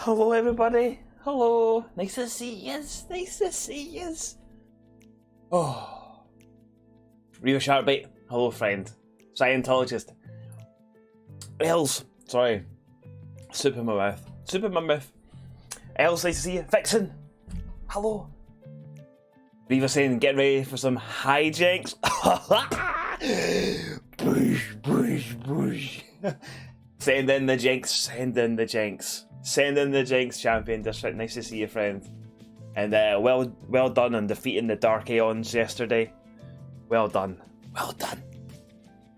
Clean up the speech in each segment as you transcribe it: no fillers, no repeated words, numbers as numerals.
Hello everybody. Hello. Nice to see yous. Nice to see yous. Oh. Real Sharpbait. Hello friend. Scientologist. Els. Sorry. Soup in my mouth. Soup in my mouth. Els, nice to see you. Vixen. Hello. Reva saying get ready for some hijinks. Bush, bush, bush. Send in the jinx. Send in the jinx. Send in the jinx, champion district. Nice to see you, friend. And well done on defeating the Dark Aeons yesterday. Well done. Well done.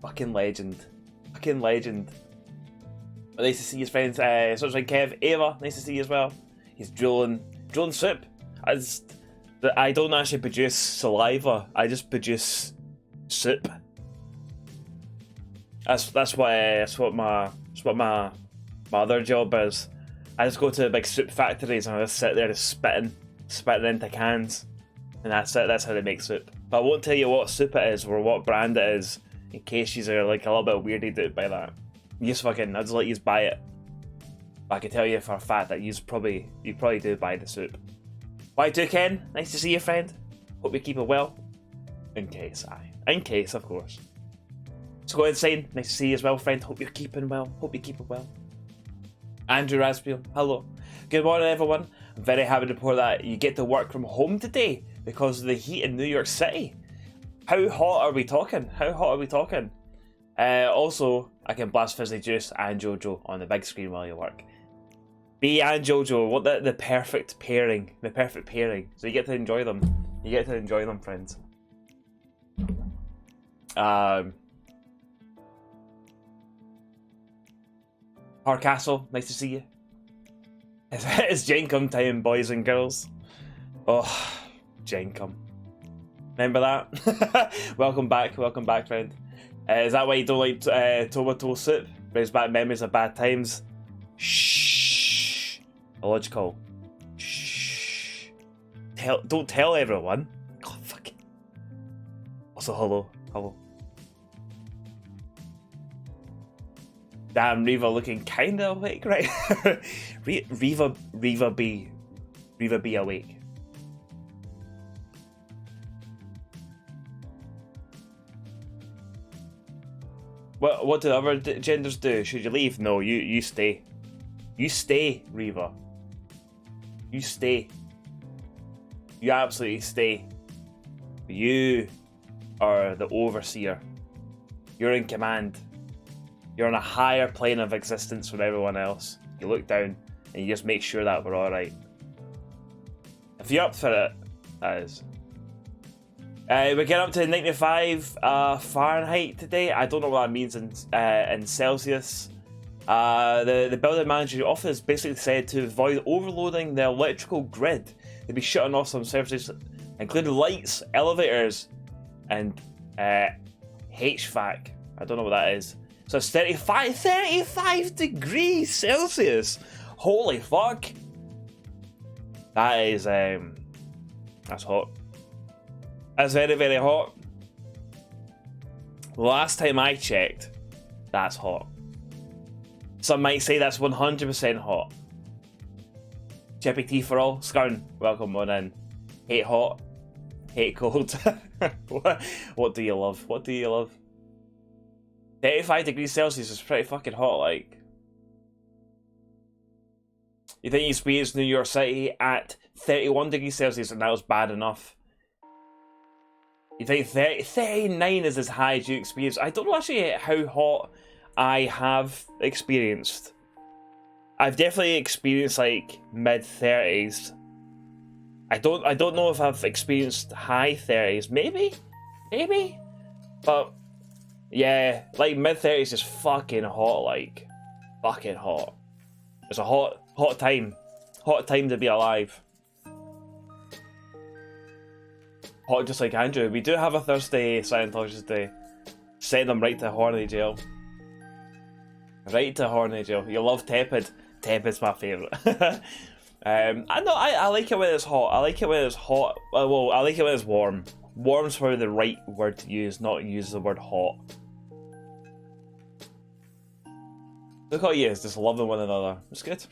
Fucking legend. Fucking legend. Well, nice to see you, friends. Such like Kev, Ava. Nice to see you as well. He's drilling soup. I don't actually produce saliva. I just produce soup. That's what my other job is. I just go to big soup factories and I just sit there just spitting into cans, and that's it. That's how they make soup. But I won't tell you what soup it is or what brand it is in case you are like a little bit weirded out by that. I'll just let you buy it. But I can tell you for a fact that you probably do buy the soup. Y2 Ken, nice to see you, friend. Hope you keep it well. In case, of course. So go insane. Nice to see you as well, friend. Hope you're keeping well. Hope you keep it well. Andrew Raspiel, hello. Good morning, everyone. I'm very happy to report that you get to work from home today because of the heat in New York City. How hot are we talking? How hot are we talking? Also, I can blast Fizzy, Joose and Jojo on the big screen while you work. B and Jojo, what the perfect pairing. The perfect pairing. So you get to enjoy them. You get to enjoy them, friends. Hardcastle, nice to see you. It's Jenkum time, boys and girls. Oh, Jenkum. Remember that? Welcome back, friend. Is that why you don't like tomato soup? Brings back memories of bad times. Shh. Illogical. Shh. Don't tell everyone. God, fuck it. Also, hello. Damn, Reva looking kinda awake, right? Reva be awake. What do other genders do? Should you leave? No, you stay. You stay, Reva. You stay. You absolutely stay. You are the overseer. You're in command. You're on a higher plane of existence from everyone else. You look down and you just make sure that we're alright. If you're up for it, that is. We're getting up to 95 Fahrenheit today. I don't know what that means in Celsius. The building manager office basically said to avoid overloading the electrical grid, they'll be shutting off some services, including lights, elevators, and HVAC. I don't know what that is. So it's 35 degrees Celsius. Holy fuck. That is, that's hot. That's very, very hot. Last time I checked, that's hot. Some might say that's 100% hot. Chippy tea for all. Scarn, welcome on in. Hate hot, hate cold. What do you love? What do you love? 35 degrees Celsius is pretty fucking hot, like. You think you experienced New York City at 31 degrees Celsius and that was bad enough? You think 39 is as high as you experienced? I don't know actually how hot I have experienced. I've definitely experienced like mid-30s. I don't know if I've experienced high 30s. Maybe? But yeah, like mid-30s is fucking hot, like. Fucking hot. It's a hot time. Hot time to be alive. Hot just like Andrew. We do have a Thursday Scientologist Day. Send them right to horny jail. Right to horny jail. You love tepid. Tepid's my favourite. I like it when it's hot. I like it when it's hot. Well, I like it when it's warm. Warm's probably the right word to use, not use the word hot. Look how you is, just loving one another. It's good.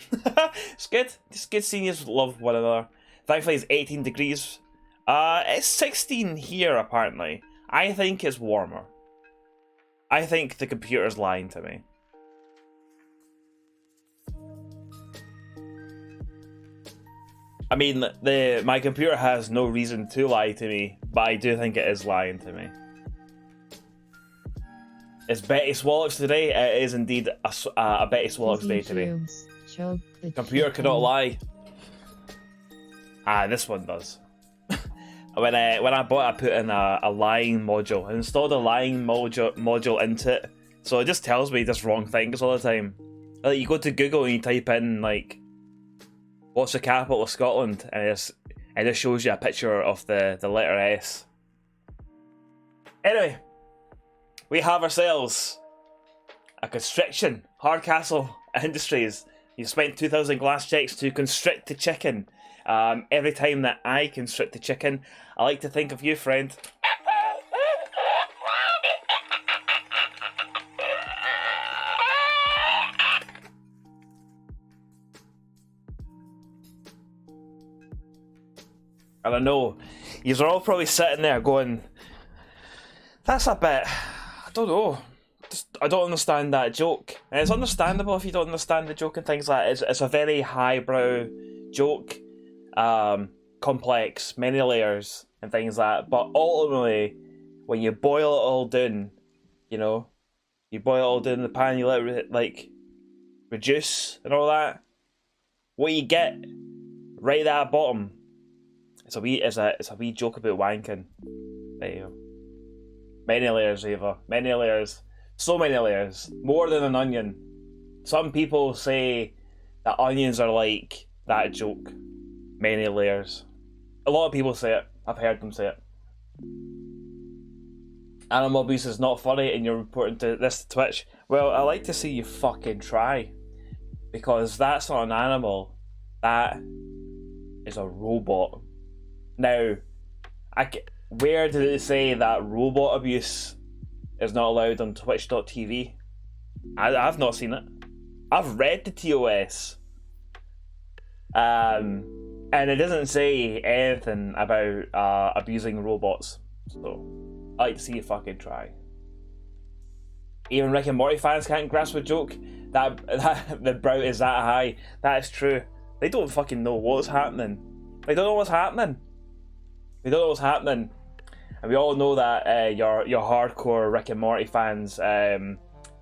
It's good. It's good seeing you love one another. Thankfully it's 18 degrees. It's 16 here apparently. I think it's warmer. I think the computer's lying to me. I mean, my computer has no reason to lie to me, but I do think it is lying to me. It's Betty Swallocks today. It is indeed a Betty Swallocks day today. Computer cannot lie. This one does. when I bought it, I put in a lying module. I installed a lying module into it, so it just tells me just wrong things all the time. Like, you go to Google and you type in like, what's the capital of Scotland, and it just shows you a picture of the letter S. Anyway, we have ourselves a constriction. Hardcastle Industries. You spent 2,000 glass checks to constrict the chicken. Every time that I constrict the chicken, I like to think of you, friend. And I know you're all probably sitting there going, that's a bit, I don't know, I don't understand that joke. And it's understandable if you don't understand the joke and things like that. It's a very highbrow joke, complex, many layers and things like that. But ultimately, when you boil it all down, you know, you boil it all down in the pan, you let it like reduce and all that, what you get right at the bottom, it's a wee joke about wanking. There you go. Many layers, Ava. Many layers. So many layers. More than an onion. Some people say that onions are like that joke. Many layers. A lot of people say it. I've heard them say it. Animal abuse is not funny and you're reporting this to Twitch. Well, I like to see you fucking try. Because that's not an animal. That is a robot. Now, where did it say that robot abuse is not allowed on Twitch.tv? I've not seen it. I've read the TOS. And it doesn't say anything about abusing robots. So, I like to see you fucking try. Even Rick and Morty fans can't grasp a joke. That the brow is that high. That is true. They don't fucking know what's happening. They don't know what's happening. They don't know what's happening. And we all know that your hardcore Rick and Morty fans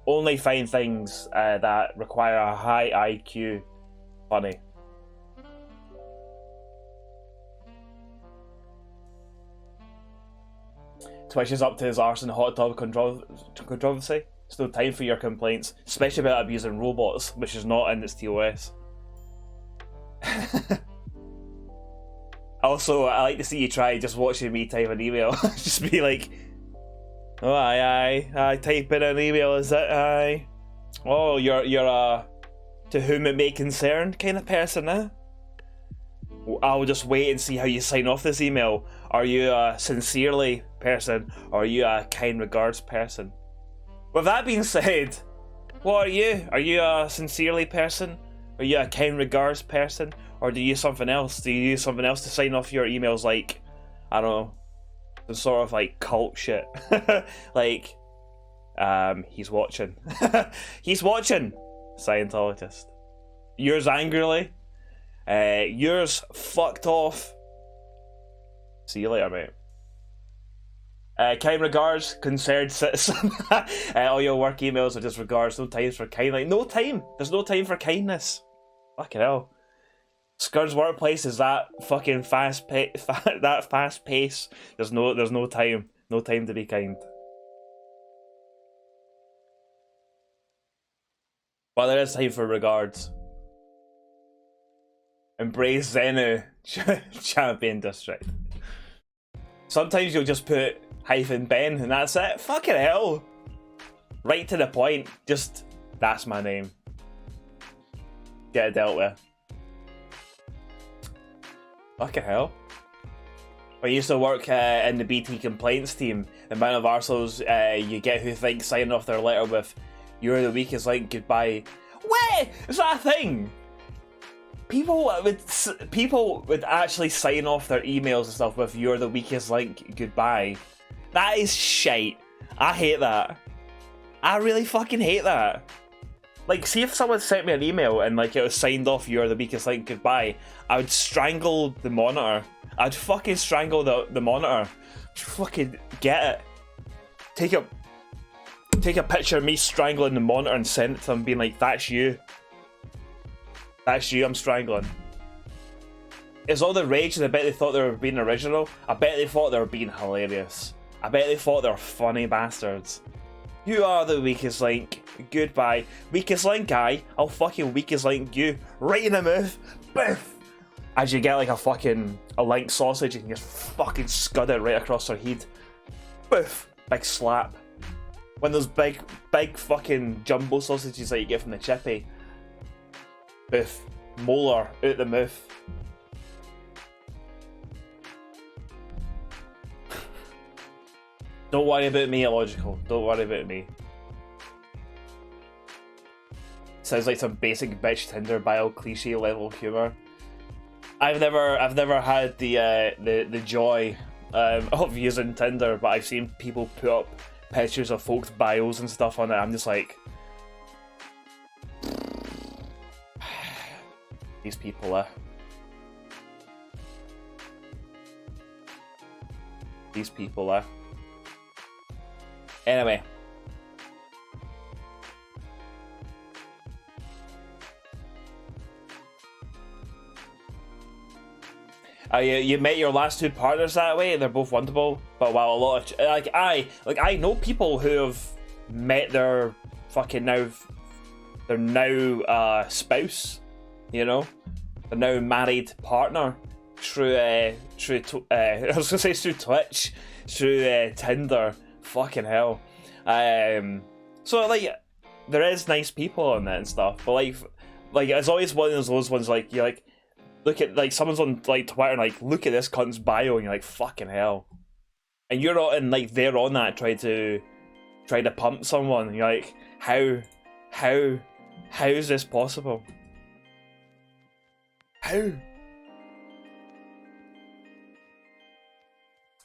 only find things that require a high IQ funny. Twitch is up to his arse in hot tub controversy. There's no time for your complaints, especially about abusing robots, which is not in its TOS. Also, I like to see you try just watching me type an email. Just be like, oh, I type in an email, is it? Aye. Oh, you're a to whom it may concern kind of person, eh? I'll just wait and see how you sign off this email. Are you a sincerely person, or are you a kind regards person? With that being said, what are you? Are you a sincerely person? Are you a kind regards person? Or do you use something else? Do you use something else to sign off your emails, like, I don't know, some sort of like cult shit? Like, he's watching. He's watching! Scientologist. Yours angrily. Yours fucked off. See you later, mate. Kind regards, concerned citizen. All your work emails are just regards, no time for kind. Like, no time! There's no time for kindness. Fucking hell. Scur's workplace is that fucking fast pace. There's no time. No time to be kind. But there is time for regards. Embrace Zenu, champion district. Sometimes you'll just put -Ben and that's it. Fucking hell. Right to the point. Just, that's my name. Get it dealt with. Fucking hell. I used to work in the BT complaints team. The amount of arseholes you get who think signing off their letter with "You're the weakest link, goodbye." Yeah, is that a thing? People would actually sign off their emails and stuff with "You're the weakest link, goodbye." That is shite. I hate that. I really fucking hate that. Like, see if someone sent me an email and like it was signed off "You're the weakest link, goodbye," I would strangle the monitor. I'd fucking strangle the monitor. Fucking get it. Take a picture of me strangling the monitor and send it to them, being like, "That's you. That's you I'm strangling." It's all the rage, and I bet they thought they were being original. I bet they thought they were being hilarious. I bet they thought they were funny bastards. You are the weakest link. Goodbye. Weakest link guy, I'll fucking weakest link you. Right in the mouth. Biff! As you get like a link sausage, you can just fucking scud it right across her head. Biff! Big slap. One of those big fucking jumbo sausages that you get from the chippy. Biff. Molar out the mouth. Don't worry about me, illogical. Don't worry about me. Sounds like some basic bitch Tinder bio cliche level humor. I've never had the joy of using Tinder, but I've seen people put up pictures of folks' bios and stuff on it. I'm just like, these people, these people, Anyway. You met your last two partners that way, and they're both wonderful. But while a lot of I know people who have met their fucking spouse, you know, their now married partner through I was gonna say through Twitch, through Tinder. Fucking hell. So like there is nice people on that and stuff, but like it's always one of those ones like you like look at like someone's on like Twitter and like look at this cunt's bio and you're like fucking hell, and you're not and like they're on that trying to pump someone and you're like how is this possible? How?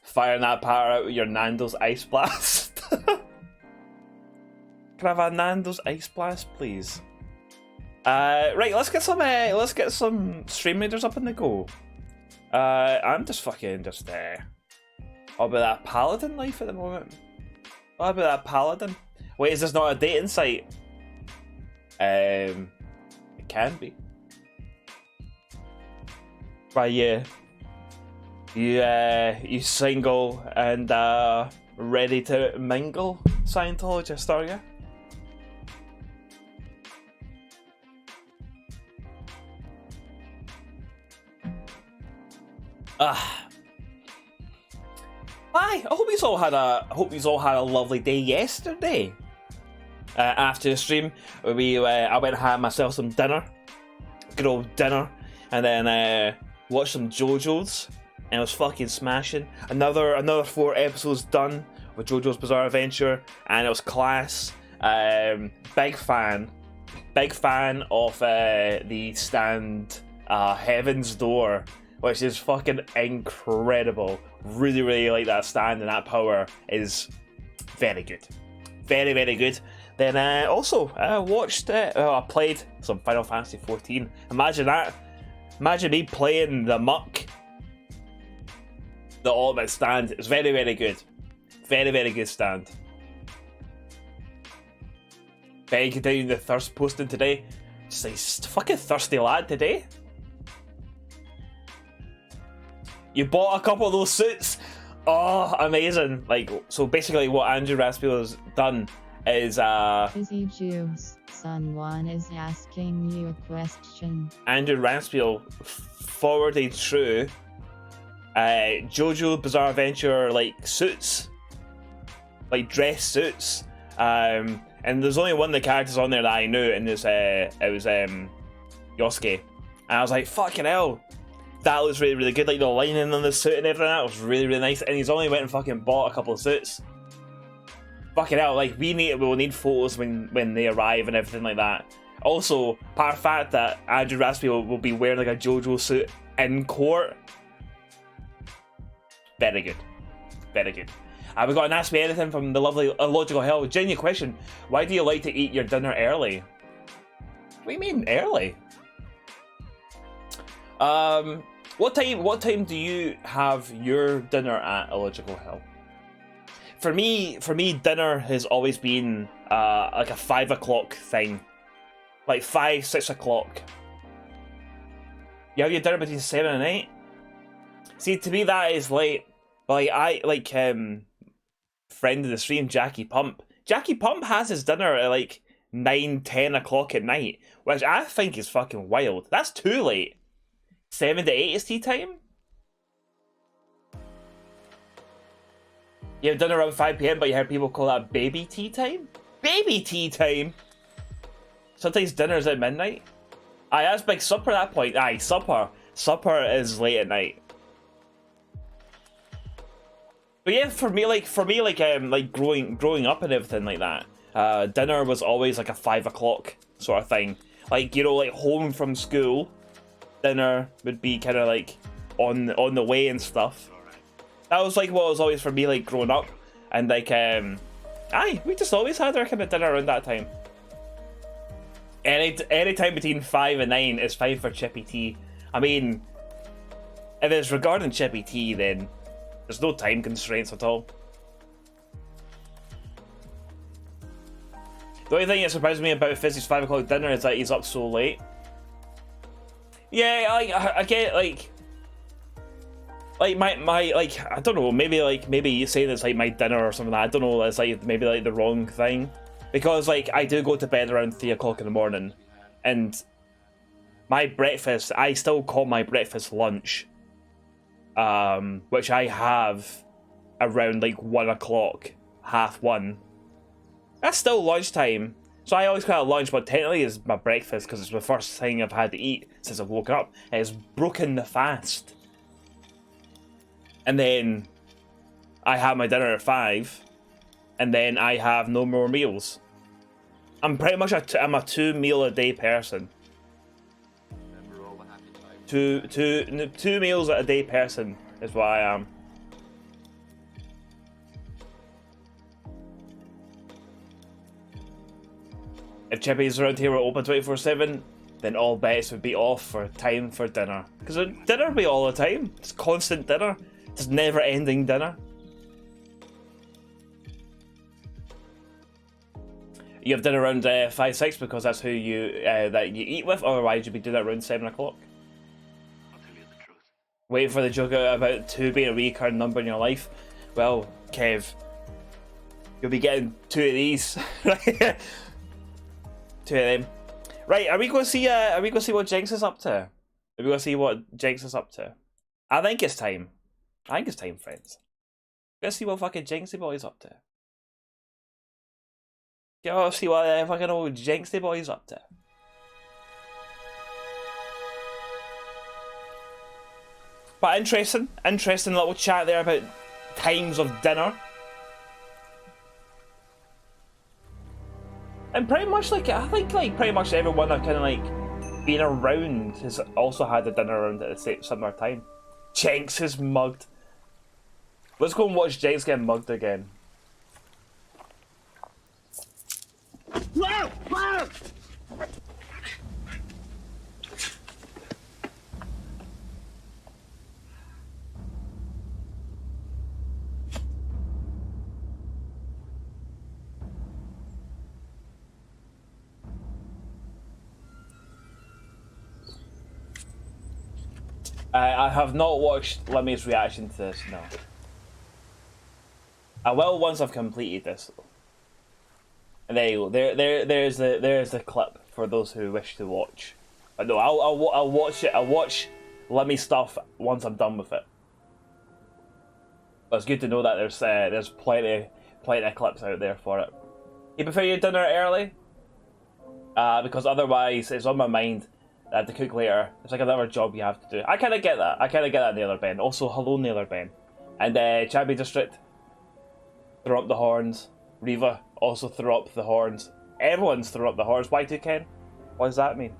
Firing that powder out with your Nando's Ice Blast. Can I have a Nando's Ice Blast, please? Right, let's get some stream raiders up in the go. I'm just all about that paladin life at the moment. All about that paladin. Wait, is this not a dating site? It can be. But yeah. You single and ready to mingle, Scientologist, are you? Hi, I hope you all had a lovely day yesterday. After the stream, I went and had myself some dinner, good old dinner, and then watched some JoJo's. And it was fucking smashing. Another 4 episodes done with JoJo's Bizarre Adventure, and it was class. Big fan of the stand Heaven's Door, which is fucking incredible. Really like that stand, and that power is very good, very good. Then also watched I played some Final Fantasy 14. Imagine that. Imagine me playing the muck. The ultimate stand. It's very good. Very good stand. Ben continuing the thirst posting today. Just like fucking thirsty lad today. You bought a couple of those suits. Oh, amazing. Like, so basically what Andrew Raspiel has done is Fizzy Joose, someone is asking you a question. Andrew Raspiel forwarded through JoJo Bizarre Adventure like suits, like dress suits, and there's only one of the characters on there that I knew, and it was Yosuke, and I was like, fucking hell, that looks really good, like the lining on the suit and everything. That was really nice, and he's only went and fucking bought a couple of suits. Fucking hell, like we'll need photos when they arrive and everything like that. Also, part of the fact that Andrew Raspy will be wearing like a JoJo suit in court. Very good. Very good. We got an Ask Me Anything from the lovely Illogical Hell. Genuine question. Why do you like to eat your dinner early? What do you mean, early? What time do you have your dinner at Illogical Hell? For me, dinner has always been like a 5 o'clock thing. Like 5, 6 o'clock. You have your dinner between 7 and 8? See, to me that is late. Like, friend of the stream, Jackie Pump. Jackie Pump has his dinner at like 9, 10 o'clock at night, which I think is fucking wild. That's too late. 7 to 8 is tea time? You have dinner around 5 PM, but you heard people call that baby tea time? Baby tea time? Sometimes dinner's at midnight? Aye, that's big supper at that point. Aye, supper. Supper is late at night. But yeah, for me, growing up and everything like that, dinner was always like a 5 o'clock sort of thing. Like, you know, like home from school, dinner would be kind of like on the way and stuff. That was like what was always for me, like growing up, and like aye, we just always had our kind of dinner around that time. Any time between 5 and 9 is fine for chippy tea. I mean, if it's regarding chippy tea, then there's no time constraints at all. The only thing that surprised me about Fizzy's 5 o'clock dinner is that he's up so late. Yeah, I get like my like, I don't know, maybe you say that's like my dinner or something. I don't know, it's like maybe like the wrong thing, because like I do go to bed around 3 o'clock in the morning, and my breakfast, I still call my breakfast lunch, which I have around like 1 o'clock, 1:30. That's still lunchtime. So I always call it lunch, but technically it's my breakfast because it's the first thing I've had to eat since I've woken up. And it's broken the fast. And then I have my dinner at 5, and then I have no more meals. I'm pretty much I'm a 2 meal a day person. Two meals a day person is what I am. If Chippy's around here were open 24/7, then all bets would be off for time for dinner. Because dinner would be all the time. It's constant dinner. It's never-ending dinner. You have dinner around 5, 6 because that's who you that you eat with. Otherwise, you'd be doing it around 7 o'clock. I'll tell you the truth. Waiting for the joke about 2 being a recurring number in your life. Well, Kev, you'll be getting 2 of these. 2 of them. Right, are we going to see what Jinx is up to? Are we going to see what Jinx is up to? I think it's time. I think it's time, friends. Let's see what fucking Jinxie boy's up to. Let's see what fucking old Jinxie boy's up to. But interesting little chat there about times of dinner. And pretty much like, I think like pretty much everyone I've kind of like been around has also had a dinner around at the same similar time. Jinx is mugged. Let's go and watch Jinx get mugged again. I have not watched Limmy's reaction to this, no. I will once I've completed this. And there you go. There's the clip for those who wish to watch. But no, I'll watch it. I'll watch Limmy stuff once I'm done with it. But it's good to know that there's plenty of clips out there for it. You prefer your dinner early? Because otherwise it's on my mind. I have to cook later. It's like another job you have to do. I kind of get that. Naylor Ben. Also, hello, Naylor Ben. And Champion District, throw up the horns. Reva also throw up the horns. Everyone's throw up the horns. Y2 Ken. What does that mean?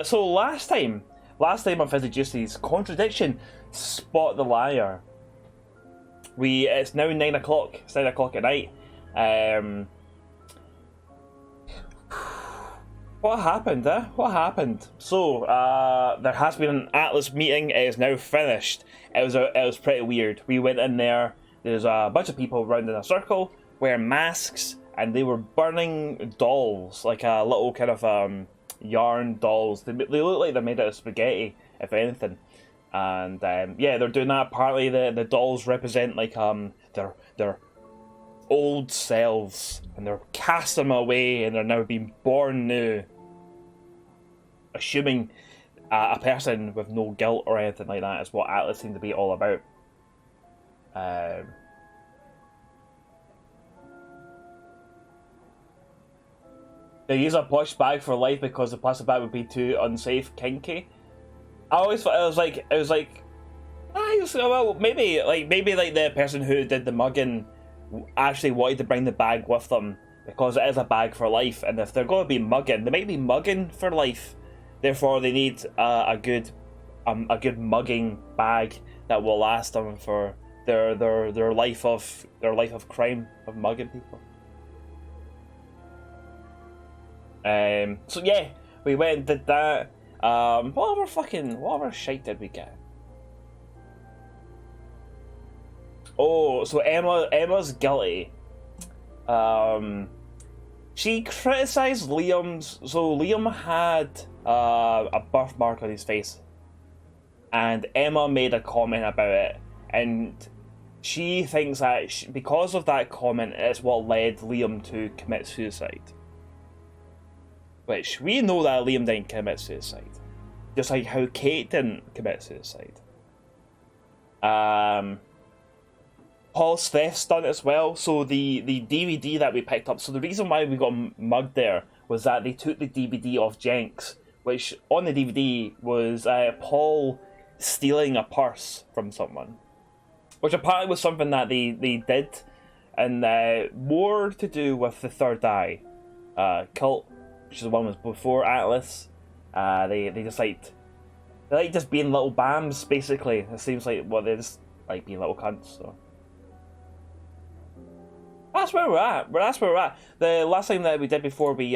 So last time on Fizzy Juice's Contradiction, Spot the Liar. It's now 9 o'clock. It's 9 o'clock at night. What happened, What happened? So, there has been an Atlas meeting. It is now finished. It was pretty weird. We went in there. There's a bunch of people round in a circle, wearing masks, and they were burning dolls, like a little kind of yarn dolls. They look like they're made out of spaghetti, if anything. And yeah, they're doing that. Apparently, the dolls represent like their old selves, and they're casting them away, and they're now being born new. Assuming a person with no guilt or anything like that is what Atlas seemed to be all about. They use a plush bag for life because the plastic bag would be too unsafe, kinky. I always thought it was like, well, maybe the person who did the mugging actually wanted to bring the bag with them because it is a bag for life, and if they're going to be mugging, they might be mugging for life. Therefore, they need a good mugging bag that will last them for their life of crime of mugging people. So yeah, we went and did that. What other shite did we get? Oh, so Emma's guilty. She criticised Liam's. So Liam had a birthmark on his face, and Emma made a comment about it, and she thinks that because of that comment, it's what led Liam to commit suicide. Which we know that Liam didn't commit suicide, just like how Kate didn't commit suicide. Paul's theft stunt as well. So the DVD that we picked up. So the reason why we got mugged there was that they took the DVD off Jenks, which on the DVD was Paul stealing a purse from someone, which apparently was something that they did, and more to do with the Third Eye cult, which is the one was before Atlas. They just like just being little bams, basically. It seems like they just like being little cunts. So that's where we're at. That's where we're at. The last thing that we did before we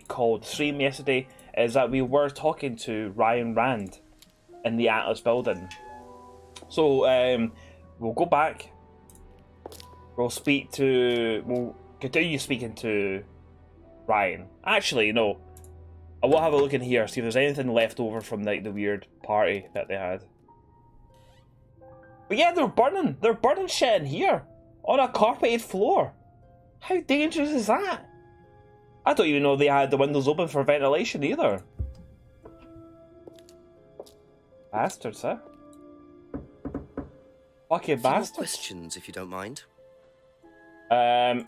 called stream yesterday is that we were talking to Ryan Rand in the Atlas building. So we'll go back. We'll continue speaking to Ryan. Actually, no. I will have a look in here, see if there's anything left over from like the weird party that they had. But yeah, they're burning shit in here on a carpeted floor. How dangerous is that? I don't even know they had the windows open for ventilation either. Bastards, huh? Fucking bastards. More questions, if you don't mind.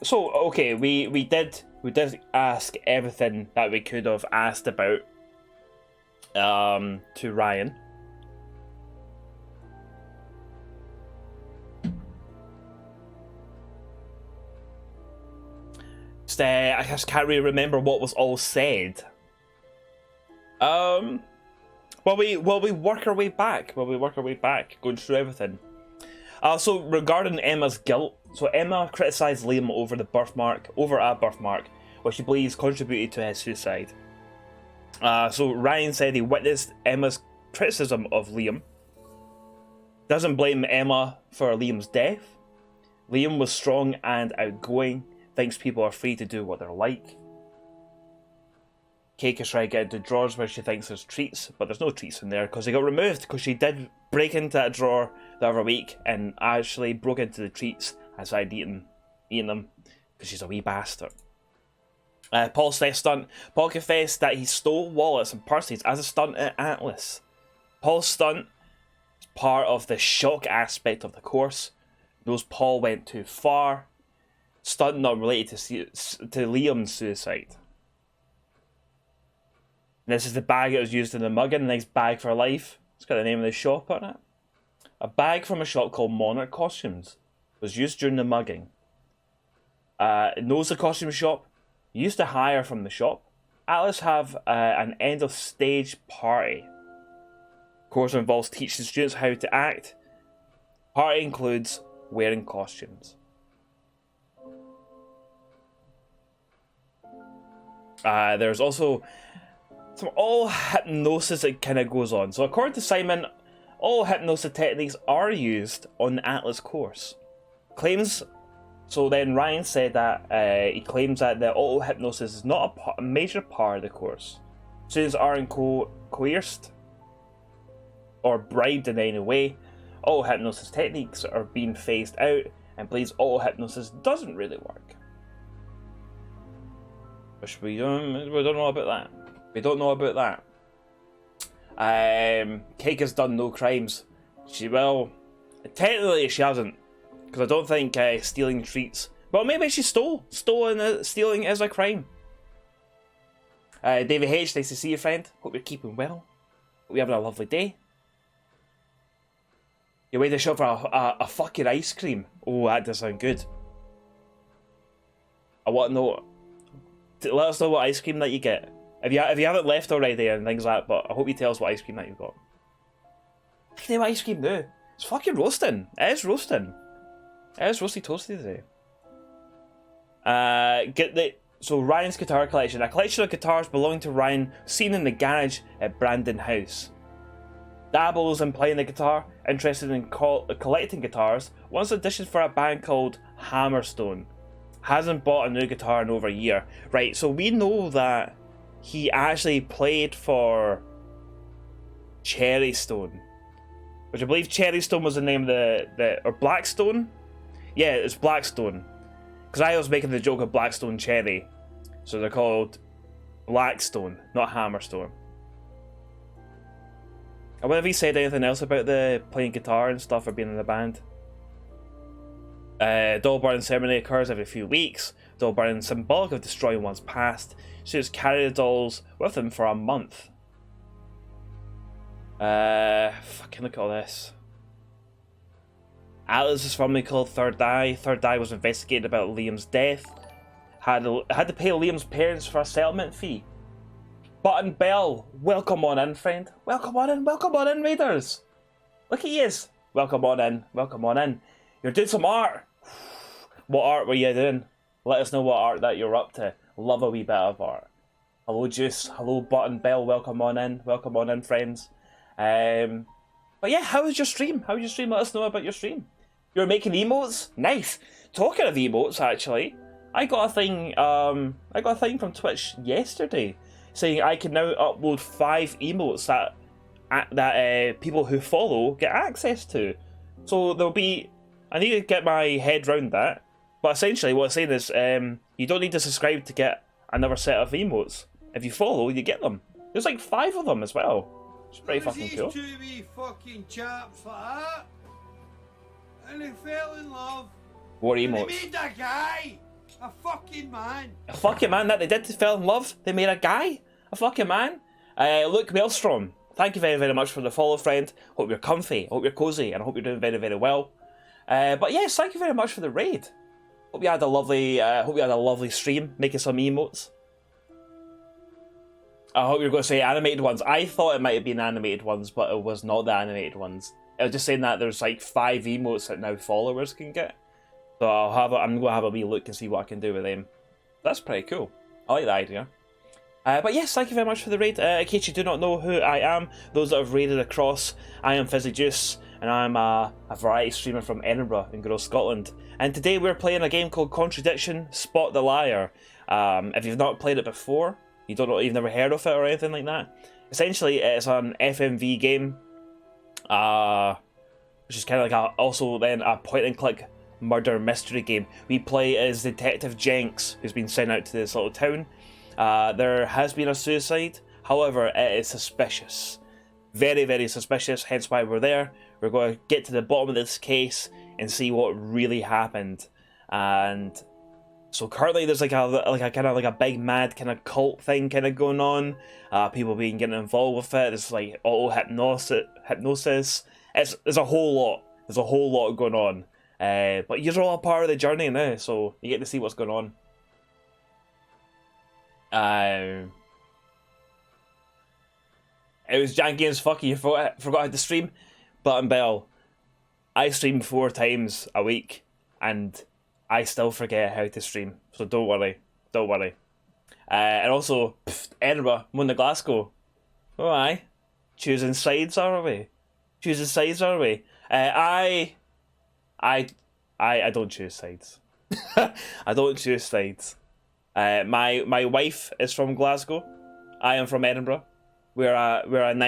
So okay, we did ask everything that we could have asked about to Ryan. I just can't really remember what was all said. While we work our way back, going through everything. So regarding Emma's guilt, so Emma criticised Liam over a birthmark, which she believes contributed to his suicide. So Ryan said he witnessed Emma's criticism of Liam. Doesn't blame Emma for Liam's death. Liam was strong and outgoing, thinks people are free to do what they're like. Cake is trying to get into drawers where she thinks there's treats, but there's no treats in there because they got removed, because she did break into that drawer the other week and actually broke into the treats and started eating them because she's a wee bastard. Paul's theft stunt. Paul confessed that he stole wallets and purses as a stunt at Atlas. Paul's stunt is part of the shock aspect of the course. Knows Paul went too far. Stunt not related to Liam's suicide. And this is the bag that was used in the mugging. A nice bag for life. It's got the name of the shop on it. A bag from a shop called Monarch Costumes was used during the mugging. Knows the costume shop. Used to hire from the shop. Atlas have an end of stage party. Course involves teaching students how to act. Party includes wearing costumes. There's also some all hypnosis that kind of goes on. So according to Simon, all hypnosis techniques are used on the Atlas course. Claims. So then Ryan said that he claims that the auto hypnosis is not a major part of the course. Students aren't coerced or bribed in any way. Auto hypnosis techniques are being phased out, and believes auto hypnosis doesn't really work. Which we don't know about that. We don't know about that. Cake has done no crimes. Technically she hasn't, because I don't think stealing treats. Well, maybe she stole. Stealing is a crime. David H, nice to see you, friend. Hope you're keeping well. Hope you're having a lovely day. You're waiting to shop for a fucking ice cream. Oh, that does sound good. I want to know. Let us know what ice cream that you get. If you haven't left already and things like that, but I hope you tell us what ice cream that you've got. I can have ice cream now. It's fucking roasting. It is roasting. It is roasty toasty today. So Ryan's guitar collection. A collection of guitars belonging to Ryan, seen in the garage at Brandon House. Dabbles in playing the guitar, interested in collecting guitars, once auditioned for a band called Hammerstone. Hasn't bought a new guitar in over a year. Right, so we know that he actually played for Cherrystone, which I believe Cherrystone was the name of or Blackstone? Yeah, it's Blackstone. Because I was making the joke of Blackstone Cherry. So they're called Blackstone, not Hammerstone. I wonder if he said anything else about the playing guitar and stuff or being in the band. Doll burning ceremony occurs every few weeks. Doll burning symbolic of destroying one's past. Students carry the dolls with them for a month. Fucking look at all this. Atlas is formerly called Third Eye. Third Eye was investigated about Liam's death. Had to pay Liam's parents for a settlement fee. Button Bell, welcome on in, friend. Welcome on in, Raiders. Look at yous. Welcome on in. You're doing some art. What art were you doing? Let us know what art that you're up to. Love a wee bit of art. Hello, Joose. Hello, Button Bell. Welcome on in, friends. But yeah, how was your stream? Let us know about your stream. You were making emotes? Nice. Talking of emotes, actually, I got a thing from Twitch yesterday saying I can now upload 5 emotes that people who follow get access to. So there'll be. I need to get my head round that. But essentially, what it's saying is, you don't need to subscribe to get another set of emotes. If you follow, you get them. There's like 5 of them as well. It's pretty fucking cool. Two wee fucking chaps like that, and they fell in love. What And emotes? they made a guy, a fucking man. A fucking man that they did fell in love. They made a guy. A fucking man. Luke Maelstrom, thank you very, very much for the follow, friend. Hope you're comfy. Hope you're cozy, and I hope you're doing very, very well. But yes, thank you very much for the raid. Hope you had a lovely stream making some emotes. I hope you're going to say animated ones. I thought it might have been animated ones, but it was not the animated ones. I was just saying that there's like 5 emotes that now followers can get. So I'm going to have a wee look and see what I can do with them. That's pretty cool. I like the idea. But yes, thank you very much for the raid. In case you do not know who I am, those that have raided across, I am Fizzy Joose, and I'm a variety streamer from Edinburgh in good old Scotland. And today we're playing a game called Contradiction, Spot the Liar. If you've not played it before, you've never heard of it or anything like that. Essentially, it's an FMV game, which is kind of like also then a point-and-click murder mystery game. We play as Detective Jenks, who's been sent out to this little town. There has been a suicide, however, it is suspicious. Very, very suspicious, hence why we're there. We're going to get to the bottom of this case and see what really happened. And so currently there's like a kind of like a big mad kind of cult thing kind of going on. People being getting involved with it. There's like auto hypnosis. There's a whole lot. There's a whole lot going on. But you're all a part of the journey now, so you get to see what's going on. It was janky as fuck. You forgot how to stream. Button Bell. I stream 4 times a week, and I still forget how to stream. So don't worry. Don't worry. And also, Edinburgh won the Glasgow. Oh, aye. Choosing sides, are we? Choosing sides, are we? I don't choose sides. I don't choose sides. My wife is from Glasgow. I am from Edinburgh. We're an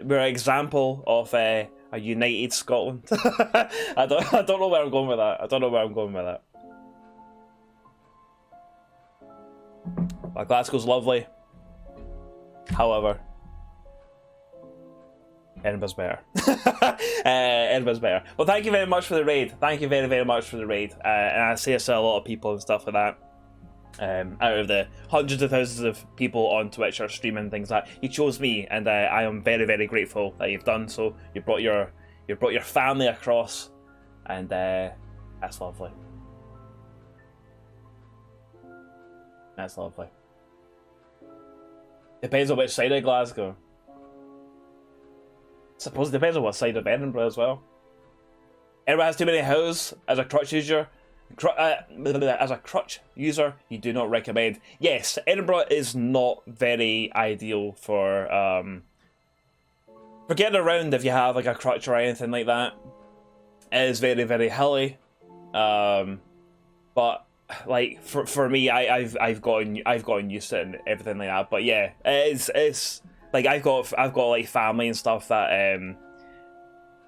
example of a united Scotland. I don't know where I'm going with that. I don't know where I'm going with that. But Glasgow's lovely. However, Edinburgh's better. Edinburgh's better. Well, thank you very much for the raid. Thank you very, very much for the raid. And I see a lot of people and stuff like that. Out of the hundreds of thousands of people on Twitch are streaming things like that, you chose me, and I am very, very grateful that you've done so. You brought your family across, and that's lovely. That's lovely. Depends on which side of Glasgow. Suppose it depends on what side of Edinburgh as well. Edinburgh has too many houses. As a crutch user, you do not recommend. Yes, Edinburgh is not very ideal for getting around if you have like a crutch or anything like that. It is very, very hilly. But like for me, I've gotten used to it and everything like that. But yeah, it's like I've got like family and stuff that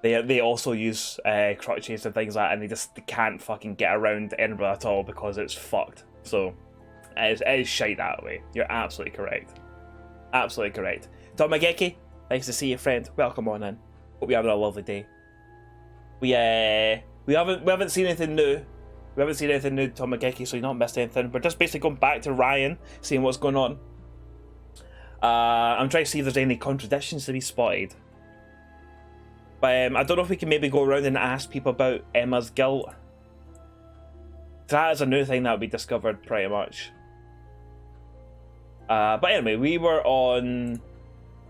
they also use crutches and things like that, and they can't fucking get around Edinburgh at all because it's fucked. So it is shite that way. You're absolutely correct. Absolutely correct. Tom Mageki, nice to see you, friend. Welcome on in. Hope you're having a lovely day. We haven't seen anything new. We haven't seen anything new, Tom Mageki, so you've not missed anything. We're just basically going back to Ryan, seeing what's going on. I'm trying to see if there's any contradictions to be spotted. But I don't know if we can maybe go around and ask people about Emma's guilt. That is a new thing that we discovered pretty much. But anyway, we were on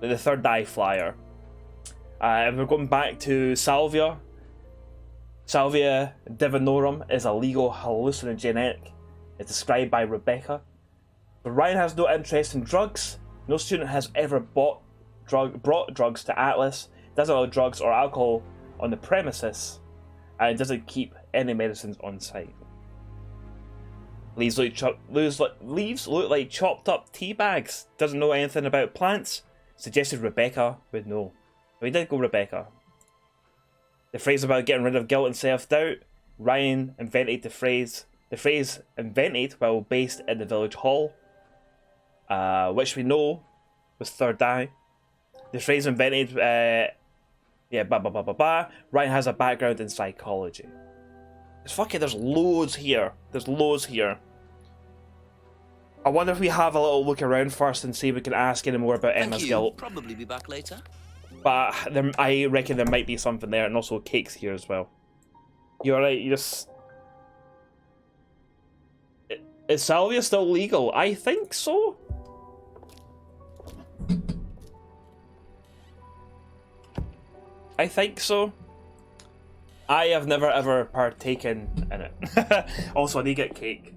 the Third Eye Flyer. And we're going back to Salvia. Salvia divinorum is a legal hallucinogenic. It's described by Rebecca. But Ryan has no interest in drugs. No student has ever brought drugs to Atlas. Doesn't allow drugs or alcohol on the premises, and doesn't keep any medicines on site. Leaves look like chopped up tea bags. Doesn't know anything about plants. Suggested Rebecca would know. We did go Rebecca. The phrase about getting rid of guilt and self-doubt. Ryan invented the phrase. The phrase invented while based in the village hall, which we know was Third Eye. The phrase invented. Ryan has a background in psychology. There's loads here. There's loads here. I wonder if we have a little look around first and see if we can ask any more about Emma's guilt. Probably be back later. But I reckon there might be something there, and also Cake's here as well. You alright? You just... Is Salvia still legal? I think so. I think so. I have never ever partaken in it. Also, I need to get cake.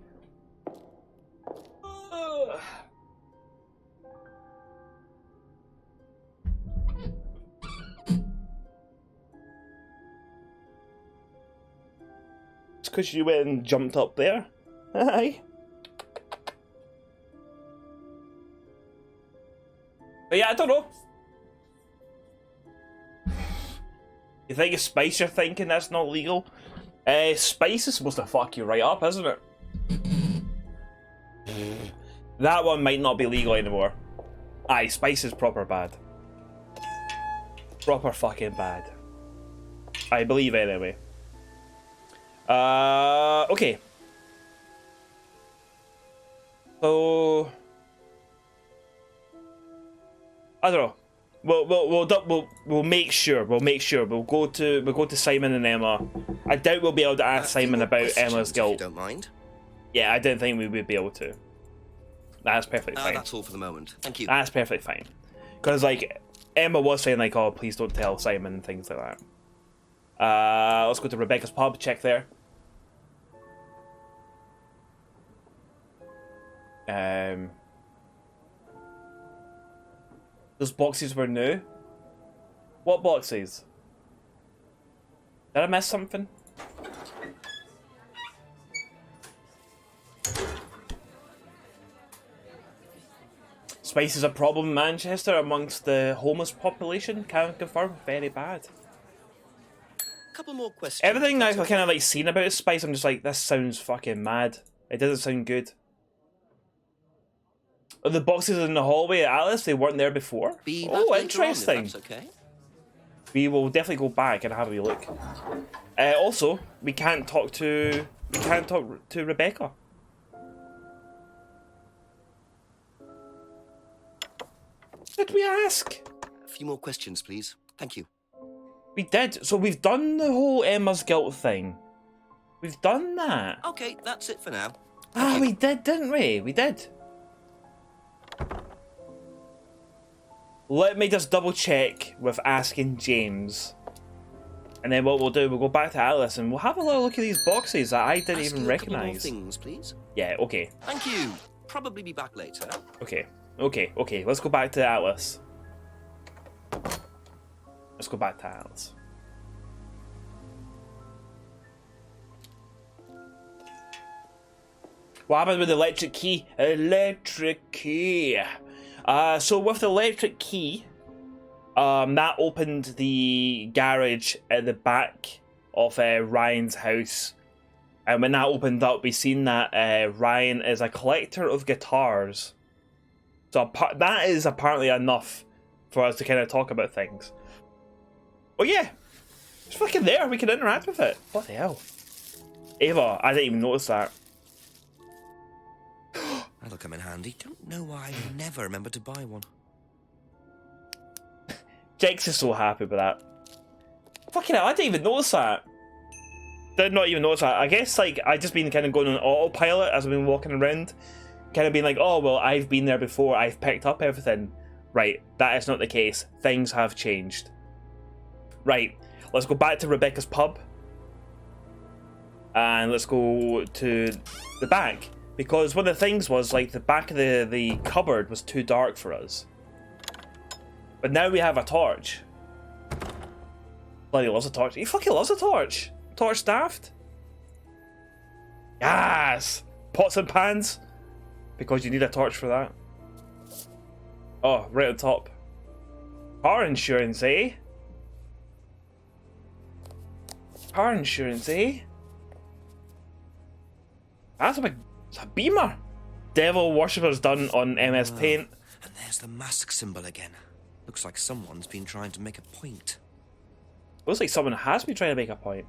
It's because you went and jumped up there. Aye. But yeah, I don't know. You think it's spice you're thinking that's not legal? Spice is supposed to fuck you right up, isn't it? That one might not be legal anymore. Aye, spice is proper bad. Proper fucking bad. I believe anyway. Okay. So... I don't know. We'll make sure. We'll go to Simon and Emma. I doubt we'll be able to ask Simon about Emma's guilt. Don't mind. Yeah, I don't think we would be able to. That's perfectly fine. That's all for the moment. Thank you. That's perfectly fine. Because, like, Emma was saying, like, oh, please don't tell Simon and things like that. Let's go to Rebecca's pub, check there. Those boxes were new. What boxes? Did I miss something? Spice is a problem in Manchester amongst the homeless population. Can confirm, very bad. Couple more questions. Everything I've kind of like seen about Spice, I'm just like, this sounds fucking mad. It doesn't sound good. The boxes in the hallway at Alice, they weren't there before. Oh, interesting. That's okay. We will definitely go back and have a wee look. Also, we can't talk to Rebecca. Did we ask? A few more questions, please. Thank you. We did. So we've done the whole Emma's guilt thing. We've done that. Okay, that's it for now. Ah, we did, didn't we? We did. Let me just double check with asking James. And then what we'll do, we'll go back to Alice and we'll have a little look at these boxes that I didn't even recognise. Things, please. Yeah, okay. Thank you. Probably be back later. Okay. Let's go back to Alice. Let's go back to Alice. What happened with the electric key? Electric key. So with the electric key, that opened the garage at the back of Ryan's house. And when that opened up, we seen that Ryan is a collector of guitars. So that is apparently enough for us to kind of talk about things. Oh yeah, it's fucking there. We can interact with it. What the hell? Ava, I didn't even notice that. That'll come in handy. Don't know why I never remember to buy one. Jex is so happy with that. Fucking hell, I didn't even notice that. Did not even notice that. I guess like I just been kind of going on autopilot as I've been walking around. Kind of being like, oh, well, I've been there before. I've picked up everything. Right, that is not the case. Things have changed. Right, let's go back to Rebecca's pub. And let's go to the back. Because one of the things was, like, the back of the cupboard was too dark for us. But now we have a torch. Bloody loves a torch. He fucking loves a torch. Torch staffed. Yes! Pots and pans. Because you need a torch for that. Oh, right on top. Car insurance, eh? Car insurance, eh? That's a Beamer. Devil worshippers done on MS Paint. And there's the mask symbol again. Looks like someone's been trying to make a point. Looks like someone has been trying to make a point.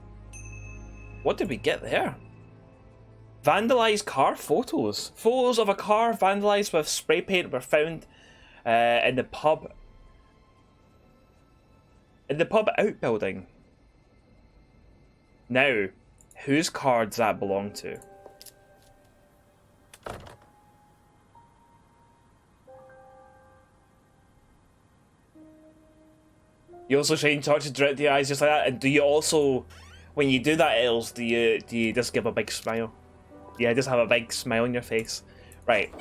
What did we get there? Vandalised car photos. Photos of a car vandalised with spray paint were found in the pub. In the pub outbuilding. Now, whose car does that belong to? You also shine torches direct to your eyes just like that, and do you also, when you do that, Els, do you just give a big smile? Yeah, just have a big smile on your face. Right.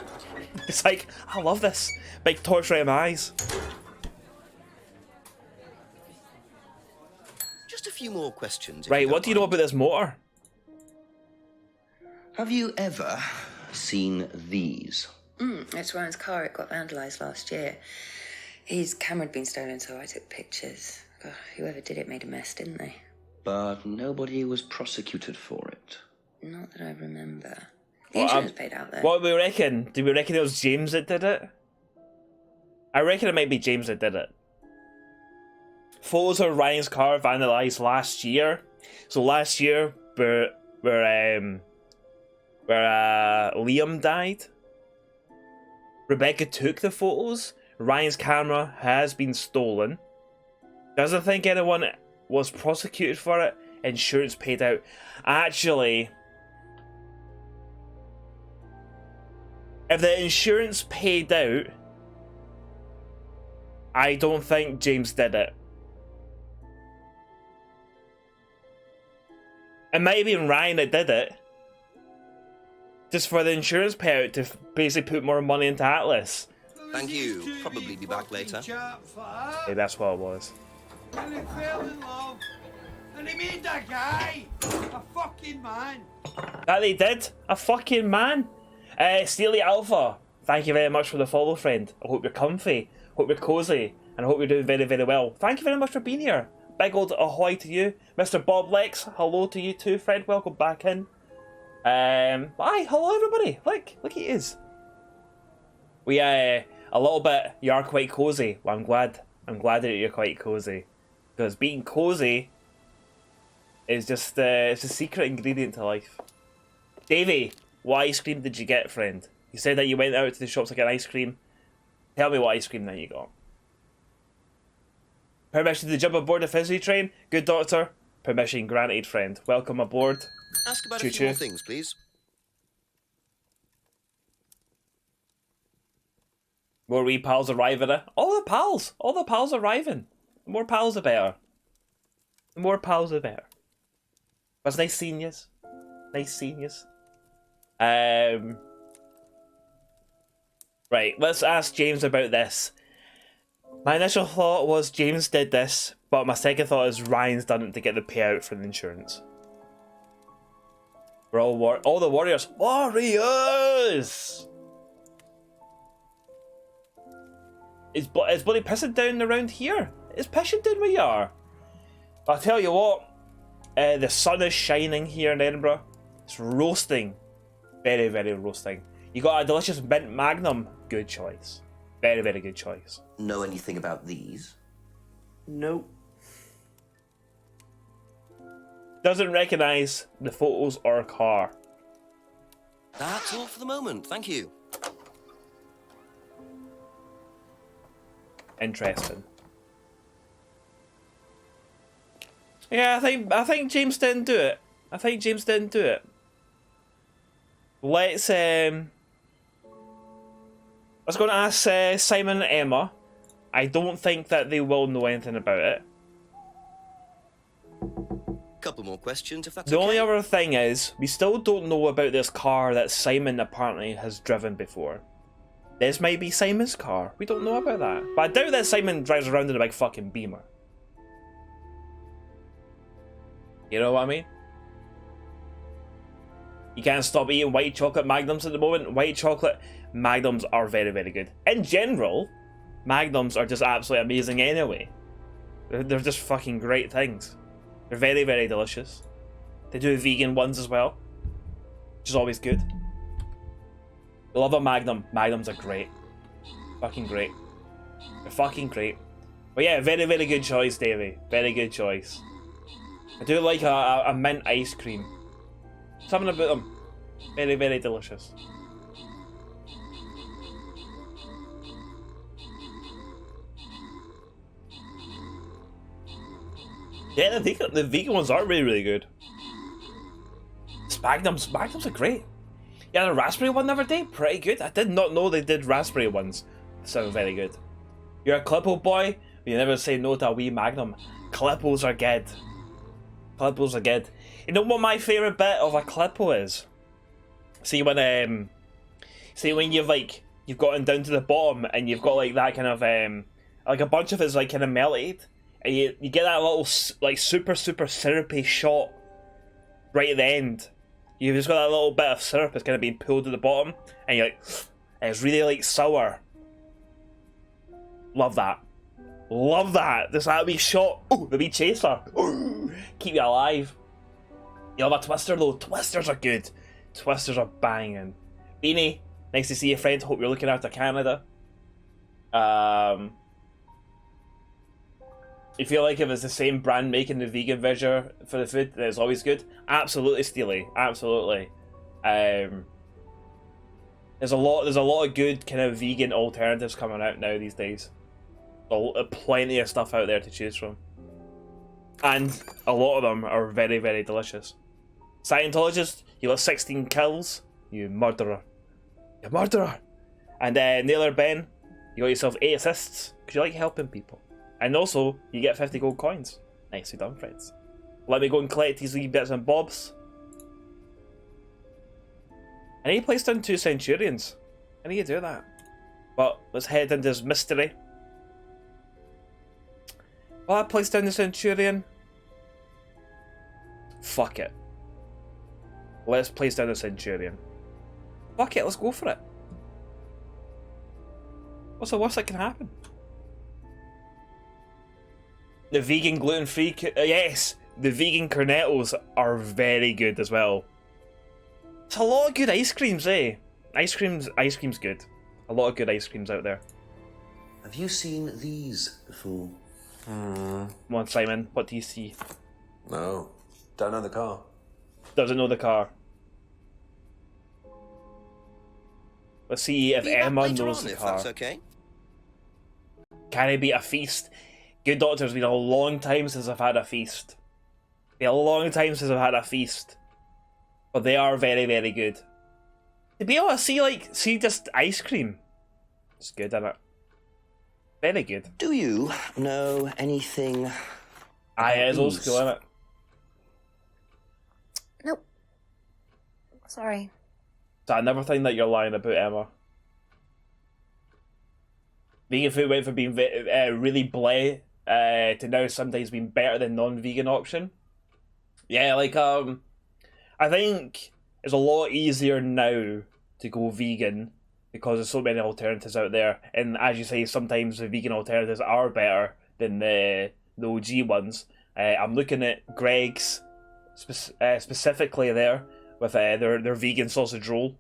It's like, I love this. Big torch right in my eyes. Just a few more questions. Right, what do you know about this motor? Have you ever seen these? It's Ryan's car. It got vandalised last year. His camera had been stolen, so I took pictures. God, whoever did it made a mess, didn't they? But nobody was prosecuted for it. Not that I remember. The insurance paid out, though. What do we reckon? Do we reckon it was James that did it? I reckon it might be James that did it. Photos of Ryan's car vandalised last year. So last year, where Liam died, Rebecca took the photos. Ryan's camera has been stolen. Doesn't think anyone was prosecuted for it. Insurance paid out. Actually, if the insurance paid out, I don't think James did it. It might have been Ryan that did it. Just for the insurance payout to basically put more money into Atlas. Thank you. Probably be back later. Yeah, that's what it was. And he fell in love. And he made that guy a fucking man. That they did? A fucking man? Steely Alpha, thank you very much for the follow, friend. I hope you're comfy, hope you're cozy, and I hope you're doing very, very well. Thank you very much for being here. Big old ahoy to you. Mr. Bob Lex, hello to you too, friend. Welcome back in. Hi, hello everybody. Look he is. We a little bit. You are quite cozy. Well, I'm glad that you're quite cozy, because being cozy is just it's a secret ingredient to life. Davey, what ice cream did you get, friend? You said that you went out to the shops to get ice cream. Tell me what ice cream that you got. Permission to jump aboard the Fizzy train? Good doctor. Permission granted, friend. Welcome aboard. Ask about Choo a few more choo. things, please. More wee pals arriving. All the pals arriving. The more pals the better. The more pals the better. It was nice seeing yous. Nice seeing yous. Right, let's ask James about this. My initial thought was James did this, but my second thought is Ryan's done it to get the payout for the insurance. We're all the warriors. Warriors! It's bloody pissing down around here. It's pissing down where you are. But I'll tell you what, the sun is shining here in Edinburgh. It's roasting. Very, very roasting. You got a delicious mint magnum. Good choice. Very, very good choice. Know anything about these? Nope. Doesn't recognise the photos or car. That's all for the moment. Thank you. Interesting. Yeah, I think James didn't do it. Let's go and ask Simon and Emma. I don't think that they will know anything about it. Couple more questions, if that's The okay. only other thing is, we still don't know about this car that Simon apparently has driven before. This might be Simon's car. We don't know about that. But I doubt that Simon drives around in a big fucking Beamer. You know what I mean? You can't stop eating white chocolate Magnums at the moment. White chocolate Magnums are very, very good. In general, Magnums are just absolutely amazing anyway. They're just fucking great things. They're very, very delicious. They do vegan ones as well, which is always good. I love a Magnum. Magnums are great. Fucking great. They're fucking great. But yeah, very, very good choice, Davey. Very good choice. I do like a mint ice cream. Something about them. Very, very delicious. Yeah, the vegan ones are really, really good. Magnums are great. Yeah, the raspberry one the other day, pretty good. I did not know they did raspberry ones. They sound very good. You're a Clippo boy, but you never say no to a wee Magnum. Clippos are good. Clippos are good. You know what my favourite bit of a Clippo is? See when you've gotten down to the bottom and you've got like that kind of like a bunch of it's like kind of melted, and you get that little like super syrupy shot right at the end. You've just got that little bit of syrup that's kind of being pulled at the bottom, and you're like, and it's really like sour. Love that. Love that. There's that wee shot. Ooh, the wee chaser. Ooh, keep you alive. You love a twister though. Twisters are good. Twisters are banging. Beanie, nice to see you, friend. Hope you're looking after Canada. You feel like if it's the same brand making the vegan version for the food, then it's always good. Absolutely, Steely. Absolutely. There's a lot of good kind of vegan alternatives coming out now these days. Plenty of stuff out there to choose from, and a lot of them are very, very delicious. Scientologist, you got 16 kills, you murderer. You murderer. And Nailer Ben, You got yourself 8 assists because you like helping people. And also, you get 50 gold coins. Nicely done, friends. Let me go and collect these wee bits and bobs. I need to place down 2 Centurions. I need to do that. But let's head into this mystery. Will I place down the Centurion? Fuck it. Let's place down the Centurion. Fuck it, let's go for it. What's the worst that can happen? The vegan gluten-free... yes! The vegan cornettos are very good as well. It's a lot of good ice creams, eh? Ice cream's good. A lot of good ice creams out there. Have you seen these before? Come on, Simon, what do you see? No, don't know the car. Doesn't know the car. Let's see if Emma knows the car. That's okay. Can it be a feast? Good Doctor, it's been a long time since I've had a feast. Been a long time since I've had a feast. But they are very, very good. To be able to see just ice cream. It's good, isn't it? Very good. Do you know anything? Aye, it is old these? school, isn't it? Nope. Sorry. So I never think that you're lying about, Emma. Vegan food went from being really bleh to now sometimes being better than non-vegan option. Yeah, I think it's a lot easier now to go vegan because there's so many alternatives out there. And as you say, sometimes the vegan alternatives are better than the OG ones. I'm looking at Greg's specifically there with their vegan sausage roll.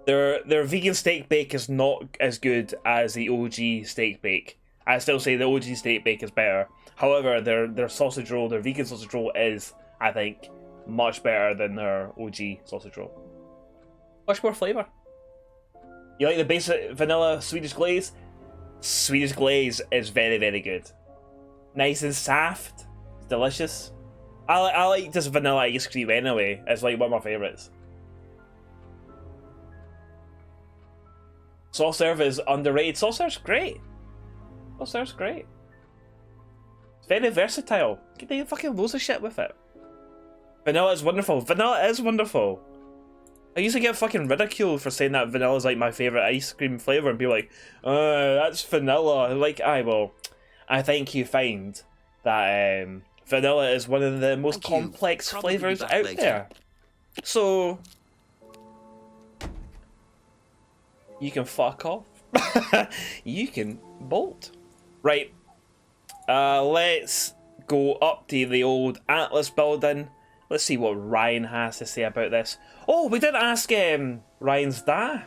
Their vegan steak bake is not as good as the OG steak bake. I still say the OG steak bake is better. However, their sausage roll, their vegan sausage roll is, I think, much better than their OG sausage roll. Much more flavour. You like the basic vanilla Swedish glaze? Swedish glaze is very, very good. Nice and soft. It's delicious. I like just vanilla ice cream anyway. It's like one of my favourites. Soft serve is underrated. Soft serve's great. Soft serve's great. It's very versatile. You can do fucking loads of shit with it. Vanilla is wonderful. Vanilla is wonderful. I used to get fucking ridiculed for saying that vanilla is like my favourite ice cream flavour and be like, that's vanilla. Like, I think you find that vanilla is one of the most complex flavours out there. So, you can fuck off. You can bolt. Right. Let's go up to the old Atlas building. Let's see what Ryan has to say about this. Oh, we didn't ask Ryan's dad.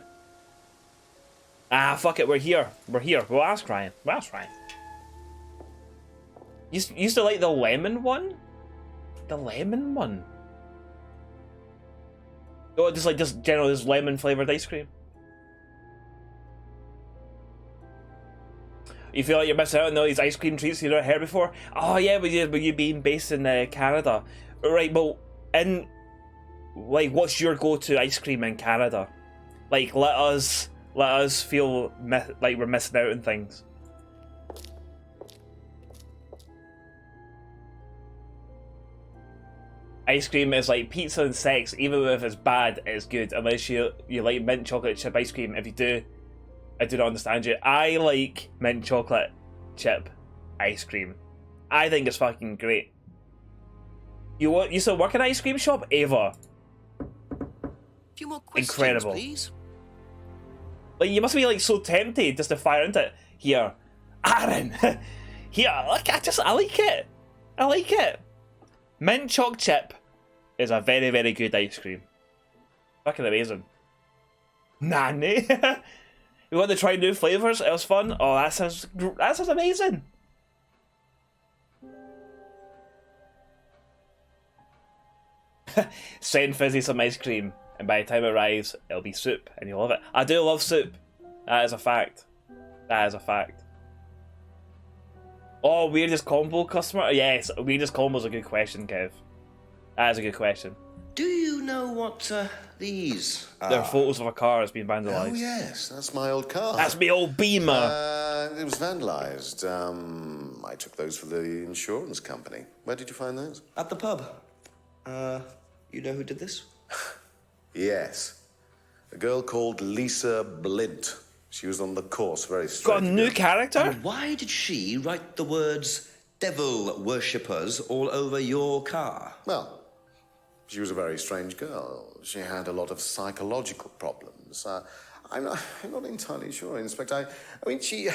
Ah, fuck it, we're here. We're here. We'll ask Ryan. We'll ask Ryan. You used to like the lemon one? The lemon one? Oh, just general lemon flavoured ice cream. You feel like you're missing out on all these ice cream treats you've never heard before? Oh yeah, but you being based in Canada. Right, well, what's your go-to ice cream in Canada? Like, let us feel like we're missing out on things. Ice cream is like pizza and sex. Even if it's bad, it's good. Unless you like mint chocolate chip ice cream. If you do, I do not understand you. I like mint chocolate chip ice cream. I think it's fucking great. You still work in an ice cream shop? Ava. Few more questions, Incredible. please. Like, you must be like so tempted just to fire into it. Here, Aaron. Here, look, I like it. I like it. Mint choc chip is a very, very good ice cream. Fucking amazing. Nanny. We want to try new flavours. It was fun. Oh, that sounds amazing. Send Fizzy some ice cream, and by the time it arrives, it'll be soup, and you'll love it. I do love soup. That is a fact. That is a fact. Oh, weirdest combo customer? Yes, weirdest combo is a good question, Kev. That is a good question. Do you know what these are? There are photos of a car that's been vandalised. Oh yes, that's my old car. That's me old Beamer. It was vandalized. I took those for the insurance company. Where did you find those? At the pub. You know who did this? Yes. A girl called Lisa Blint. She was on the course, very Got a strange. new character? And why did she write the words devil worshippers all over your car? Well, she was a very strange girl. She had a lot of psychological problems. I'm not entirely sure, Inspector. I mean, she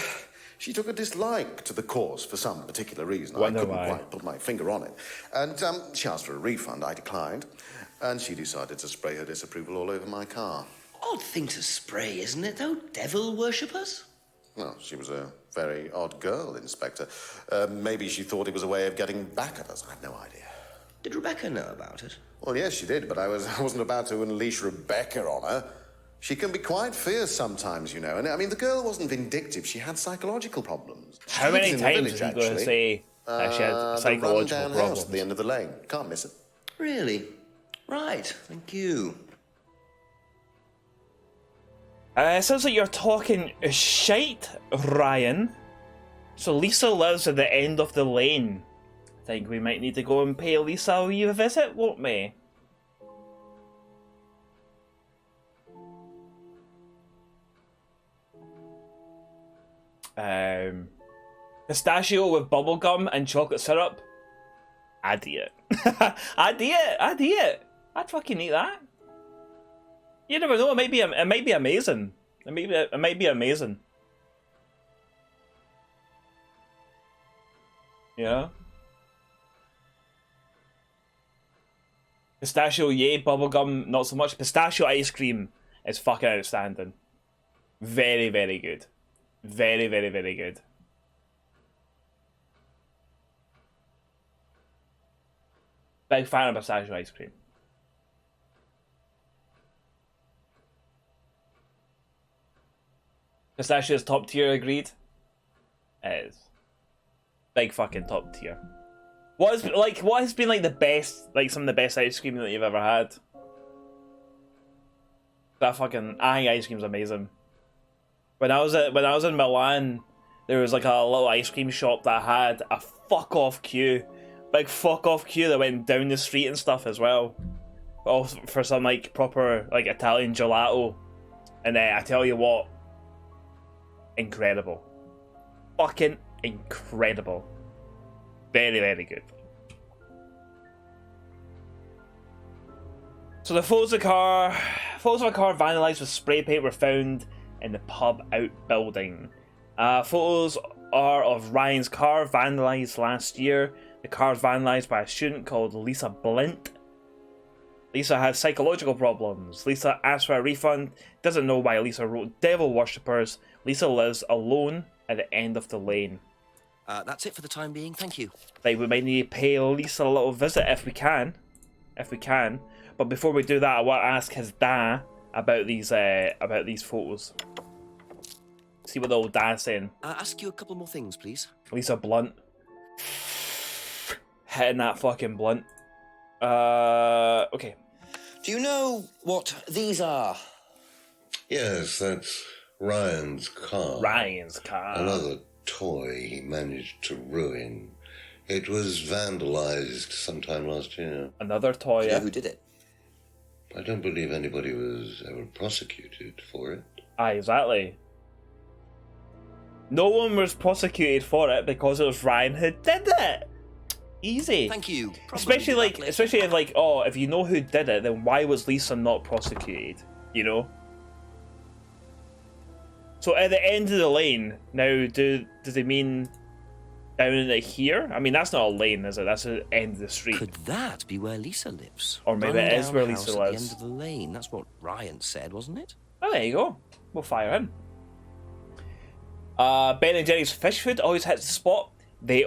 took a dislike to the course for some particular reason. Wonder I couldn't why. quite put my finger on it. And she asked for a refund. I declined. And she decided to spray her disapproval all over my car. Odd thing to spray, isn't it, though? Devil worshippers? Well, she was a very odd girl, Inspector. Maybe she thought it was a way of getting back at us. I have no idea. Did Rebecca know about it? Well, yes, she did, but I wasn't about to unleash Rebecca on her. She can be quite fierce sometimes, you know. And I mean, the girl wasn't vindictive. She had psychological problems. She How many lives in the times is village, he going to actually. say that she had The psychological run-down house problems? at the end of the lane. Can't miss it. Really? Right, thank you. It sounds like you're talking shite, Ryan. So Lisa lives at the end of the lane. I think we might need to go and pay Lisa a wee visit, won't we? Pistachio with bubblegum and chocolate syrup. I'd eat it. I'd eat it. I'd eat it. I'd fucking eat that. You never know. It might be amazing. It might be amazing. Yeah. Pistachio, yay. Bubblegum, not so much. Pistachio ice cream is fucking outstanding. Very, very good. Very, very, very good. Big fan of pistachio ice cream. Pistachio is top tier, agreed? It is. Big fucking top tier. What has been like the best, like some of the best ice cream that you've ever had? That fucking ice cream's amazing. When I was in Milan, there was like a little ice cream shop that had a fuck off queue. Big fuck off queue that went down the street and stuff as well. All for some like proper like Italian gelato. And I tell you what, incredible. Fucking incredible. Very, very good. So the photos of a car vandalised with spray paint were found in the pub outbuilding. Photos are of Ryan's car vandalised last year. The car was vandalised by a student called Lisa Blint. Lisa has psychological problems. Lisa asked for a refund. Doesn't know why Lisa wrote devil worshippers. Lisa lives alone at the end of the lane. That's it for the time being, thank you. Like, we might need to pay Lisa a little visit if we can. But before we do that, I want to ask his dad about these photos. See what the old dad's saying. Ask you a couple more things, please. Lisa Blunt. Hitting that fucking blunt. Okay. Do you know what these are? Yes, that's Ryan's car. Ryan's car. Another toy he managed to ruin. It was vandalized sometime last year. Another toy, Do you yeah. know who did it? I don't believe anybody was ever prosecuted for it. Aye, exactly. No one was prosecuted for it because it was Ryan who did it. Easy. Thank you. Especially if you know who did it, then why was Lisa not prosecuted? You know. So at the end of the lane, now does it mean down in here? I mean, that's not a lane, is it? That's the end of the street. Could that be where Lisa lives? Or maybe it is where Run-down Lisa house at lives. the end of the lane. That's what Ryan said, wasn't it? Oh, there you go. We'll fire him. Ben and Jerry's fish food always hits the spot. They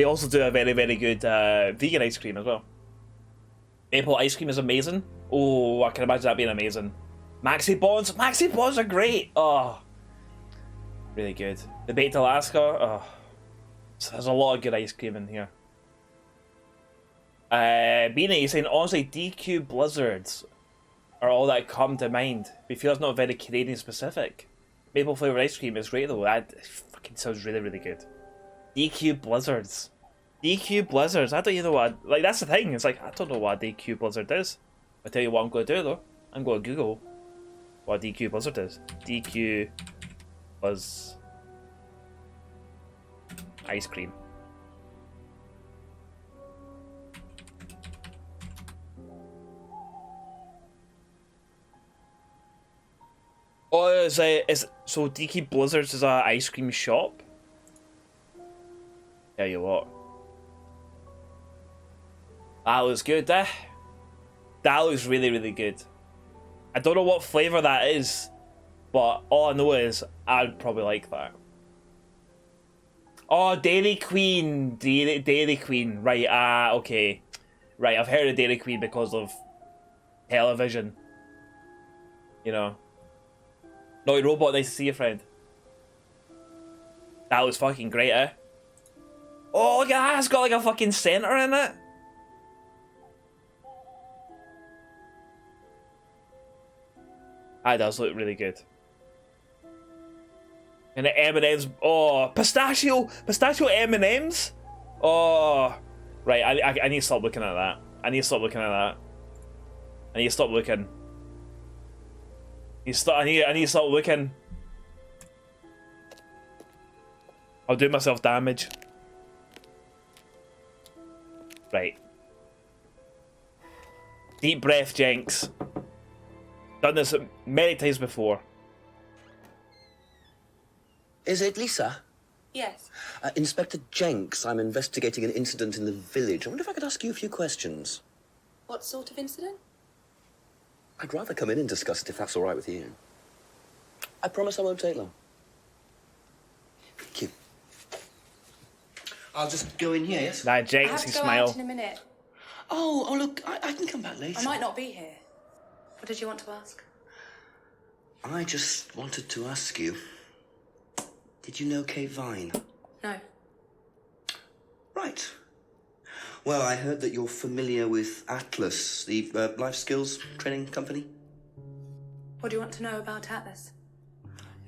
also do a very, very good vegan ice cream as well. Maple ice cream is amazing. Oh, I can imagine that being amazing. Maxi Bonds are great. Oh, really good. The baked Alaska. Oh, so there's a lot of good ice cream in here. Beanie is saying honestly, DQ blizzards are all that come to mind. We feel it's not very Canadian specific. Maple flavored ice cream is great though. That fucking sounds really, really good. DQ Blizzards. DQ Blizzards. I don't even know what. Like, that's the thing. It's like, I don't know what a DQ Blizzard is. I'll tell you what I'm going to do though. I'm going to Google what DQ Blizzard is. DQ Buzz ice cream. Oh, is so DQ Blizzards is a ice cream shop? Tell you what. That looks good, eh? That looks really, really good. I don't know what flavour that is, but all I know is I'd probably like that. Oh, Dairy Queen. Dairy Queen. Right, okay. Right, I've heard of Dairy Queen because of television. You know. Naughty Robot, nice to see you, friend. That was fucking great, eh? Oh, look at that, it's got like a fucking centre in it. That does look really good. And the M&M's, oh, pistachio M&M's? Oh, right, I need to stop looking at that. I need to stop looking. I need to stop looking. I need to stop looking. I'll do myself damage. Right. Deep breath, Jenks. Done this many times before. Is it Lisa? Yes. Inspector Jenks, I'm investigating an incident in the village. I wonder if I could ask you a few questions. What sort of incident? I'd rather come in and discuss it if that's all right with you. I promise I won't take long. Thank you. I'll just go in here, yes? That Jenks, he smile. In a minute. Oh, look, I can come back later. I might not be here. What did you want to ask? I just wanted to ask you, did you know Kate Vine? No. Right. Well, I heard that you're familiar with Atlas, the life skills training company. What do you want to know about Atlas?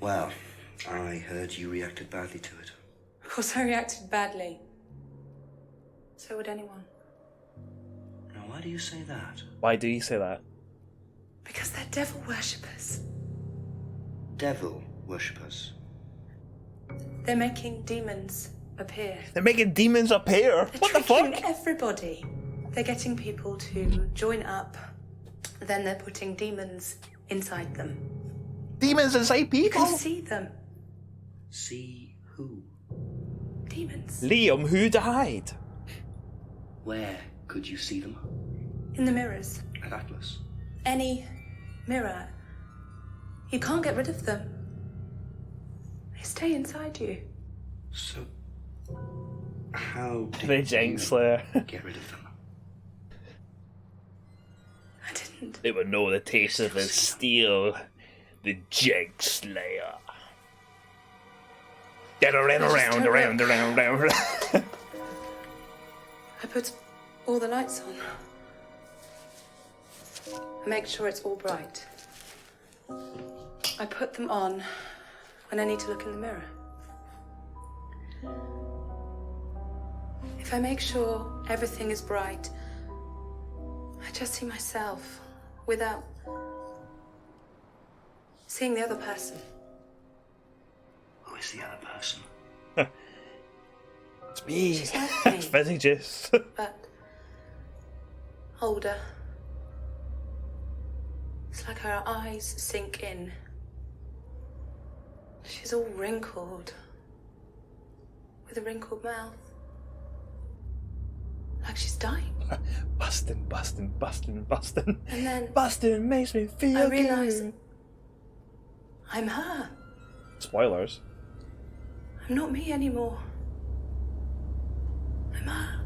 Well, I heard you reacted badly to it. Of course I reacted badly. So would anyone. Now, why do you say that? Why do you say that? Because they're devil worshippers. Devil worshippers. They're making demons appear. They're making demons appear? They're What the tricking fuck? everybody. They're getting people to join up. Then they're putting demons inside them. Demons inside You people? can see them. See who? Demons. Liam, who died? Where could you see them? In the mirrors. At Atlas. Any mirror. You can't get rid of them. They stay inside you. So, how The did Jenks you Slayer. get rid of them? I didn't. They would know the taste of the steel. The Jenks Slayer. Get around. I put all the lights on. I make sure it's all bright. I put them on when I need to look in the mirror. If I make sure everything is bright, I just see myself without seeing the other person. Who is the other person? It's me. She's like me. It's Fizzy Joose. But older. It's like her eyes sink in. She's all wrinkled, with a wrinkled mouth. Like she's dying. Bustin'. And then Bustin' makes me feel I realise good. I'm her. Spoilers. I'm not me anymore. I'm her.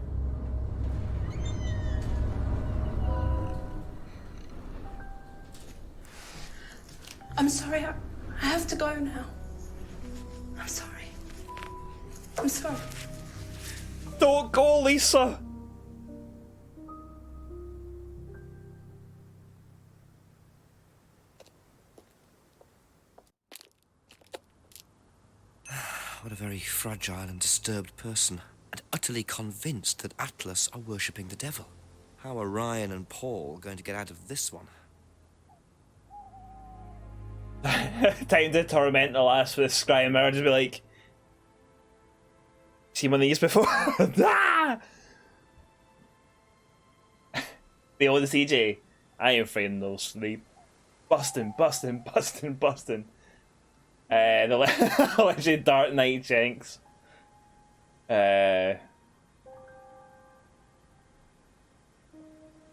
I'm sorry, I have to go now. I'm sorry. I'm sorry. Don't go, Lisa. very fragile and disturbed person, and utterly convinced that Atlas are worshipping the devil. How are Ryan and Paul going to get out of this one? Time to torment the last with Scry and Mirror, just be like, seen one of these before? Ah! The old CJ, I ain't afraid of no sleep. Bustin'. The legendary Dark Knight Jenks. To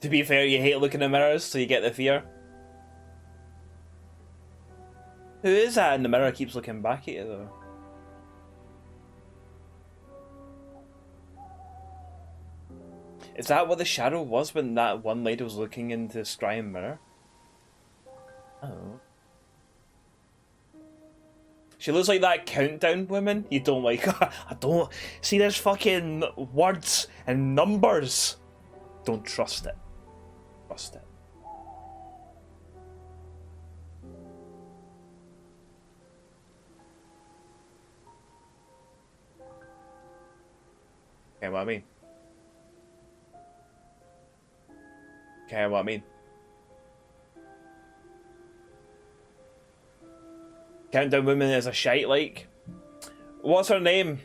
be fair, you hate looking in mirrors, so you get the fear. Who is that in the mirror keeps looking back at you, though? Is that what the shadow was when that one lady was looking into the scrying mirror? Oh. She looks like that countdown woman you don't like. I don't... See, there's fucking words and numbers. Don't trust it. Trust it. Okay, what I mean? Okay, what I mean? Countdown woman is a shite, like. What's her name?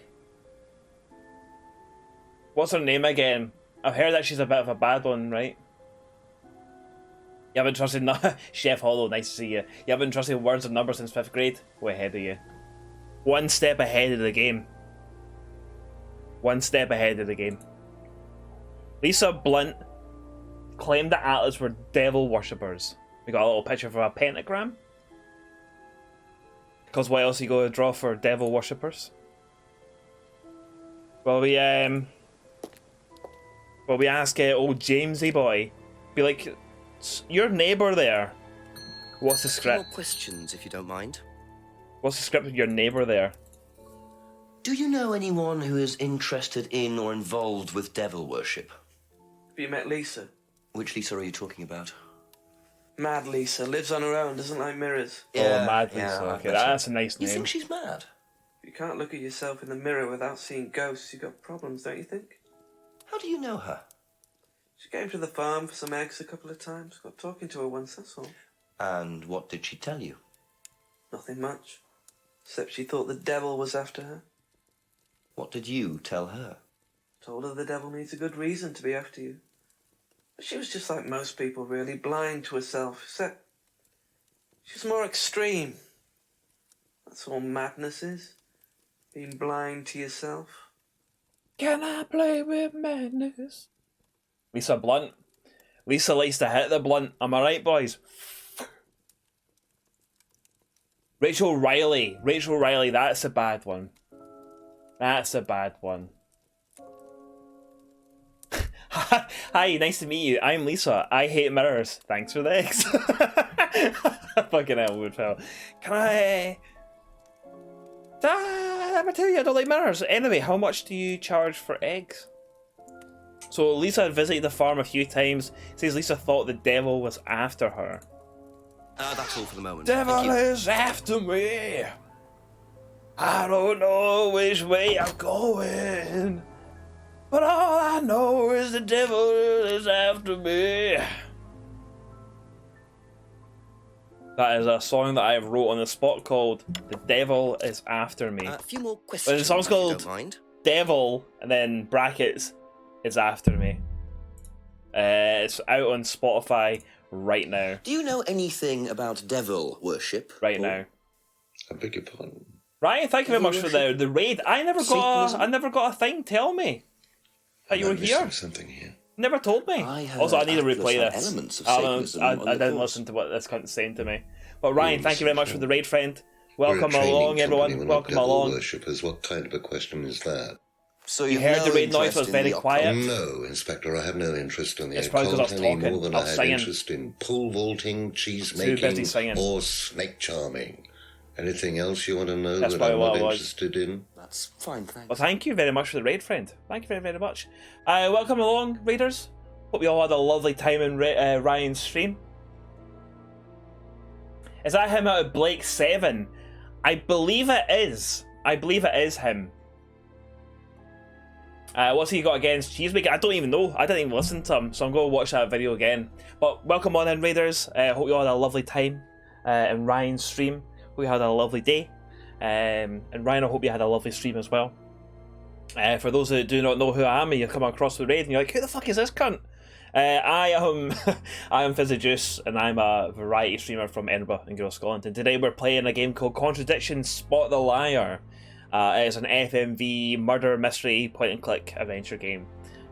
What's her name again? I've heard that she's a bit of a bad one, right? You haven't trusted Chef Hollow, nice to see you. You haven't trusted words and numbers since 5th grade? Way ahead of you. One step ahead of the game. One step ahead of the game. Lisa Blunt claimed that Atlas were devil worshippers. We got a little picture for a pentagram. Because what else you go to draw for devil worshippers? Well, we ask old Jamesy boy, be like, your neighbour there. What's the script? More questions, if you don't mind. What's the script with your neighbour there? Do you know anyone who is interested in or involved with devil worship? Have you met Lisa? Which Lisa are you talking about? Mad Lisa. Lives on her own, doesn't like mirrors. Yeah, Mad Lisa. Okay, that's a nice name. You think she's mad? If you can't look at yourself in the mirror without seeing ghosts, you've got problems, don't you think? How do you know her? She came to the farm for some eggs a couple of times. Got talking to her once, that's all. And what did she tell you? Nothing much. Except she thought the devil was after her. What did you tell her? Told her the devil needs a good reason to be after you. But she was just like most people, really, blind to herself, except she's more extreme. That's all madness is. Being blind to yourself. Can I play with madness? Lisa Blunt. Lisa likes to hit the blunt. Am I right, boys? Rachel Riley. Rachel Riley, that's a bad one. That's a bad one. Hi, nice to meet you. I'm Lisa. I hate mirrors. Thanks for the eggs. Fucking hell, Woodfell. Can I... I tell you, I don't like mirrors. Anyway, how much do you charge for eggs? So Lisa had visited the farm a few times. Says Lisa thought the devil was after her. That's all for the moment. Devil is after me. I don't know which way I'm going, but all I know is the devil is after me. That is a song that I wrote on the spot called "The Devil Is After Me." A few more But questions. the song's if you called don't mind. "Devil" and then brackets is after me. It's out on Spotify right now. Do you know anything about devil worship? Right now. I beg your pardon. Ryan, thank you very much for the raid. I never got a thing. Tell me that you were here. Something here. Never told me. Also, I need to replay this. Elements of I Satanism didn't listen to what this cunt's saying to me. But Ryan, thank you very much for the raid, friend. Welcome We're a along, training everyone. company, we're not Welcome devil along. worshippers. What kind of a question is that? So You heard the raid noise was very quiet. No, Inspector, I have no interest in the It's probably 'cause I was occult any talking. more than I I was have singing. interest in pole vaulting, cheese Too busy making, singing. or snake charming. Anything else you want to know That's that probably I'm what not it was. interested in? That's fine, thanks. Well, thank you very much for the raid, friend. Thank you very, very much. Welcome along, raiders. Hope you all had a lovely time in Ryan's stream. Is that him out of Blake 7? I believe it is. I believe it is him. What's he got against Cheesemaker? I don't even know. I didn't even listen to him, so I'm going to watch that video again. But welcome on in, Raiders. Hope you all had a lovely time in Ryan's stream. Hope you had a lovely day. And Ryan, I hope you had a lovely stream as well. For those that do not know who I am, and you come across the raid and you're like, who the fuck is this cunt? I am Fizzy Joose, and I'm a variety streamer from Edinburgh in Glasgow, Scotland. And today we're playing a game called Contradiction, Spot the Liar. It's an FMV murder mystery point and click adventure game,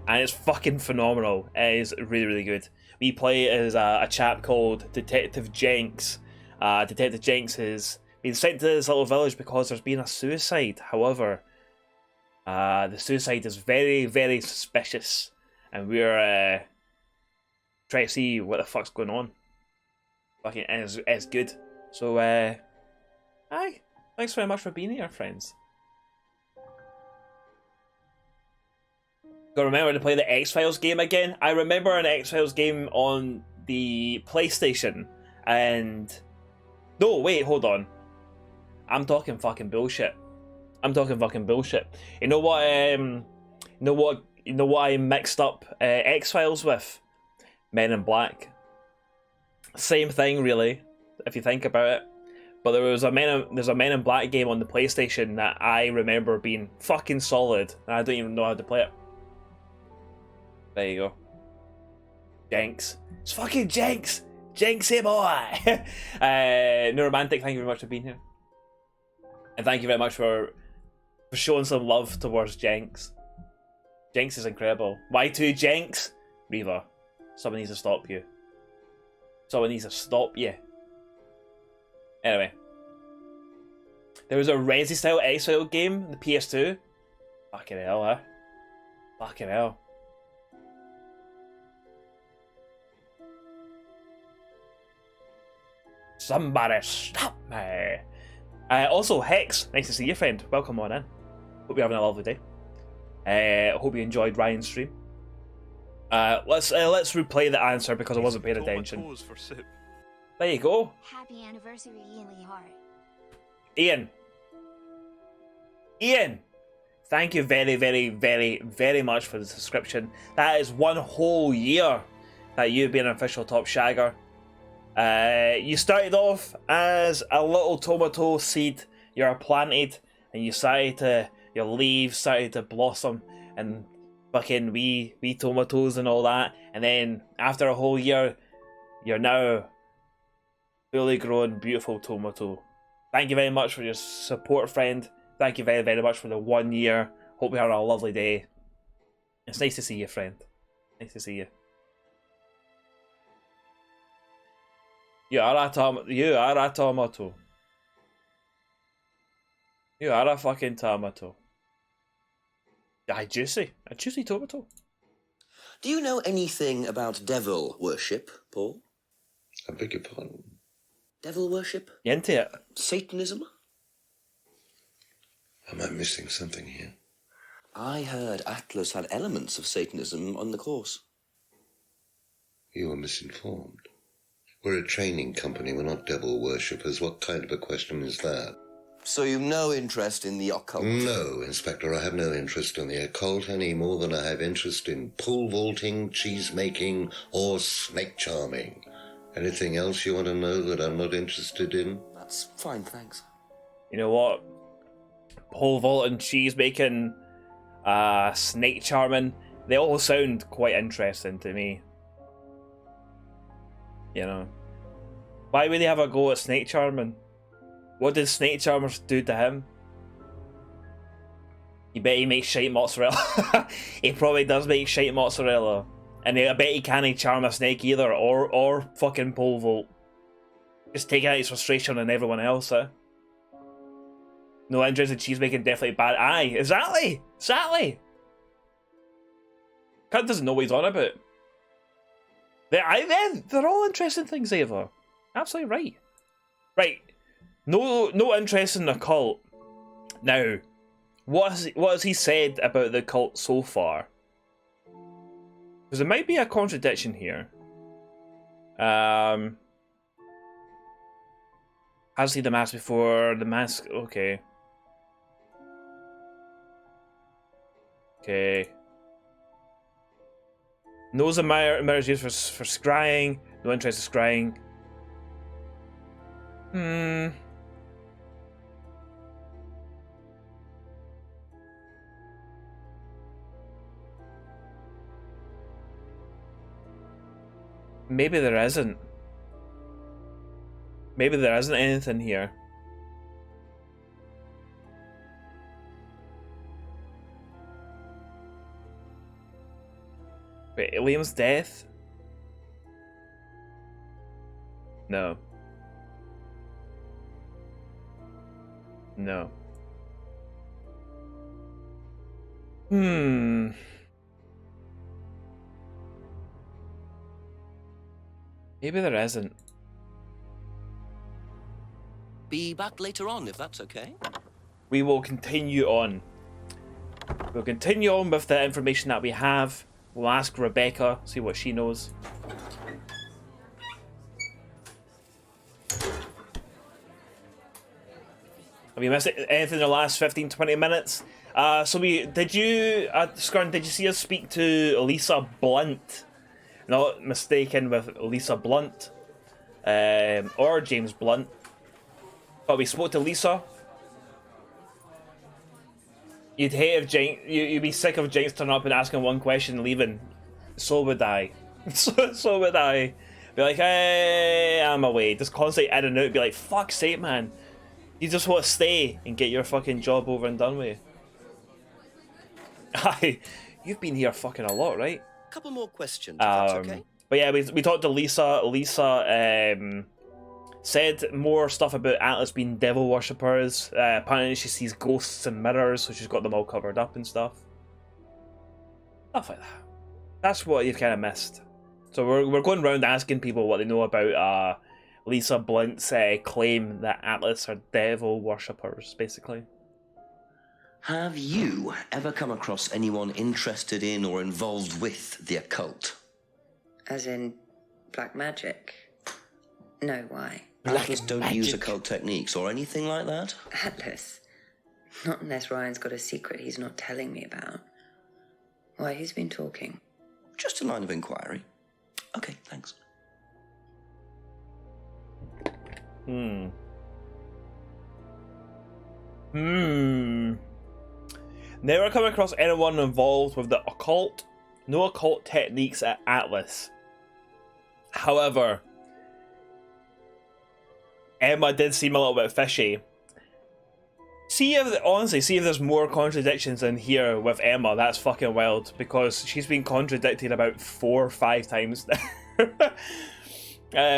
and it's fucking phenomenal. It is really, really good. We play as a chap called Detective Jenks. Detective Jenks has been sent to this little village because there's been a suicide. However, the suicide is very, very suspicious, and we're trying to see what the fuck's going on. Fucking, and it's good. So, hi, thanks very much for being here, friends. Gotta remember to play the X-Files game again. I remember an X-Files game on the PlayStation, and no, wait, hold on. I'm talking fucking bullshit. I'm talking fucking bullshit. You know what? You know what I mixed up X-Files with? Men in Black. Same thing, really, if you think about it. But there's a Men in Black game on the PlayStation that I remember being fucking solid, and I don't even know how to play it. There you go. Jenks. It's fucking Jenks! Jenksy boy! Neuromantic, thank you very much for being here. And thank you very much for showing some love towards Jenks. Jenks is incredible. Y2 Jenks? Reva, someone needs to stop you. Someone needs to stop you. Anyway. There was a Resi style X-File game, the PS2. Fucking hell, huh? Fucking hell. Somebody stop me. Also, Hex, nice to see you, friend. Welcome on in. Hope you're having a lovely day. Hope you enjoyed Ryan's stream. Let's replay the answer because I wasn't paying attention. There you go. Happy anniversary, Ian Lee Hart. Ian, thank you very, very, very, very much for the subscription. That is 1 whole year that you've been an official top shagger. You started off as a little tomato seed. You're planted, and your leaves started to blossom, and fucking wee tomatoes and all that. And then after a whole year, you're now fully grown, beautiful tomato. Thank you very much for your support, friend. Thank you very, very much for the 1 year. Hope you have a lovely day. It's nice to see you, friend. Nice to see you. You are a tomato. You are a fucking tomato. A juicy tomato. Do you know anything about devil worship, Paul? I beg your pardon? Devil worship? You into it? Satanism? Am I missing something here? I heard Atlas had elements of Satanism on the course. You were misinformed. We're a training company, we're not devil worshippers. What kind of a question is that? So you've no interest in the occult? No, Inspector, I have no interest in the occult any more than I have interest in pole vaulting, cheese making, or snake charming. Anything else you want to know that I'm not interested in? That's fine, thanks. You know what? Pole vaulting, cheese making, snake charming, they all sound quite interesting to me. You know, why would he have a go at snake charming? What did snake charmers do to him? You bet he makes shite mozzarella. He probably does make shite mozzarella, and I bet he can't charm a snake either, or fucking pole vault. Just taking out his frustration on everyone else. No interest in cheese making, definitely bad. Aye, exactly. Cunt doesn't know what he's on about. They're all interesting things, Ava. Absolutely right. Right. No interest in the cult. Now, what has he said about the cult so far? Because there might be a contradiction here. Has seen the mask before. The mask, okay. Okay. Knows a mirror is used for scrying. No interest in scrying. Maybe there isn't. Maybe there isn't anything here. Wait, Liam's death? No. No. Maybe there isn't. Be back later on, if that's okay. We will continue on. We'll continue on with the information that we have. We'll ask Rebecca, see what she knows. Have you missed anything in the last 15-20 minutes? Did you see us speak to Lisa Blunt? Not mistaken with Lisa Blunt, or James Blunt. But we spoke to Lisa. You'd hate if you'd be sick of Jinx turning up and asking one question and leaving. So would I. so would I. Be like, hey, I'm away. Just constantly in and out. Be like, fuck's sake, man. You just want to stay and get your fucking job over and done with. Aye, you've been here fucking a lot, right? Couple more questions, if that's okay. But yeah, we talked to Lisa. Lisa said more stuff about Atlas being devil worshippers. Apparently she sees ghosts and mirrors, so she's got them all covered up and stuff. Stuff like that. That's what you've kind of missed. So we're going around asking people what they know about Lisa Blunt's claim that Atlas are devil worshippers, basically. Have you ever come across anyone interested in or involved with the occult? As in black magic? No, why? Atlas don't use occult techniques or anything like that? Atlas? Not unless Ryan's got a secret he's not telling me about. Why, who's been talking? Just a line of inquiry. Okay, thanks. Never come across anyone involved with the occult. No occult techniques at Atlas. However, Emma did seem a little bit fishy. See if there's more contradictions in here with Emma. That's fucking wild, because she's been contradicted about 4 or 5 times now.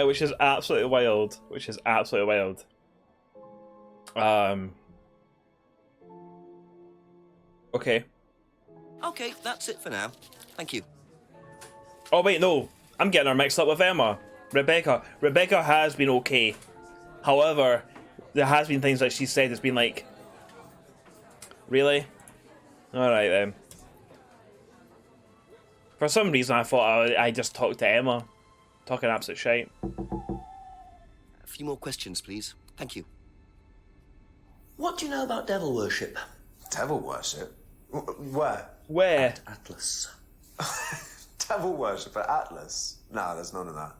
Which is absolutely wild. Okay. Okay, that's it for now. Thank you. Oh wait, no. I'm getting her mixed up with Emma. Rebecca. Rebecca has been okay. However, there has been things that she said that's been like, really? Alright then. For some reason I thought I just talked to Emma. Talking absolute shite. A few more questions, please. Thank you. What do you know about devil worship? Devil worship? Where? Where? At Atlas. Devil worship at Atlas? No, there's none of that.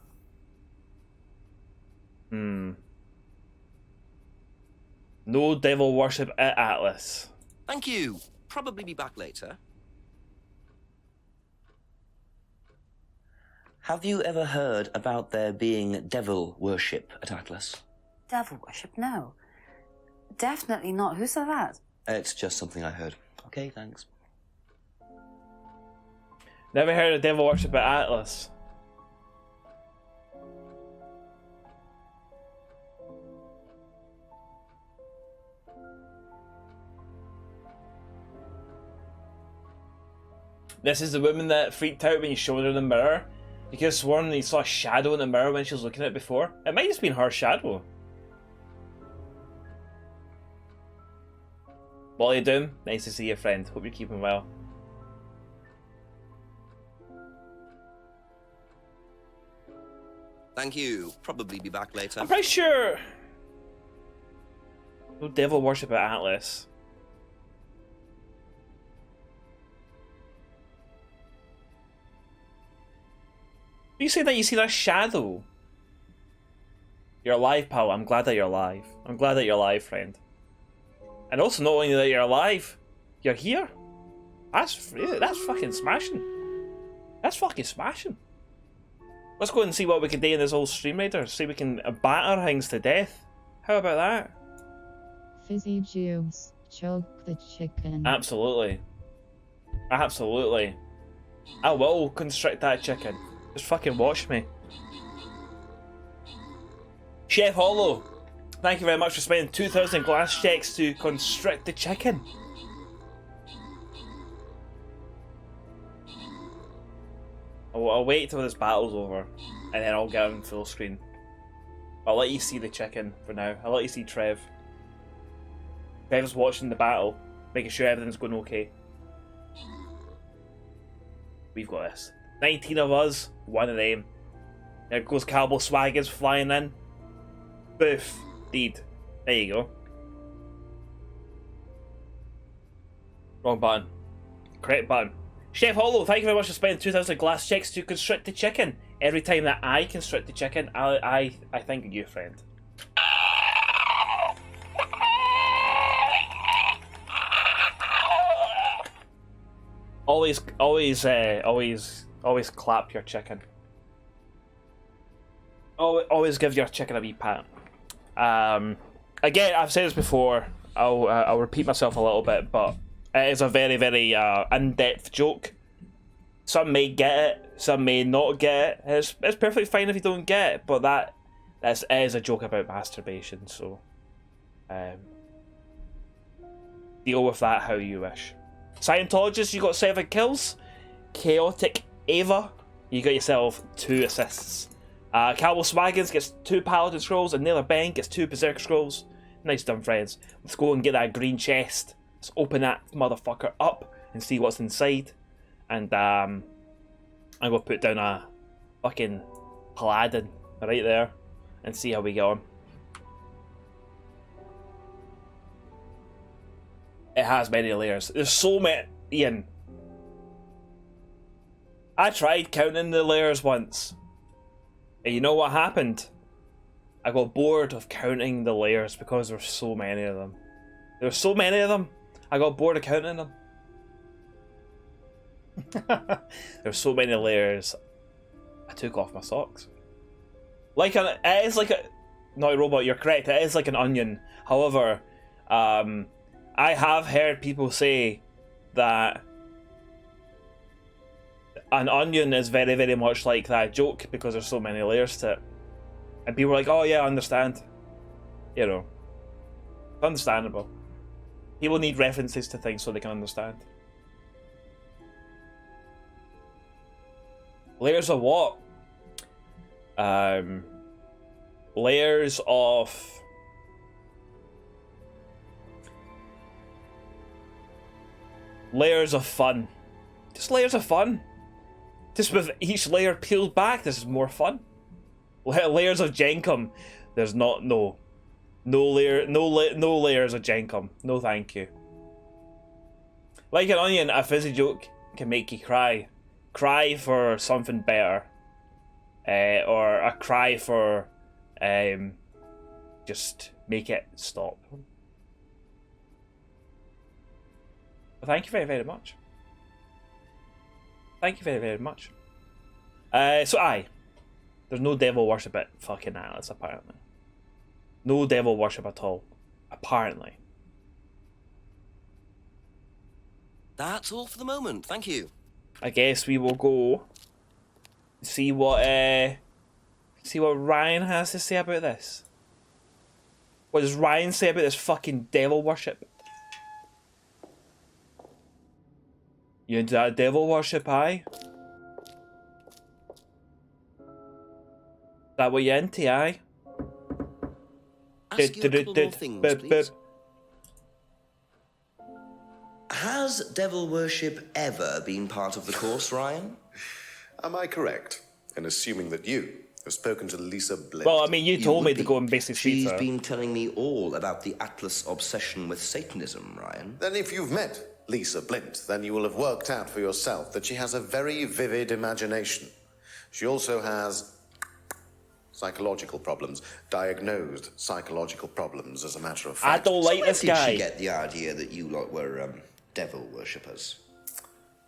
No devil worship at Atlas. Thank you. Probably be back later. Have you ever heard about there being devil worship at Atlas? Devil worship? No. Definitely not. Who said that? It's just something I heard. Okay, thanks. Never heard of devil worship at Atlas. This is the woman that freaked out when you showed her the mirror. You could have sworn that you saw a shadow in the mirror when she was looking at it before. It might have just been her shadow. What are you doing? Nice to see you, friend. Hope you're keeping well. Thank you. Probably be back later. I'm pretty sure... No devil worship at Atlas. You say that you seen a shadow. You're alive, pal. I'm glad that you're alive. I'm glad that you're alive, friend. And also, not only that you're alive, you're here. That's fucking smashing. That's fucking smashing. Let's go and see what we can do in this old Stream Raider. See if we can batter things to death. How about that? Fizzy Joose, choke the chicken. Absolutely. Absolutely. I will constrict that chicken. Just fucking watch me. Chef Hollow, thank you very much for spending 2,000 glass checks to constrict the chicken. I'll wait till this battle's over, and then I'll get on full screen. I'll let you see the chicken for now. I'll let you see Trev. Trev's watching the battle, making sure everything's going okay. We've got this. 19 of us, one of them. There goes Cowboy Swaggers flying in. Boof. Deed. There you go. Wrong button. Correct button. Chef Hollow, thank you very much for spending 2,000 glass checks to constrict the chicken. Every time that I constrict the chicken, I think of you, friend. Always clap your chicken. Always give your chicken a wee pat. Again, I've said this before. I'll repeat myself a little bit, but it is a very, very in-depth joke. Some may get it, some may not get it. It's perfectly fine if you don't get it, but that is a joke about masturbation. So, deal with that how you wish. Scientologist, you got 7 kills. Chaotic Ava, you got yourself 2 assists. Cowboy Swaggins gets 2 Paladin Scrolls, and Naylor Ben gets 2 Berserker Scrolls. Nice done, friends. Let's go and get that green chest. Let's open that motherfucker up and see what's inside. And I'm gonna put down a fucking Paladin right there and see how we get on. It has many layers. There's so many. Ian, I tried counting the layers once. And you know what happened? I got bored of counting the layers because there's so many of them. There's so many of them. I got bored of counting them. There's so many layers. I took off my socks. It is like a... No, Robot, you're correct. It is like an onion. However, I have heard people say that an onion is very, very much like that joke because there's so many layers to it. And people are like, oh yeah, I understand. You know. It's understandable. People need references to things so they can understand. Layers of what? Layers of... Layers of fun. Just layers of fun. Just with each layer peeled back, this is more fun. Layers of Jenkum. There's no layers of Jenkum. No thank you. Like an onion, a fizzy joke can make you cry. Cry for something better. Or a cry for just make it stop. Well, thank you very, very much. Thank you very, very much. There's no devil worship at fucking Atlas, apparently. No devil worship at all. Apparently. That's all for the moment, thank you. I guess we will go see what Ryan has to say about this. What does Ryan say about this fucking devil worship? You into that devil worship, aye? Is that what you're into, aye? Ask you a couple more things, please. Has devil worship ever been part of the course, Ryan? Am I correct in assuming that you have spoken to Lisa Blint? Well, I mean, you told me to go and basically speak She's to her. been telling me all about the Atlas obsession with Satanism, Ryan. Then if you've met Lisa Blint, then you will have worked out for yourself that she has a very vivid imagination. She also has psychological problems, diagnosed psychological problems, as a matter of fact. I don't like this Where did guy. she get the idea that you lot were devil worshippers?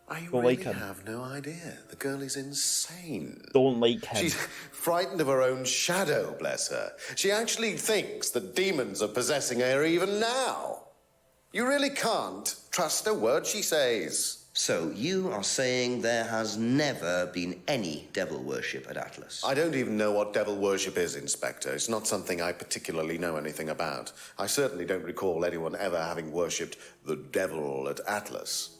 I Don't really like him. have no idea. The girl is insane. Don't like him. She's frightened of her own shadow, bless her. She actually thinks that demons are possessing her even now. You really can't trust a word she says. So you are saying there has never been any devil worship at Atlas? I don't even know what devil worship is, Inspector. It's not something I particularly know anything about. I certainly don't recall anyone ever having worshipped the devil at Atlas.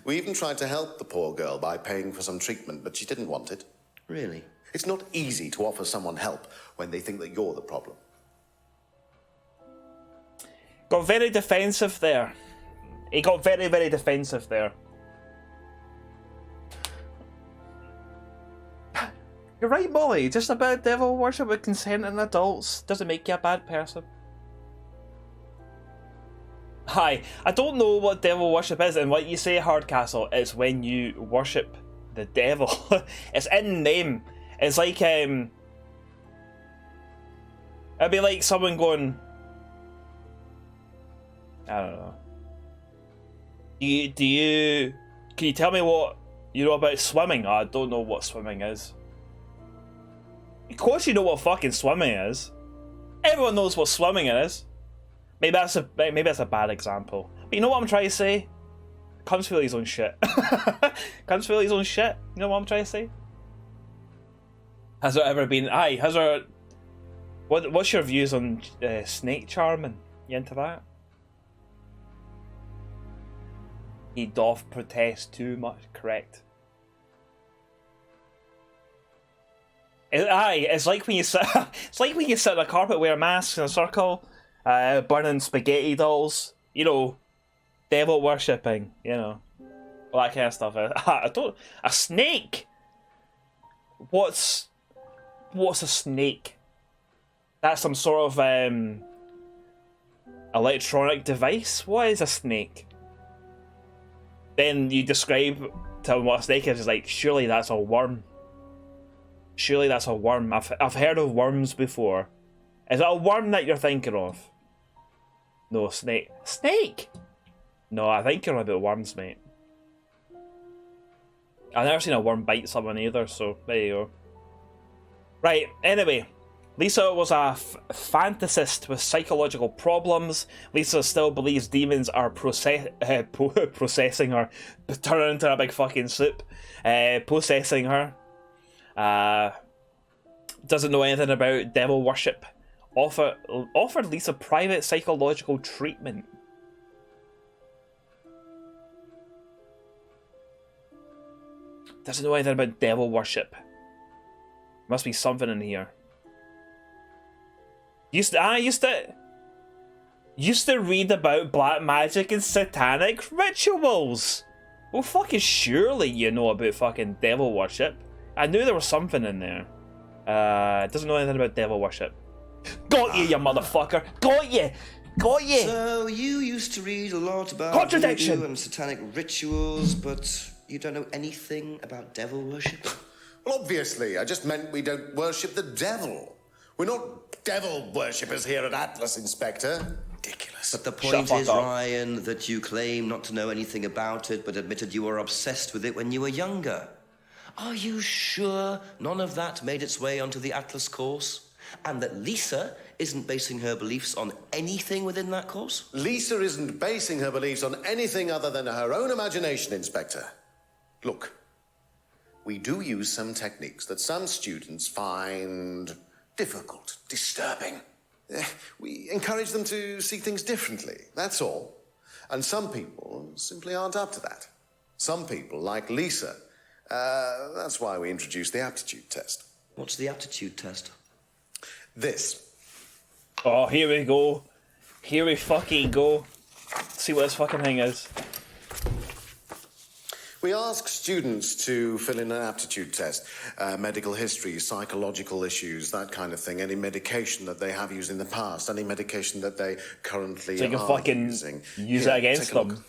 We even tried to help the poor girl by paying for some treatment, but she didn't want it. Really? It's not easy to offer someone help when they think that you're the problem. Got very defensive there. He got very, very defensive there. You're right, Molly. Just a bit of devil worship with consenting adults doesn't make you a bad person. Hi, I don't know what devil worship is, and what you say, Hardcastle, is when you worship the devil. It's in the name. It's like it'd be like someone going, I don't know. Can you tell me what you know about swimming? I don't know what swimming is. Of course you know what fucking swimming is. Everyone knows what swimming is. Maybe that's a bad example. But you know what I'm trying to say? Cunts feel his own shit. Cunts feel his own shit. You know what I'm trying to say? Has there ever been... Aye, has there... What's your views on snake charming? You into that? He doth protest too much. Correct. It's like when you sit... It's like when you sit on a carpet, wear masks in a circle... burning spaghetti dolls, you know, devil worshipping, you know, all that kind of stuff. A snake. What's a snake? That's some sort of electronic device. What is a snake? Then you describe to him what a snake is. It's like, surely that's a worm. Surely that's a worm. I've heard of worms before. Is it a worm that you're thinking of? No, snake. Snake? No, I think you're on about worms, mate. I've never seen a worm bite someone either, so there you go. Right, anyway. Lisa was a fantasist with psychological problems. Lisa still believes demons are processing her. Turning into a big fucking soup. Possessing her. Doesn't know anything about devil worship. Offered Lisa private psychological treatment. Doesn't know anything about devil worship. Must be something in here. Used to read about black magic and satanic rituals. Well, fucking surely you know about fucking devil worship. I knew there was something in there. Doesn't know anything about devil worship. Got you, you motherfucker! Got you! Got you! So, you used to read a lot about Contradiction voodoo and satanic rituals, but you don't know anything about devil worship? Well, obviously, I just meant we don't worship the devil. We're not devil worshippers here at Atlas, Inspector. Ridiculous. But the point is, Ryan, that you claim not to know anything about it, but admitted you were obsessed with it when you were younger. Are you sure none of that made its way onto the Atlas course? And that Lisa isn't basing her beliefs on anything within that course? Lisa isn't basing her beliefs on anything other than her own imagination, Inspector. Look, we do use some techniques that some students find difficult, disturbing. We encourage them to see things differently, that's all. And some people simply aren't up to that. Some people, like Lisa, that's why we introduced the aptitude test. What's the aptitude test? This. Oh, here we go. Here we fucking go. Let's see what this fucking thing is. We ask students to fill in an aptitude test. Medical history, psychological issues, that kind of thing. Any medication that they have used in the past. Any medication that they currently so you can are fucking using. use it against them.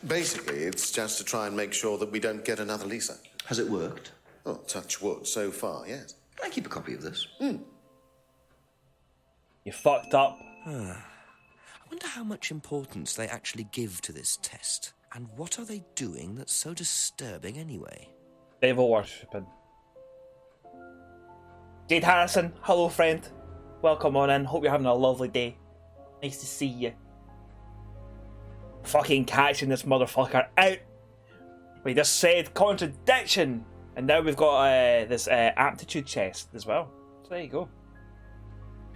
Basically, it's just to try and make sure that we don't get another Lisa. Has it worked? Oh, touch wood, so far, yes. Can I keep a copy of this? You fucked up. I wonder how much importance they actually give to this test. And what are they doing that's so disturbing anyway? Devil worshipping. Jade Harrison, hello friend. Welcome on in. Hope you're having a lovely day. Nice to see you. Fucking catching this motherfucker out. We just said contradiction. And now we've got this aptitude chest as well. So there you go.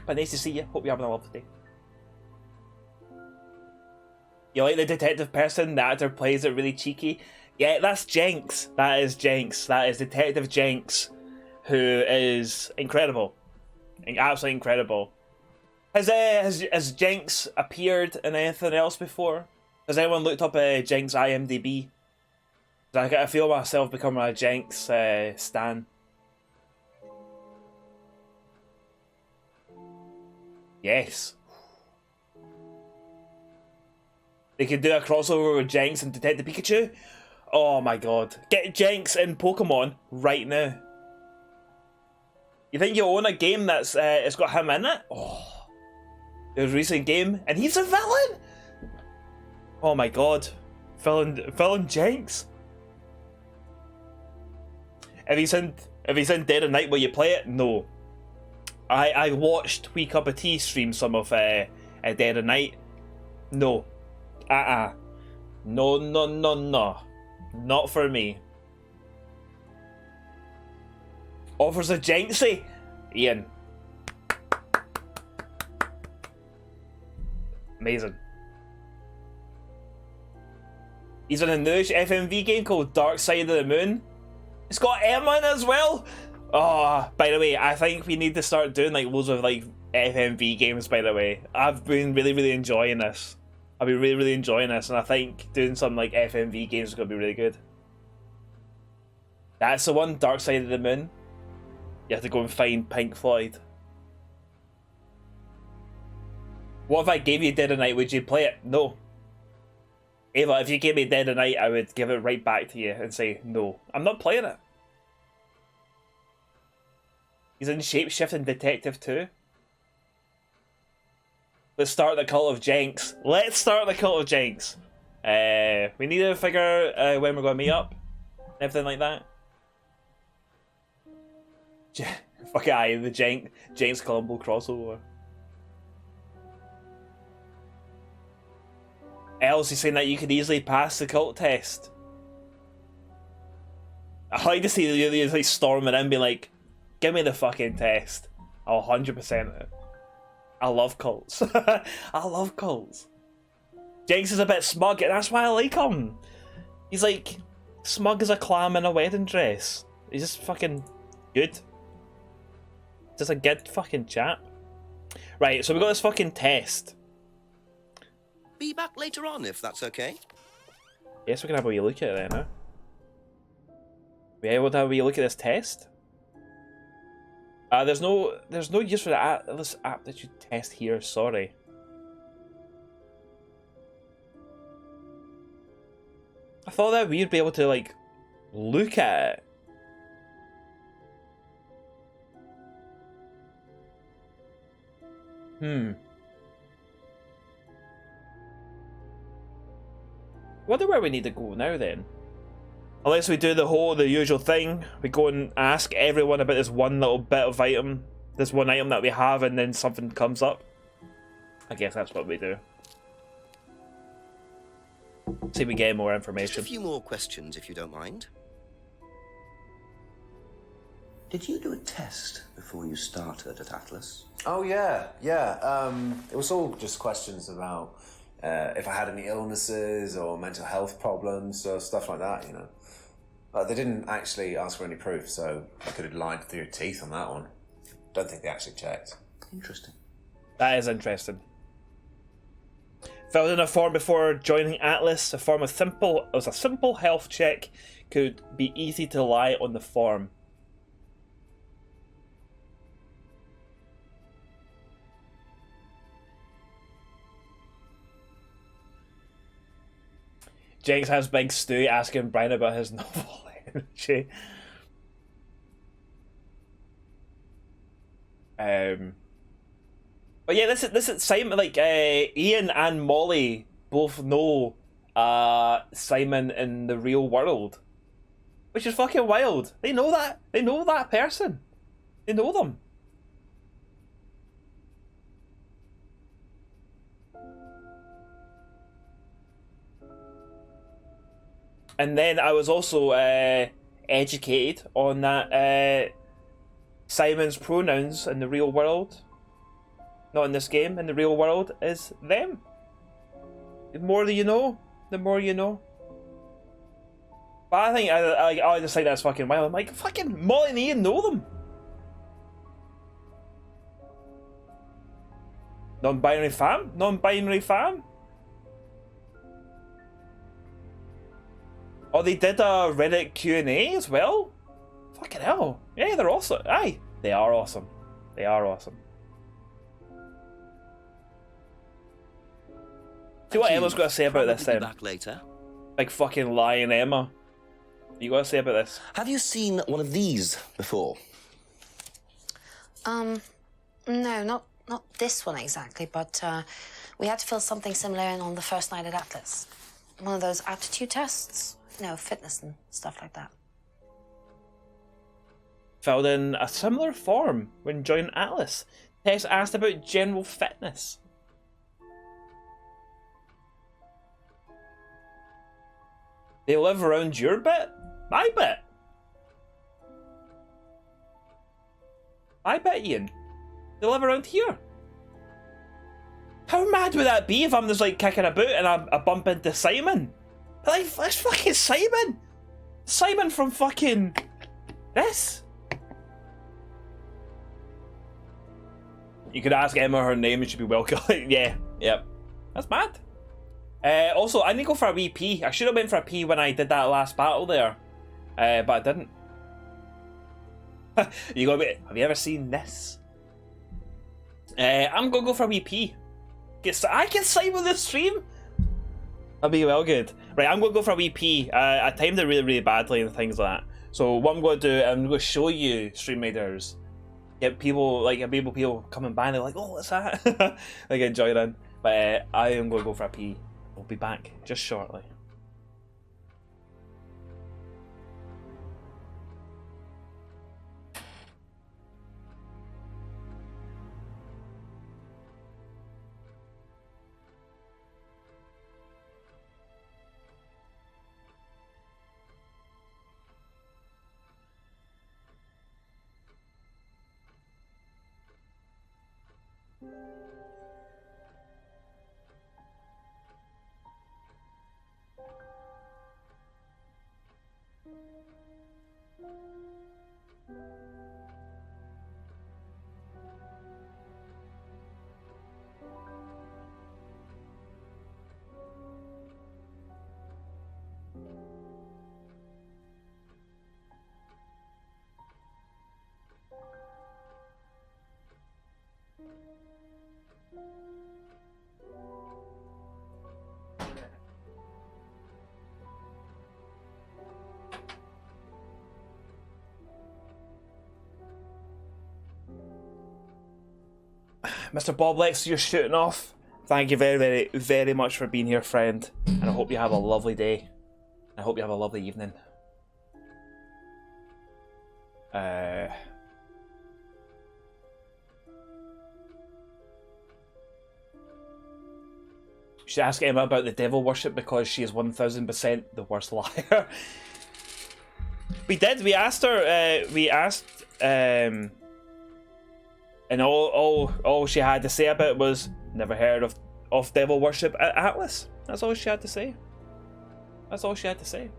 But nice to see you. Hope you're having a lovely day. You like the detective person? The actor plays it really cheeky. Yeah, that's Jenks. That is Jenks. That is Detective Jenks, who is incredible. Absolutely incredible. Has Jenks appeared in anything else before? Has anyone looked up Jenks IMDb? I feel myself becoming a Jenks stan. Yes. They could do a crossover with Jenks and Detective Pikachu. Oh my god. Get Jenks in Pokemon right now. You think you own a game that's it's got him in it? Oh. There's a recent game and he's a villain? Oh my god. Villain Jenks? If he's in Dead of Night, will you play it? No. I watched Wee Cup of Tea stream some of Dead of Night. No. No. Not for me. Offers a Jenksy? Ian. Amazing. He's in a newish FMV game called Dark Side of the Moon. It's got Emma in it as well. Oh, by the way, I think we need to start doing like loads of like FMV games. By the way, I've been really enjoying this. I've been really enjoying this, and I think doing some like FMV games is gonna be really good. That's the one, Dark Side of the Moon. You have to go and find Pink Floyd. What if I gave you Dead of Night? Would you play it? No. Ava, if you gave me Dead of Night, I would give it right back to you and say, no, I'm not playing it. He's in Shapeshifting Detective 2. Let's start the Cult of Jenks. Let's start the Cult of Jenks. We need to figure out when we're going to meet up. Everything like that. Fuck it, the Jenks Columbo crossover. Else, he's saying that you could easily pass the cult test. I like to see the like storming in and be like, give me the fucking test. I'll 100% it. I love cults. I love cults. Jenks is a bit smug, and that's why I like him. He's like smug as a clam in a wedding dress. He's just fucking good. Just a good fucking chap. Right, so we got this fucking test. Be back later on, if that's okay. Yes, we can have a wee look at it now. We able to have a wee look at this test? There's no use for this aptitude test here, sorry. I thought that we'd be able to, like, look at it. Wonder where we need to go now then. Unless we do the usual thing, we go and ask everyone about this one little bit of item, this one item that we have, and then something comes up. I guess that's what we do. See if we get more information. Just a few more questions, if you don't mind. Did you do a test before you started at Atlas? Oh, yeah. It was all just questions about if I had any illnesses or mental health problems or stuff like that, you know. But they didn't actually ask for any proof, so I could have lied through your teeth on that one. Don't think they actually checked. Interesting. That is interesting. Filled in a form before joining Atlas. A form of simple. It was a simple health check. Could be easy to lie on the form. Jenks has Big Stu asking Brian about his novel energy. But yeah, this is Simon. Like Ian and Molly both know Simon in the real world, which is fucking wild. They know that. They know that person. They know them. And then I was also educated on that Simon's pronouns in the real world, not in this game, in the real world, is them. The more that you know, the more you know. But I think I just think that's fucking wild. I'm like, fucking Molly and Ian know them. Non-binary fam? Non-binary fam? Oh, they did a Reddit Q&A as well? Fucking hell. Yeah, they're awesome. Aye, they are awesome. They are awesome. See what Emma's got to say about this then. Back later. Big fucking lying Emma. You got to say about this? Have you seen one of these before? No, not this one exactly, but we had to fill something similar in on the first night at Atlas. One of those aptitude tests. You know, fitness and stuff like that. Filled in a similar form when joining Atlas. Tess asked about general fitness. They live around your bit? My bit? My bit, Ian. They live around here. How mad would that be if I'm just like kicking about and I bump into Simon? Like, that's fucking Simon! Simon from fucking this. You could ask Emma her name and she'd be welcome. Yeah, yep. That's mad. Also, I need to go for a wee pee. I should have went for a pee when I did that last battle there. But I didn't. You gotta be, have you ever seen this? I'm gonna go for a wee pee. I can sign with the stream? That'd be well good. Right, I'm going to go for a wee pee. I timed it really, really badly and things like that. So what I'm going to do, I'm going to show you Stream Raiders. Get people, like, people coming by and they're like, oh, what's that? Like, enjoy it. But I am going to go for a pee. We'll be back just shortly. Mr. Bob Lex, you're shooting off. Thank you very, very, very much for being here, friend. And I hope you have a lovely day. I hope you have a lovely evening. You should ask Emma about the devil worship because she is 1000% the worst liar. We did. We asked her. And all she had to say about it was never heard of devil worship at Atlas. That's all she had to say. That's all she had to say.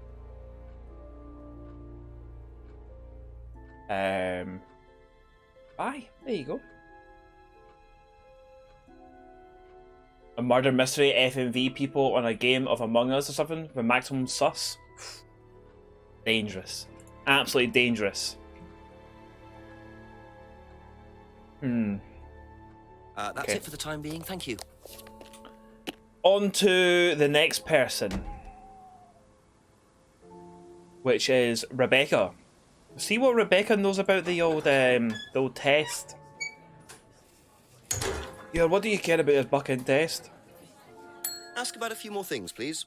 Bye. There you go. A murder mystery FMV people on a game of Among Us or something with maximum sus. Dangerous. Absolutely dangerous. That's Okay. it for the time being. Thank you. On to the next person. which is Rebecca. See what Rebecca knows about the old test. Yeah, what do you care about this bucking test? Ask about a few more things, please.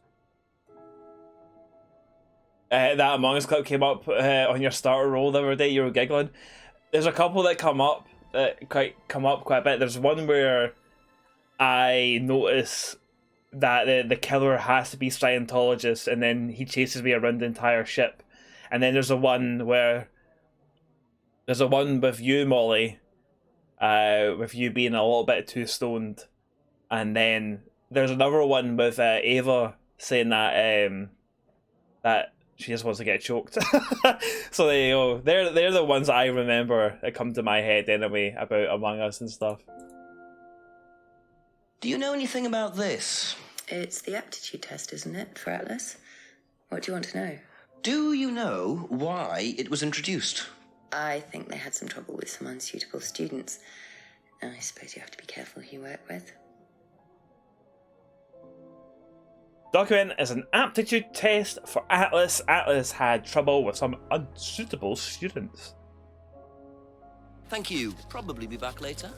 That Among Us clip came up on your starter roll the other day. You were giggling. There's a couple that come up quite a bit. There's one where I notice that the killer has to be Scientologist, and then he chases me around the entire ship. And then there's a one with you, Molly, with you being a little bit too stoned, and then there's another one with Ava saying that that she just wants to get choked. So there you go. They're the ones I remember that come to my head anyway about Among Us and stuff. Do you know anything about this? It's the aptitude test, isn't it, for Atlas? What do you want to know? Do you know why it was introduced? I think they had some trouble with some unsuitable students. I suppose you have to be careful who you work with. Document is an aptitude test for Atlas. Atlas had trouble with some unsuitable students. Thank you. Probably be back later.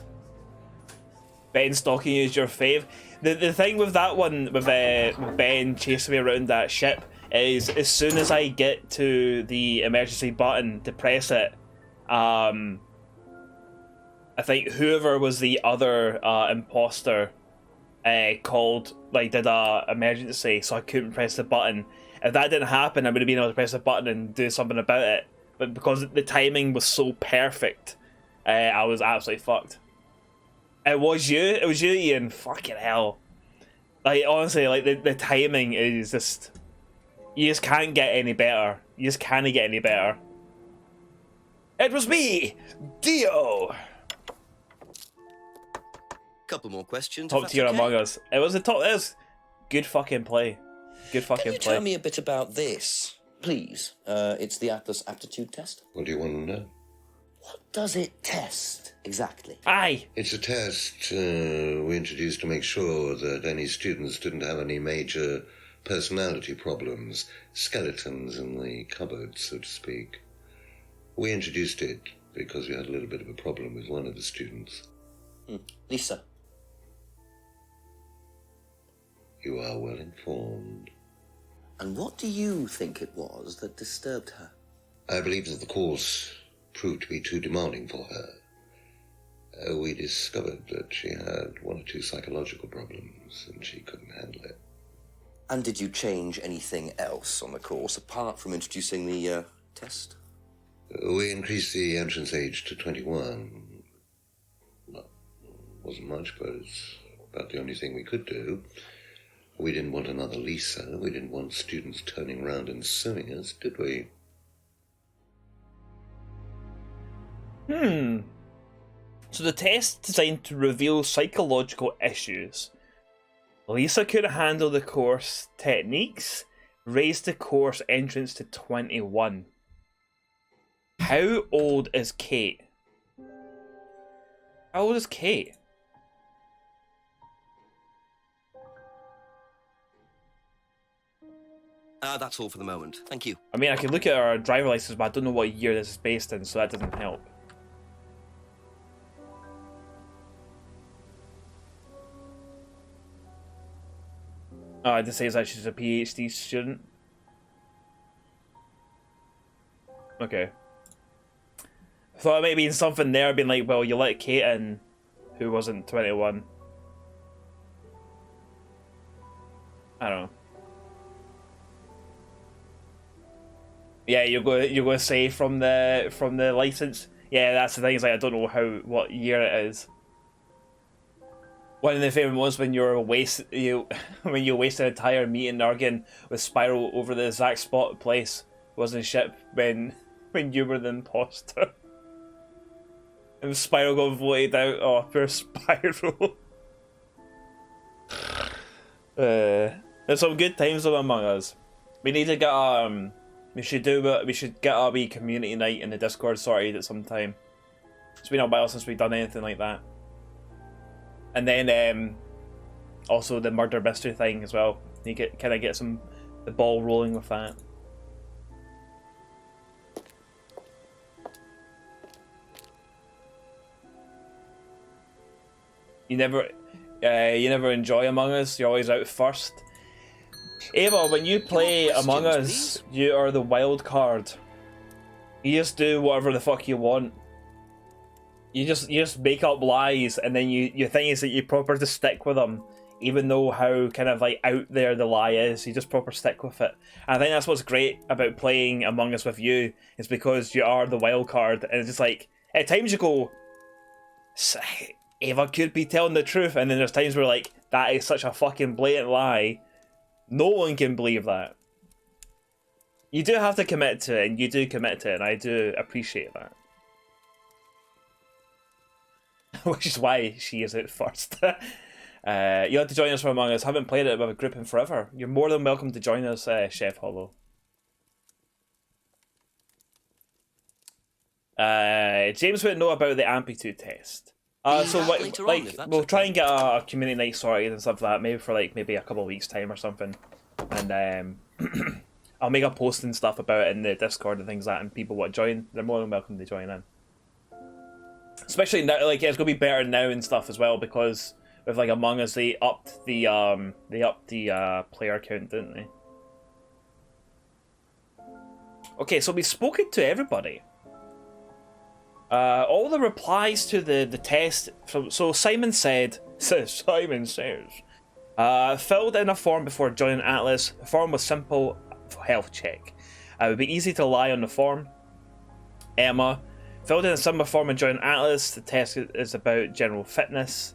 Ben stalking you is your fave. The thing with that one, with Ben chasing me around that ship, is as soon as I get to the emergency button to press it, I think whoever was the other imposter called, like, did a emergency, so I couldn't press the button. If that didn't happen, I would have been able to press the button and do something about it. But because the timing was so perfect, I was absolutely fucked. It was you, Ian. Fucking hell. Like, honestly, like, the timing is just... You just can't get any better. You just can't get any better. It was me, Dio. Couple more questions. Top tier Among Us. It was the top. It was good fucking play. Good fucking Can you play. tell me a bit about this, please? It's the Atlas aptitude test. What do you want to know? What does it test exactly? Aye. It's a test we introduced to make sure that any students didn't have any major personality problems, skeletons in the cupboard, so to speak. We introduced it because we had a little bit of a problem with one of the students. Lisa. You are well informed. And what do you think it was that disturbed her? I believe that the course proved to be too demanding for her. We discovered that she had one or two psychological problems and she couldn't handle it. And did you change anything else on the course apart from introducing the test? We increased the entrance age to 21. Well, wasn't much, but it's about the only thing we could do. We didn't want another Lisa. We didn't want students turning around and suing us, did we? So the test designed to reveal psychological issues. Lisa couldn't handle the course techniques, raised the course entrance to 21. How old is Kate? How old is Kate? That's all for the moment. Thank you. I mean, I could look at her driver license, but I don't know what year this is based in, so that doesn't help. Oh, it just says that she's a PhD student. Okay. I thought it might be something there, being like, well, you let Kate in, who wasn't 21. I don't know. Yeah, you're going to say from the license. Yeah, that's the thing. Is like I don't know what year it is. One of the favourite ones when you waste an entire meeting arguing with Spiral over the exact spot place wasn't ship when you were the imposter. And Spiral got voted out. Oh, poor Spiral. There's some good times Among Us. We need to get we should get a wee community night in the Discord sorted at some time. It's been a while since we've done anything like that. And then also the murder mystery thing as well. You get the ball rolling with that. You never enjoy Among Us. You're always out first. Ava, when you play Among Us, you are the wild card. You just do whatever the fuck you want. You just make up lies, and then your thing is that you proper to stick with them, even though how kind of like out there the lie is. You just proper stick with it. And I think that's what's great about playing Among Us with you, is because you are the wild card, and it's just like at times you go, Ava could be telling the truth, and then there's times where like that is such a fucking blatant lie, no one can believe that. You do have to commit to it, and you do commit to it, and I do appreciate that. Which is why she is out first. You had to join us for Among Us. Haven't played it with a group in forever. You're more than welcome to join us, Chef Hollow. James wouldn't know about the amplitude test. So we'll try and get a community night sorted and stuff like that, maybe for maybe a couple of weeks time or something, and I'll make a post and stuff about it in the Discord and things like that, and people want to join, they're more than welcome to join in. Especially now, like it's gonna be better now and stuff as well, because with like Among Us they upped the player count, didn't they? Okay, so we've spoken to everybody. All the replies to the test. So Simon says, filled in a form before joining Atlas. The form was simple health check. It would be easy to lie on the form. Emma filled in a similar form and joined Atlas. The test is about general fitness.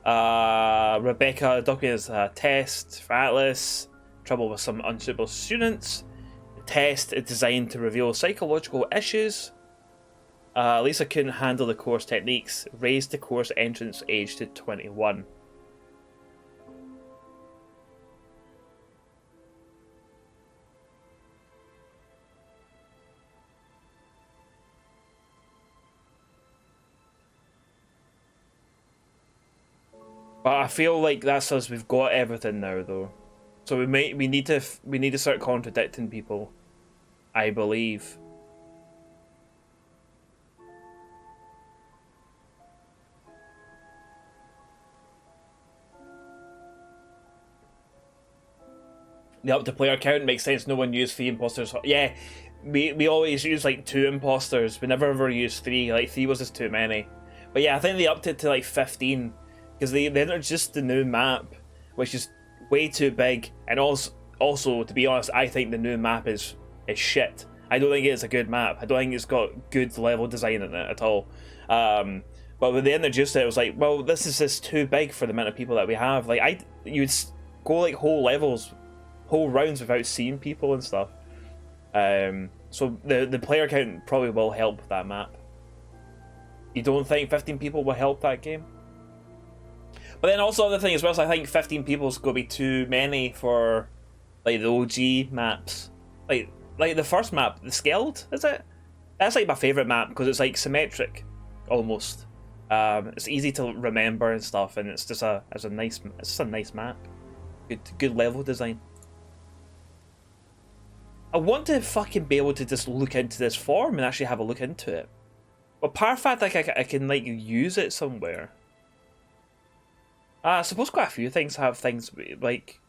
Rebecca documented a test for Atlas. Trouble with some unsuitable students. The test is designed to reveal psychological issues. Lisa couldn't handle the course techniques. Raised the course entrance age to 21. But I feel like that's us. We've got everything now, though. So we need to start contradicting people, I believe. The up to player count makes sense. No one used 3 imposters. Yeah, we always use like 2 imposters. We never ever used 3. Like 3 was just too many. But yeah, I think they upped it to like 15 because they introduced the new map, which is way too big. And also to be honest, I think the new map is shit. I don't think it's a good map. I don't think it's got good level design in it at all. But when they introduced it, it was like, well, this is just too big for the amount of people that we have. Like you'd go like whole rounds without seeing people and stuff. So the player count probably will help that map. You don't think 15 people will help that game? But then also the thing as well is I think 15 people is going to be too many for like the OG maps. Like the first map, the Skeld, is it? That's like my favourite map because it's like symmetric, almost. It's easy to remember and stuff, and it's just a nice map. Good level design. I want to fucking be able to just look into this form and actually have a look into it. But part of fact, like I can like use it somewhere. I suppose quite a few things have things like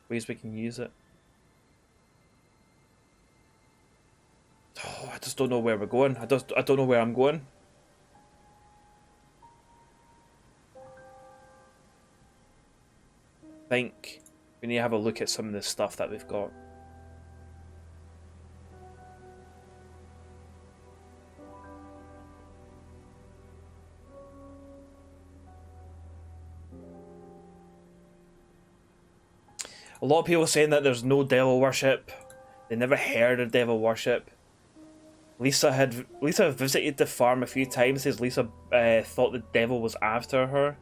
ways we can use it. Oh, I just don't know where we're going. I don't know where I'm going. I think we need to have a look at some of the stuff that we've got. A lot of people saying that there's no devil worship. They never heard of devil worship. Lisa visited the farm a few times. Says Lisa thought the devil was after her.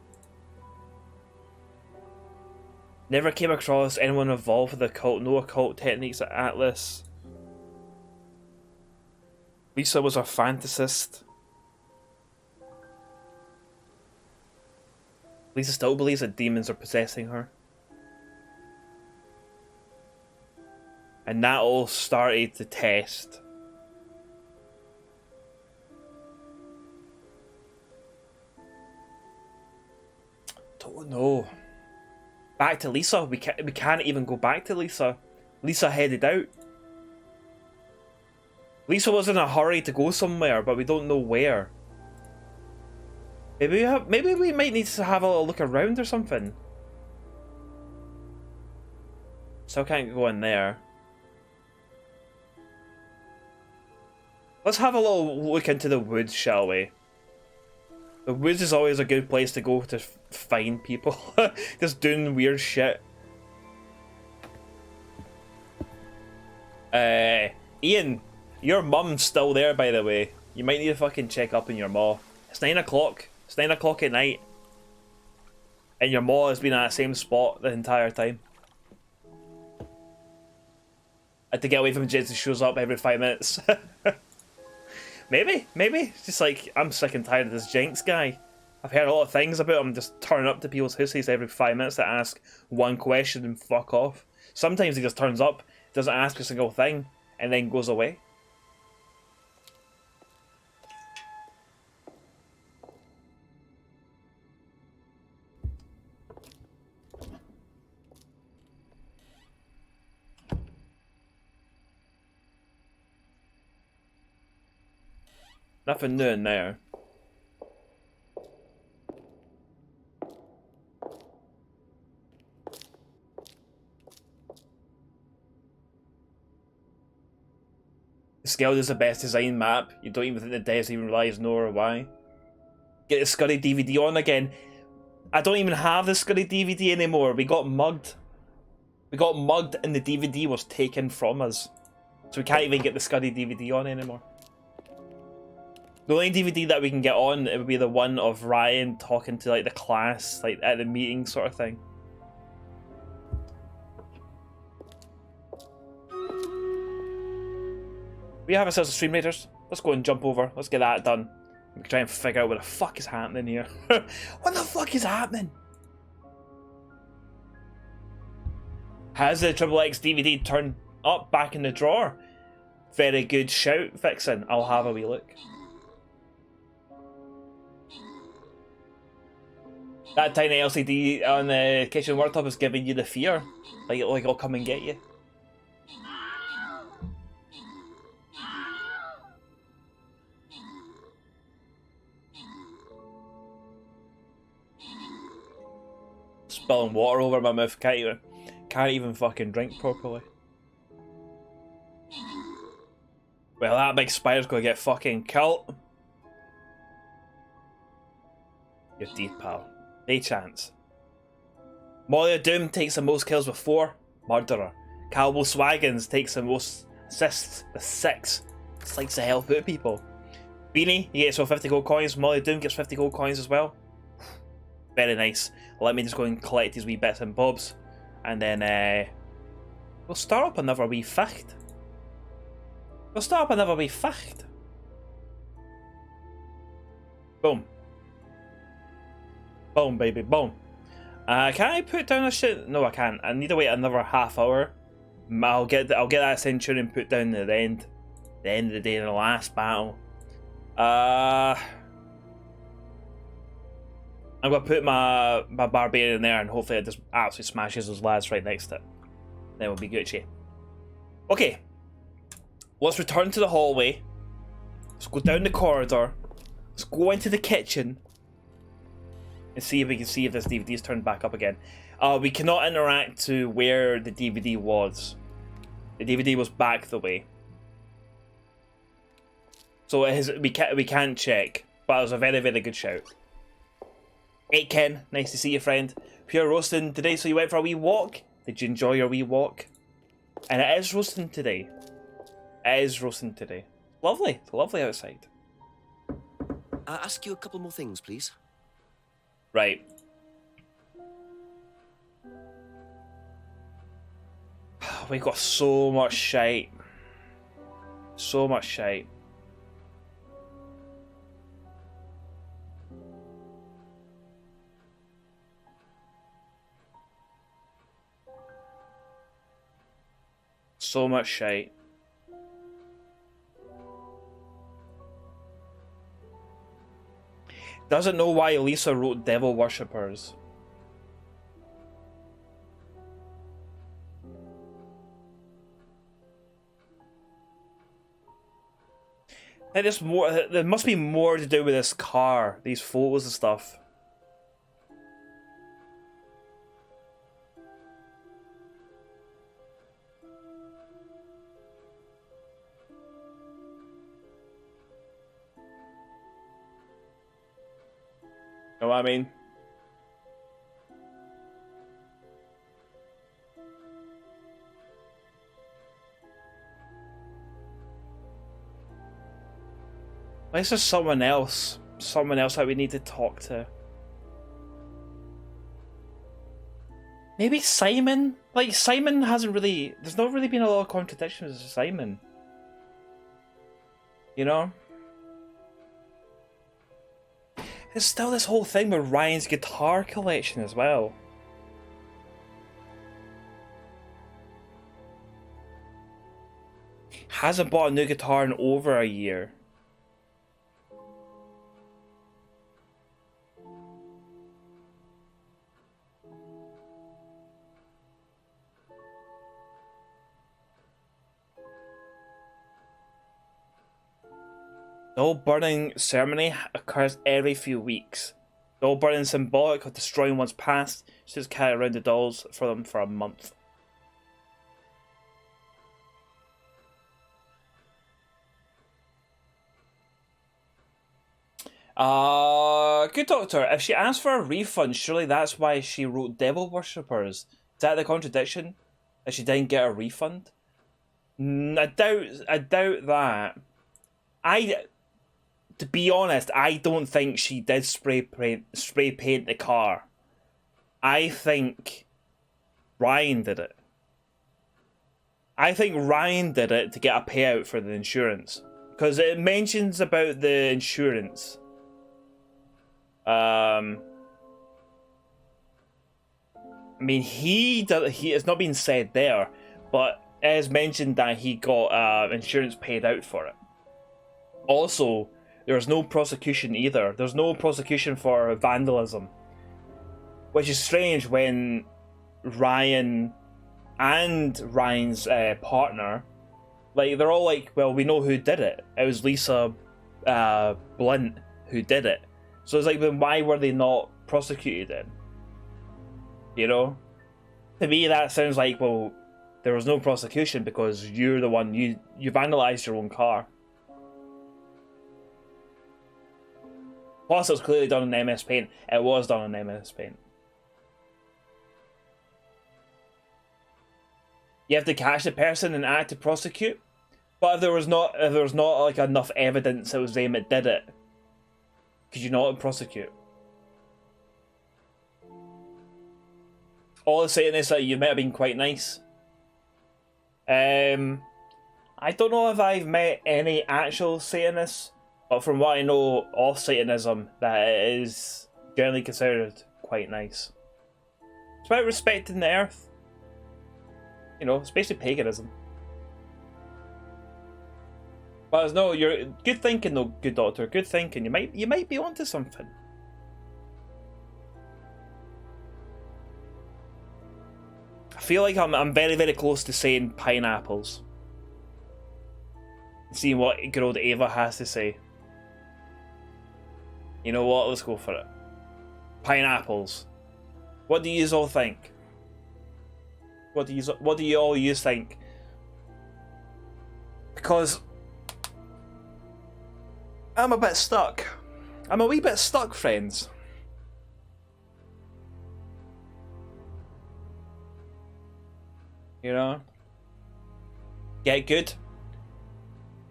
Never came across anyone involved with the occult. No occult techniques at Atlas. Lisa was a fantasist. Lisa still believes that demons are possessing her. And that all started the test. don't know. Back to Lisa. We can't even go back to Lisa. Lisa headed out. Lisa was in a hurry to go somewhere, but we don't know where. Maybe we might need to have a little look around or something. Still can't go in there. Let's have a little look into the woods, shall we? The woods is always a good place to go to find people. Just doing weird shit. Ian, your mum's still there, by the way. You might need to fucking check up on your ma. It's 9 o'clock. It's 9 o'clock at night. And your ma has been at the same spot the entire time. I had to get away from Jez who shows up every 5 minutes. Maybe. It's just like, I'm sick and tired of this Jenks guy. I've heard a lot of things about him just turning up to people's houses every 5 minutes to ask one question and fuck off. Sometimes he just turns up, doesn't ask a single thing, and then goes away. Nothing new in there. Skeld is the best designed map. You don't even think the devs even realise nor why. Get the Scuddy DVD on again. I don't even have the Scuddy DVD anymore. We got mugged. We got mugged and the DVD was taken from us. So we can't even get the Scuddy DVD on anymore. The only DVD that we can get on, it would be the one of Ryan talking to like the class, like at the meeting sort of thing. We have ourselves a Stream Raiders. Let's go and jump over. Let's get that done. We can try and figure out what the fuck is happening here. What the fuck is happening? Has the XXX DVD turned up back in the drawer? Very good shout, Vixen. I'll have a wee look. That tiny LCD on the kitchen worktop is giving you the fear. Like it'll come and get you. Spilling water over my mouth, can't even fucking drink properly. Well, that big spider's gonna get fucking killed. You're deep, pal. No chance. Molly of Doom takes the most kills with 4. Murderer. Cowboy Swaggins takes the most assists with 6. It's like to help out people. Beanie, he gets 50 gold coins. Molly of Doom gets 50 gold coins as well. Very nice. Let me just go and collect these wee bits and bobs. And then we'll start up another wee ficht. Boom. Boom, baby, boom. Can I put down a shit? No, I can't. I need to wait another half hour. I'll get that centurion put down at the end of the day in the last battle. I'm gonna put my barbarian in there, and hopefully it just absolutely smashes those lads right next to it. Then we'll be Gucci. Okay, let's return to the hallway. Let's go down the corridor. Let's go into the kitchen. And see if we can see if this DVD is turned back up again. We cannot interact to where the DVD was. The DVD was back the way. So we can't check. But it was a very, very good shout. 8 Ken, nice to see you, friend. Pure roasting today, so you went for a wee walk? Did you enjoy your wee walk? And it is roasting today. Lovely. It's lovely outside. Ask you a couple more things, please. Right. We got so much shite. So much shite. So much shite. Doesn't know why Elisa wrote Devil Worshippers. Like there's more. There must be more to do with this car, these photos and stuff. Know what I mean? Unless there's someone else that we need to talk to. Maybe Simon? Like, Simon hasn't really... There's not really been a lot of contradictions with Simon. You know? There's still this whole thing with Ryan's guitar collection as well. Hasn't bought a new guitar in over a year. The whole burning ceremony occurs every few weeks. The whole burning symbolic of destroying one's past. She just carry around the dolls for them for a month. Good doctor, if she asked for a refund, surely that's why she wrote Devil Worshippers. Is that the contradiction? That she didn't get a refund? I doubt that. To be honest, I don't think she did spray paint the car. I think Ryan did it. I think Ryan did it to get a payout for the insurance. Because it mentions about the insurance. I mean, it's not been said there, but it is mentioned that he got insurance paid out for it. Also, there's no prosecution either. There's no prosecution for vandalism. Which is strange when Ryan and Ryan's partner, like, they're all like, well, we know who did it. It was Lisa Blunt who did it. So it's like, then why were they not prosecuted then? You know? To me, that sounds like, well, there was no prosecution because you're the one, you vandalized your own car. Plus, it was clearly done in MS Paint. It was done in MS Paint. You have to catch the person and act to prosecute. But if there was not like enough evidence it was them that did it, could you not prosecute? All I'm saying is that you might have been quite nice. I don't know if I've met any actual Satanists. But from what I know of Satanism, that it is generally considered quite nice. It's about respecting the earth. You know, it's basically paganism. But no, you're good thinking though, good doctor. Good thinking. You might be onto something. I feel like I'm very, very close to saying pineapples. Seeing what good old Ava has to say. You know what? Let's go for it. Pineapples. What do you all think? What do you all think? Because I'm a bit stuck. I'm a wee bit stuck, friends. You know? Get good.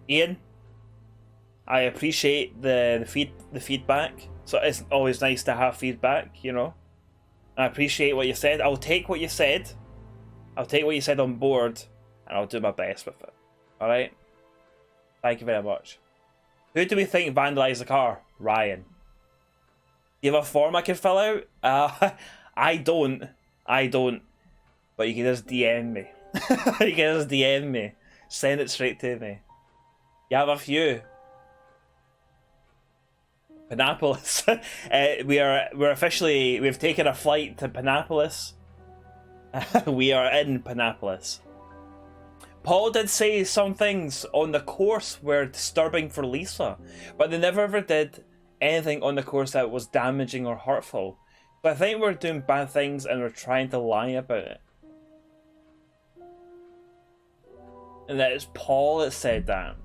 Ian, I appreciate the feedback. So it's always nice to have feedback, you know. I appreciate what you said. I'll take what you said. I'll take what you said on board, and I'll do my best with it. All right. Thank you very much. Who do we think vandalized the car? Ryan. Do you have a form I can fill out? I don't. But you can just DM me. You can just DM me. Send it straight to me. You have a few. Panapolis. We've taken a flight to Panapolis. We are in Panapolis. Paul did say some things on the course were disturbing for Lisa, but they never ever did anything on the course that was damaging or hurtful. But I think we're doing bad things and we're trying to lie about it. And that it's Paul that said that.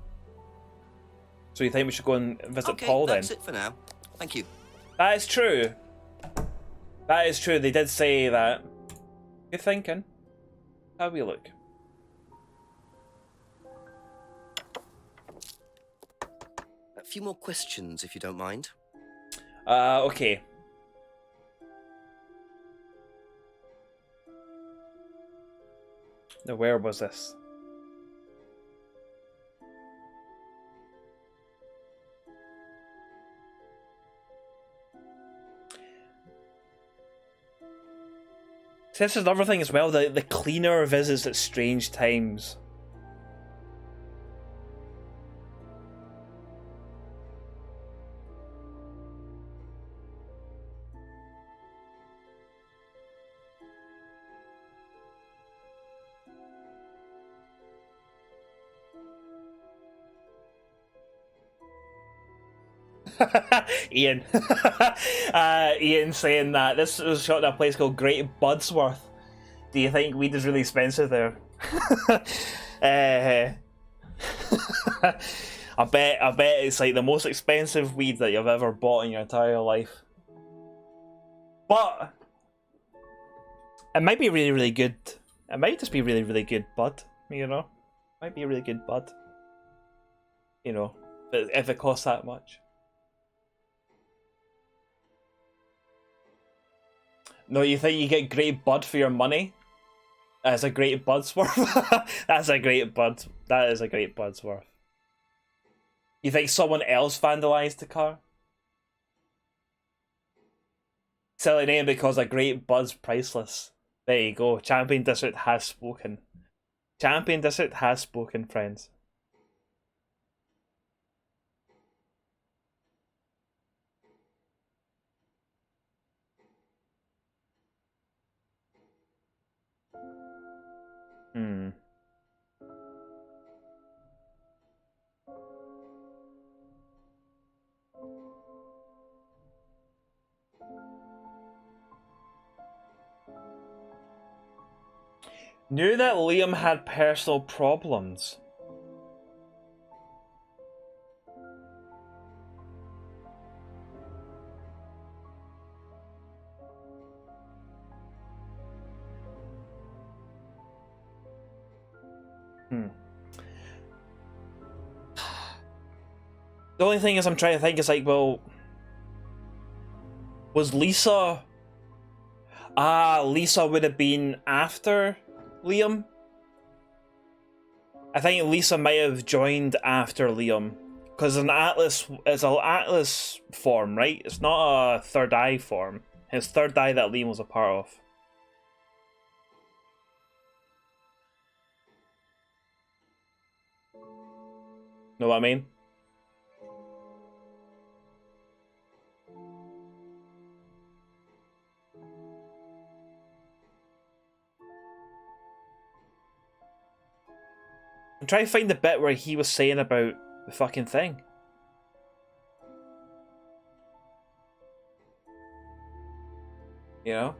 So you think we should go and visit Paul then? That's it for now. Thank you. That is true. That is true. They did say that. Good thinking. How we look? A few more questions, if you don't mind. Okay. Now, where was this? See, this is another thing as well, the cleaner visits at strange times. Ian. Ian saying that this was shot at a place called Great Budsworth. Do you think weed is really expensive there? I bet it's like the most expensive weed that you've ever bought in your entire life. But it might be really, really good. It might just be really, really good bud, you know? Might be a really good bud. You know, if it costs that much. No, you think you get great bud for your money? That's a great bud's worth. That's a great bud. That is a great bud's worth. You think someone else vandalized the car? Silly name because a great bud's priceless. There you go. Champion District has spoken. Champion District has spoken, friends. Hmm. Knew that Liam had personal problems. The only thing is I'm trying to think is like, well, was Lisa... Lisa would have been after Liam? I think Lisa might have joined after Liam. Because it's an Atlas form, right? It's not a Third Eye form. It's Third Eye that Liam was a part of. Know what I mean? I'm trying to find the bit where he was saying about the fucking thing. You know?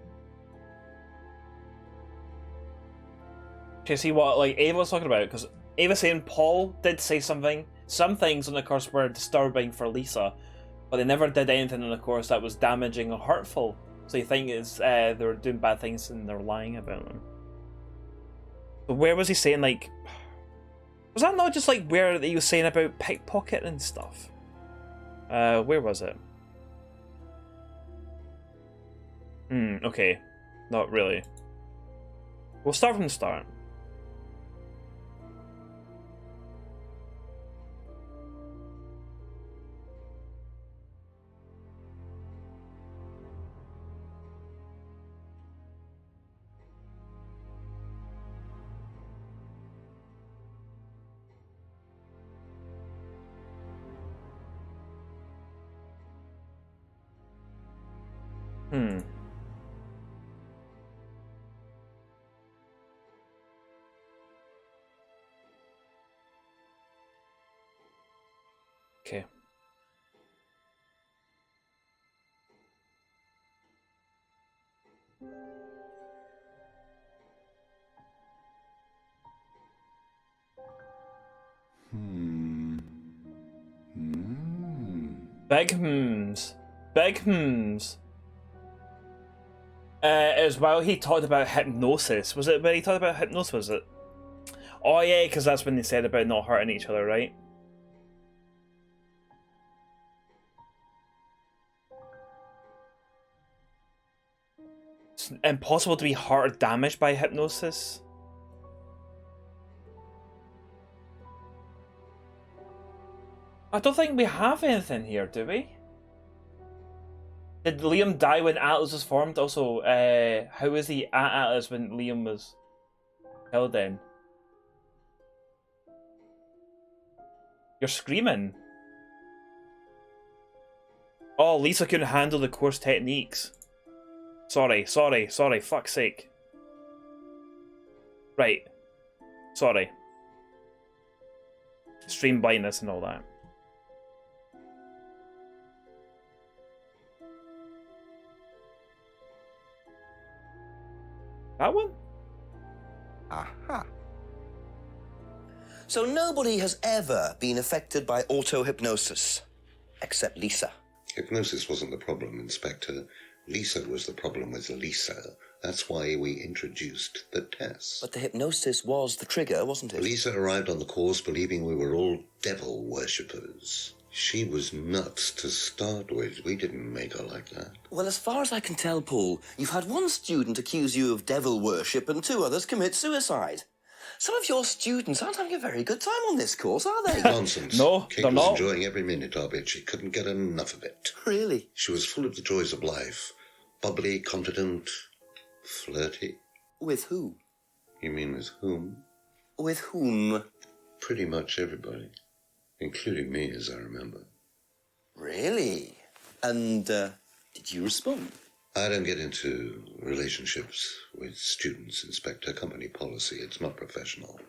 To see what like Ava was talking about, because Ava saying Paul did say some things on the course were disturbing for Lisa, but they never did anything on the course that was damaging or hurtful. So you think it's they were doing bad things and they're lying about them. But where was he saying like? Was that not just like where he was saying about pickpocket and stuff? Where was it? Okay. Not really. We'll start from the start. Big hmms. Big hmms. As well, he talked about hypnosis. Was it when he talked about hypnosis, was it? Oh yeah, because that's when they said about not hurting each other, right? It's impossible to be hurt or damaged by hypnosis. I don't think we have anything here, do we? Did Liam die when Atlas was formed? Also, how was he at Atlas when Liam was killed then? You're screaming. Oh, Lisa couldn't handle the course techniques. Sorry, fuck's sake. Right. Sorry. Stream blindness and all that. That one? Aha. So nobody has ever been affected by auto-hypnosis, except Lisa. Hypnosis wasn't the problem, Inspector. Lisa was the problem with Lisa. That's why we introduced the test. But the hypnosis was the trigger, wasn't it? Lisa arrived on the course believing we were all devil worshippers. She was nuts to start with. We didn't make her like that. Well, as far as I can tell, Paul, you've had one student accuse you of devil worship and 2 others commit suicide. Some of your students aren't having a very good time on this course, are they? Nonsense. No, Kate they're was not. enjoying every minute of it. She couldn't get enough of it. Really? She was full of the joys of life. Bubbly, confident, flirty. With who? You mean with whom? With whom? Pretty much everybody. Including me, as I remember. Really? And, did you respond? I don't get into relationships with students, Inspector. Company policy. It's not professional.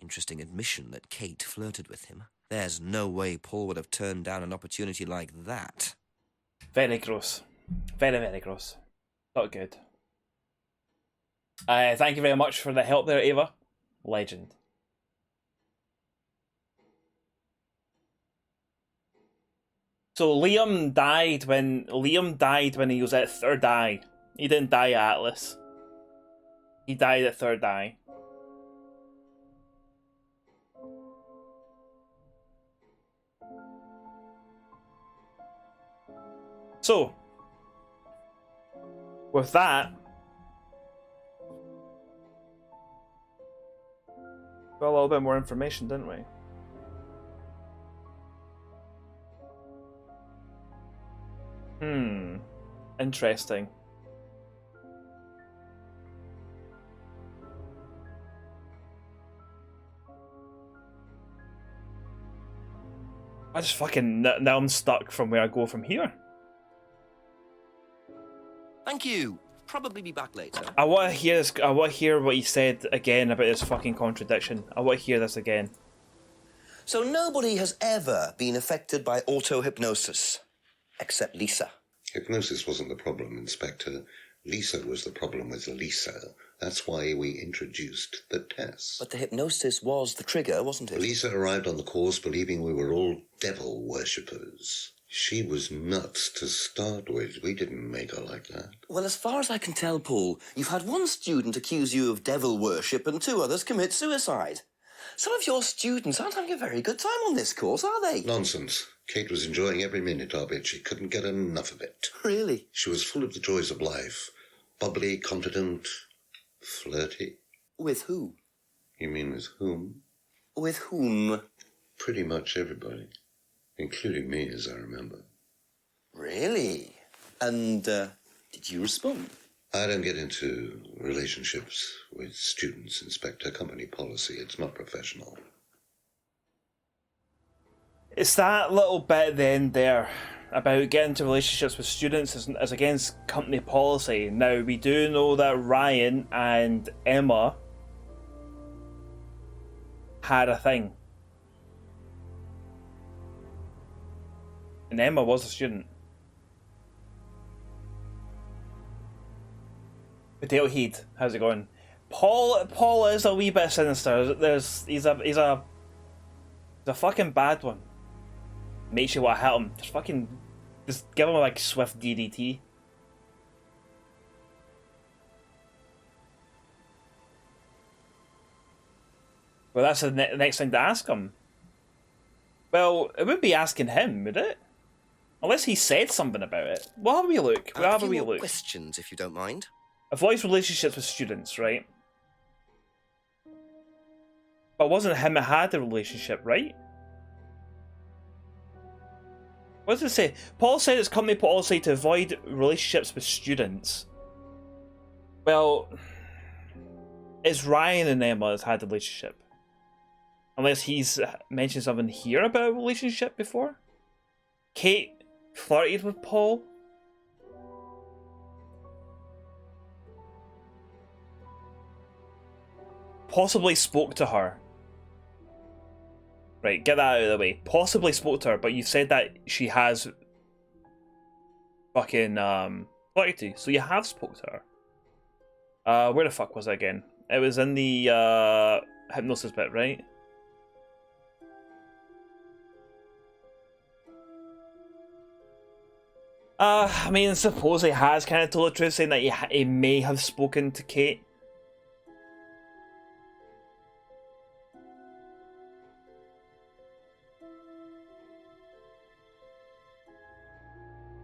Interesting admission that Kate flirted with him. There's no way Paul would have turned down an opportunity like that. Very gross. Very, very gross. Not good. Thank you very much for the help there, Ava. Legend. So Liam died when he was at Third Eye. He didn't die at Atlas. He died at Third Eye. So, with that, got a little bit more information, didn't we? Interesting. I just fucking now I'm stuck from where I go from here. Thank you. Probably be back later. I want to hear this. I want to hear what he said again about this fucking contradiction. I want to hear this again. So nobody has ever been affected by auto-hypnosis, except Lisa. Hypnosis wasn't the problem, Inspector. Lisa was the problem with Lisa. That's why we introduced the test. But the hypnosis was the trigger, wasn't it? Lisa arrived on the course believing we were all devil worshippers. She was nuts to start with. We didn't make her like that. Well, as far as I can tell, Paul, you've had one student accuse you of devil worship and 2 others commit suicide. Some of your students aren't having a very good time on this course, are they? Nonsense. Kate was enjoying every minute of it. She couldn't get enough of it. Really? She was full of the joys of life. Bubbly, confident, flirty. With who? You mean with whom? With whom? Pretty much everybody. Including me, as I remember. Really? And, did you respond? I don't get into relationships with students, Inspector. Company policy. It's not professional. It's that little bit at the end there about getting into relationships with students as against company policy. Now, we do know that Ryan and Emma had a thing. And Emma was a student. Potato Heat, how's it going? Paul is a wee bit sinister. He's a fucking bad one. Makes you want to hit him. Just give him a like swift DDT. Well, that's the next thing to ask him. Well, it wouldn't be asking him, would it? Unless he said something about it. We'll have a wee look. We'll have a wee look. Questions, if you don't mind. Avoids relationships with students, right? But it wasn't him that had the relationship, right? What does it say? Paul said it's company policy to avoid relationships with students. Well, it's Ryan and Emma that's had the relationship. Unless he's mentioned something here about a relationship before. Kate flirted with Paul. Possibly spoke to her. Right, get that out of the way. Possibly spoke to her, but you said that she has fucking flirted to, so you have spoke to her. Where the fuck was it again? It was in the hypnosis bit, right? I mean, suppose he has kind of told the truth, saying that he may have spoken to Kate.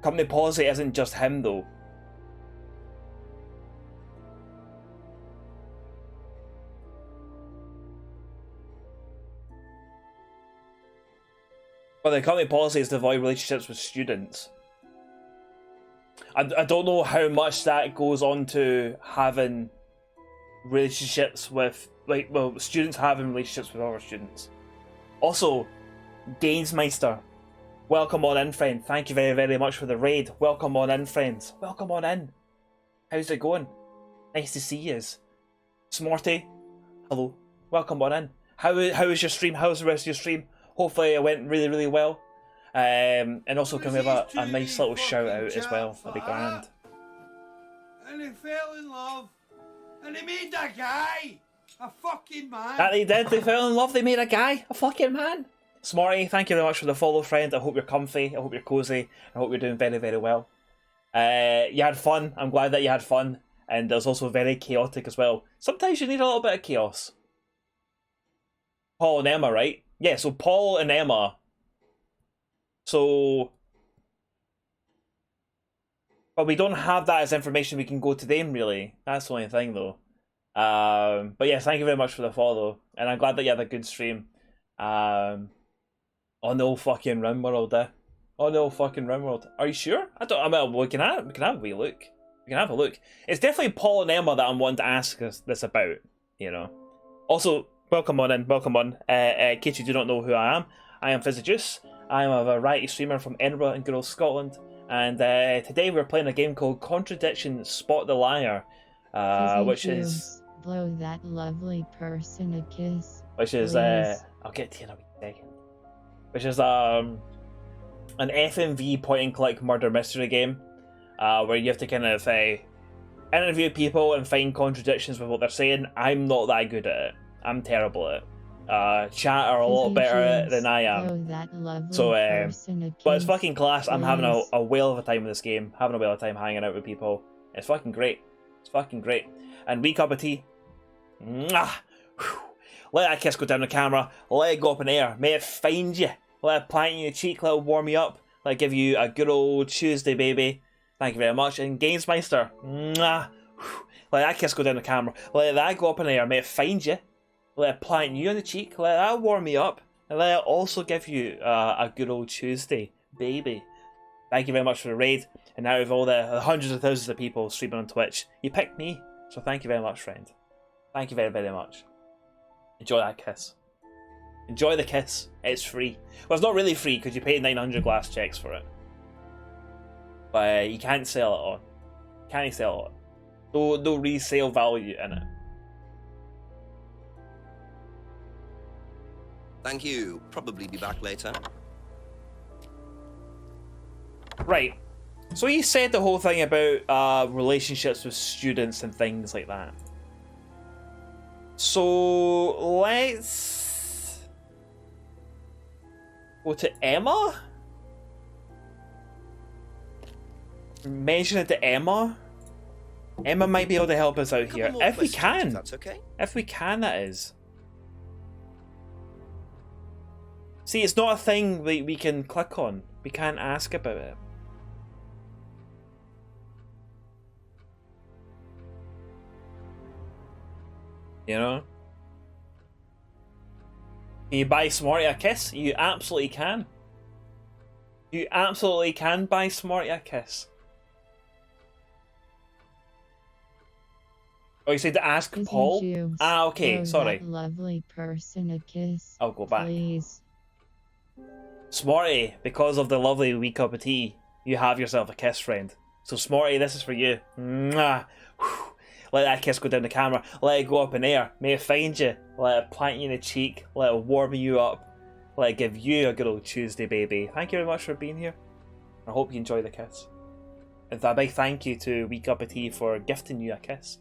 Company policy isn't just him, though. But the company policy is to avoid relationships with students. I don't know how much that goes on to having relationships with, like, well, students having relationships with other students. Also, Gainsmeister, welcome on in, friend. Thank you very, very much for the raid. Welcome on in, friends. Welcome on in. How's it going? Nice to see yous. Smarty, hello. Welcome on in. How was your stream? How's the rest of your stream? Hopefully it went really, really well. And also can we have a nice little shout out as well? That'd be grand. And they fell in love. And they made that guy a fucking man. That they did. They fell in love. They made a guy a fucking man. Smarty, thank you very much for the follow, friend. I hope you're comfy. I hope you're cozy. I hope you're doing very, very well. You had fun. I'm glad that you had fun. And it was also very chaotic as well. Sometimes you need a little bit of chaos. Paul and Emma, right? Yeah, so Paul and Emma. So, but we don't have that as information we can go to them, really. That's the only thing, though. But yeah, thank you very much for the follow, and I'm glad that you had a good stream. On the old fucking Rimworld, on the old fucking Rimworld. Are you sure? I mean, we can have a wee look. We can have a look. It's definitely Paul and Emma that I'm wanting to ask us this about, you know. Also, welcome on in, welcome on. In case you do not know who I am Fizzy Joose. I am a variety streamer from Edinburgh in good old Scotland, and today we're playing a game called Contradiction Spot the Liar, which is... Blow that lovely person a kiss, which is, please. I'll get to you in a wee second. Which is an FMV point-and-click murder mystery game, where you have to kind of interview people and find contradictions with what they're saying. I'm not that good at it. I'm terrible at it. Chat are a lot better at it than I am. So, but it's fucking class. I'm having a whale of a time with this game. Having a whale of a time hanging out with people. It's fucking great. It's fucking great. And wee cup of tea. Mwah! Let that kiss go down the camera. Let it go up in the air. May it find you. Let it plant you in the cheek. Let it warm you up. Let it give you a good old Tuesday, baby. Thank you very much. And Gainsmeister. Mwah! Let that kiss go down the camera. Let that go up in the air. May it find you. Let it plant you on the cheek, let that warm you up, and let it also give you a good old Tuesday, baby. Thank you very much for the raid, and now with all the hundreds of thousands of people streaming on Twitch, you picked me, so thank you very much, friend. Thank you very, very much. Enjoy that kiss. Enjoy the kiss, it's free. Well, it's not really free, because you paid 900 glass checks for it. But you can't sell it on. Can't sell it. No resale value in it. Thank you. Probably be back later. Right. So you said the whole thing about relationships with students and things like that. So let's go to Emma. mention it to Emma. Emma might be able to help us out here. If we can. If that's okay. If we can, that is. See, it's not a thing we can click on. We can't ask about it. You know? Can you buy Smarty a kiss? You absolutely can. You absolutely can buy Smarty a kiss. Oh, you said to ask Fizzy Paul? Joose, Ah, okay, throw sorry. that lovely person a kiss. I'll go back. Please. Smarty, because of the lovely wee cup of tea, you have yourself a kiss, friend. So Smarty, this is for you. Mwah. Whew. Let that kiss go down the camera. Let it go up in air. May it find you. Let it plant you in the cheek. Let it warm you up. Let it give you a good old Tuesday, baby. Thank you very much for being here. I hope you enjoy the kiss. And a big thank you to Wee Cup of Tea for gifting you a kiss.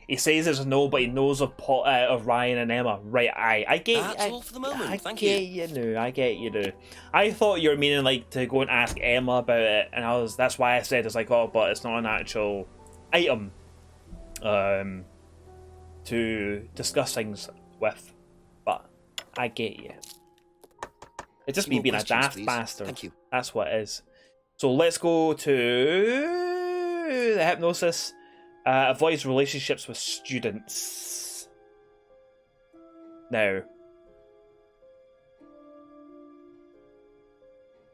He says there's no, but he knows of Paul, of Ryan and Emma. Right, I get. That's all for the moment. I Thank get you. you now. I get you now. I thought you were meaning like to go and ask Emma about it, and that's why I said it's like, oh, but it's not an actual item, to discuss things with. But I get you. It's just me More being a questions, daft please. bastard. Thank you. That's what it is. So let's go to the hypnosis. Avoids relationships with students. Now,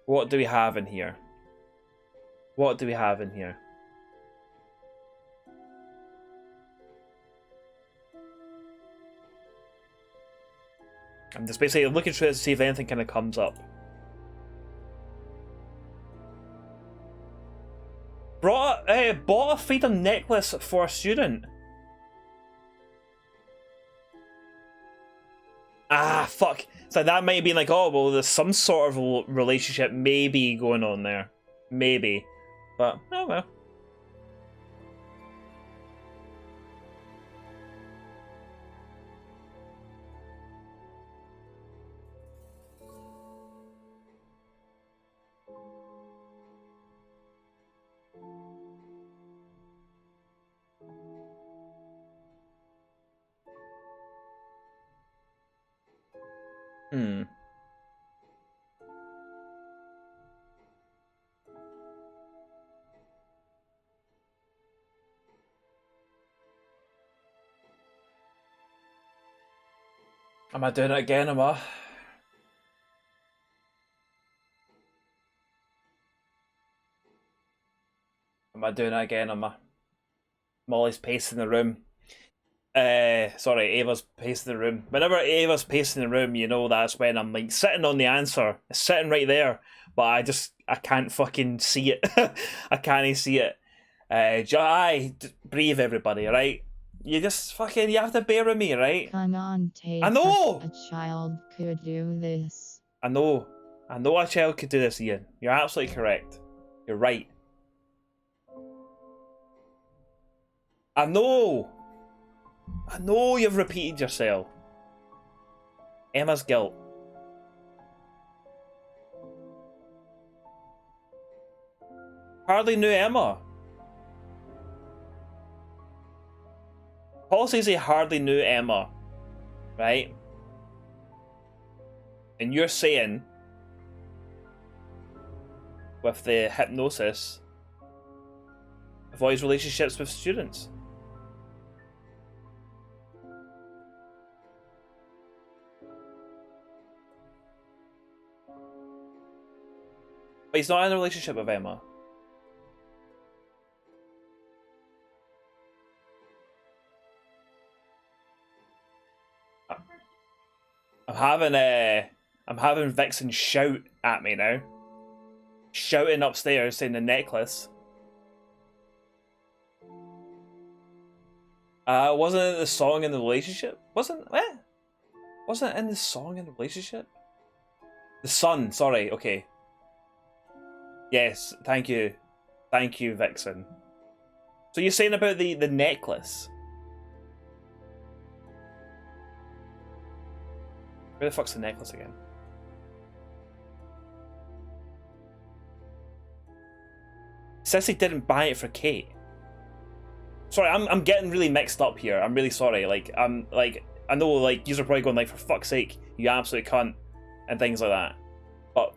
what do we have in here? What do we have in here? I'm just basically looking through it to see if anything kind of comes up. Bought a freedom necklace for a student. Ah, fuck. So that might be like, oh, well, there's some sort of relationship maybe going on there. Maybe. But, oh well. Hmm. Am I doing it again, am I? Am I doing it again, am I? Molly's pacing the room. Sorry, Ava's pacing the room. Whenever Ava's pacing the room, you know that's when I'm like sitting on the answer. It's sitting right there, but I can't fucking see it. I can't see it. Breathe, everybody, right? You just fucking, you have to bear with me, right? Come on, Tate. I know! A child could do this. I know a child could do this, Ian. You're absolutely correct. You're right. I know you've repeated yourself. Emma's guilt. Hardly knew Emma. Paul says he hardly knew Emma, right? And you're saying, with the hypnosis, avoids relationships with students. But he's not in a relationship with Emma. I'm having Vixen shout at me now. Shouting upstairs saying the necklace. Wasn't it the song in the relationship? Wasn't it in the song in the relationship? The sun, sorry, okay. Yes, thank you. Thank you, Vixen. So you're saying about the necklace? Where the fuck's the necklace again? Sissy didn't buy it for Kate. Sorry, I'm getting really mixed up here. I'm really sorry. Like, I know, like, you're probably going like, for fuck's sake, you absolute cunt, and things like that. But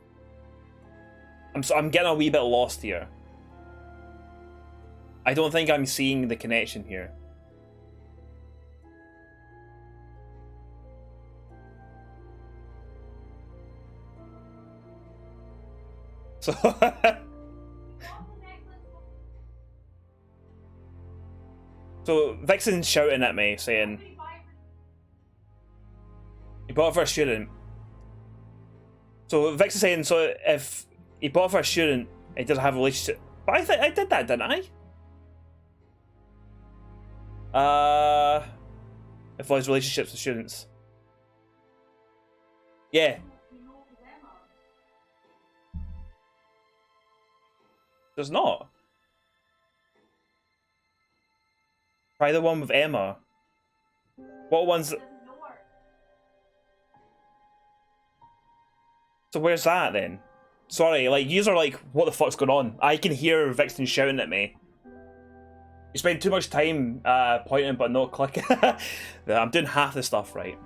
I'm getting a wee bit lost here. I don't think I'm seeing the connection here. So so Vixen's shouting at me saying he bought it for a student. So Vixen's saying, so if he bought it for a student, he doesn't have a relationship. But I think I did that, didn't I? If there's relationships with students. Yeah. There's not. Try the one with Emma. What ones? So where's that then? Sorry, like, yous are like, what the fuck's going on? I can hear Vixen shouting at me. You spend too much time pointing but not clicking. I'm doing half the stuff right.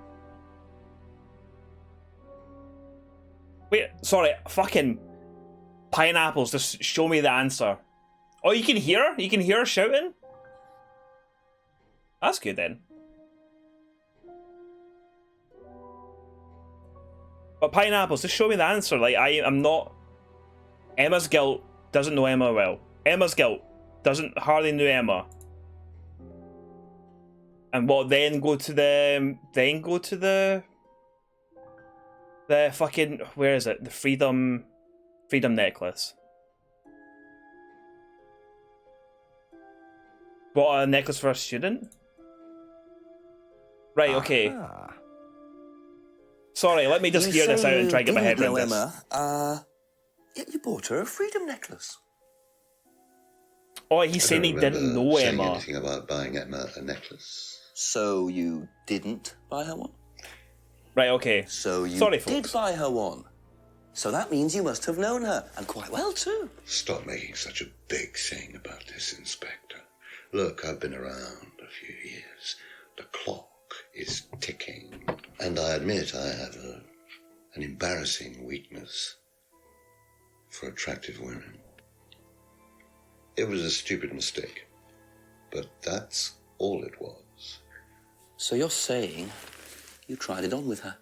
Wait, sorry, fucking pineapples, just show me the answer. Oh, you can hear her? You can hear her shouting? That's good then. But pineapples, just show me the answer. Like, I'm not... Emma's guilt doesn't know Emma well. Emma's guilt doesn't hardly know Emma. And what, then go to the... The fucking... Where is it? The Freedom necklace. Bought a necklace for a student? Right, okay. Sorry, let me just hear this out and try and get my head around this. Emma, yet you bought her a freedom necklace. Oh, he's saying he didn't know Emma. Anything about buying Emma a necklace? So you didn't buy her one? Right, okay. So you Sorry, did folks. buy her one. So that means you must have known her, and quite well too. Stop making such a big thing about this, Inspector. Look, I've been around a few years. The clock is ticking. And I admit I have an embarrassing weakness for attractive women. It was a stupid mistake, but that's all it was. So you're saying you tried it on with her?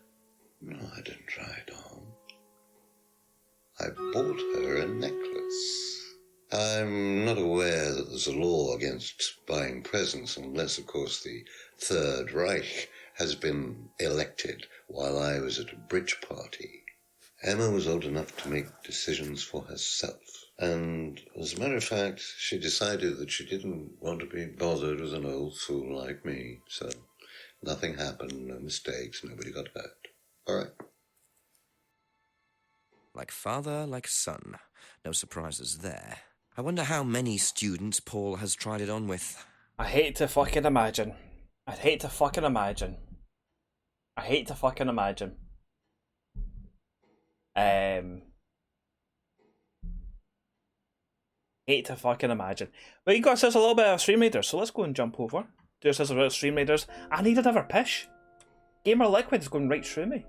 No, I didn't try it on. I bought her a necklace. I'm not aware that there's a law against buying presents unless, of course, the Third Reich has been elected while I was at a bridge party. Emma was old enough to make decisions for herself. And as a matter of fact, she decided that she didn't want to be bothered with an old fool like me. So nothing happened, no mistakes, nobody got hurt. All right. Like father, like son. No surprises there. I wonder how many students Paul has tried it on with. I hate to fucking imagine. I'd hate to fucking imagine. I hate to fucking imagine. Hate to fucking imagine. But you got us a little bit of Stream Raiders, so let's go and jump over. Do us a bit of Stream Raiders. I need another pish. Gamer Liquid is going right through me.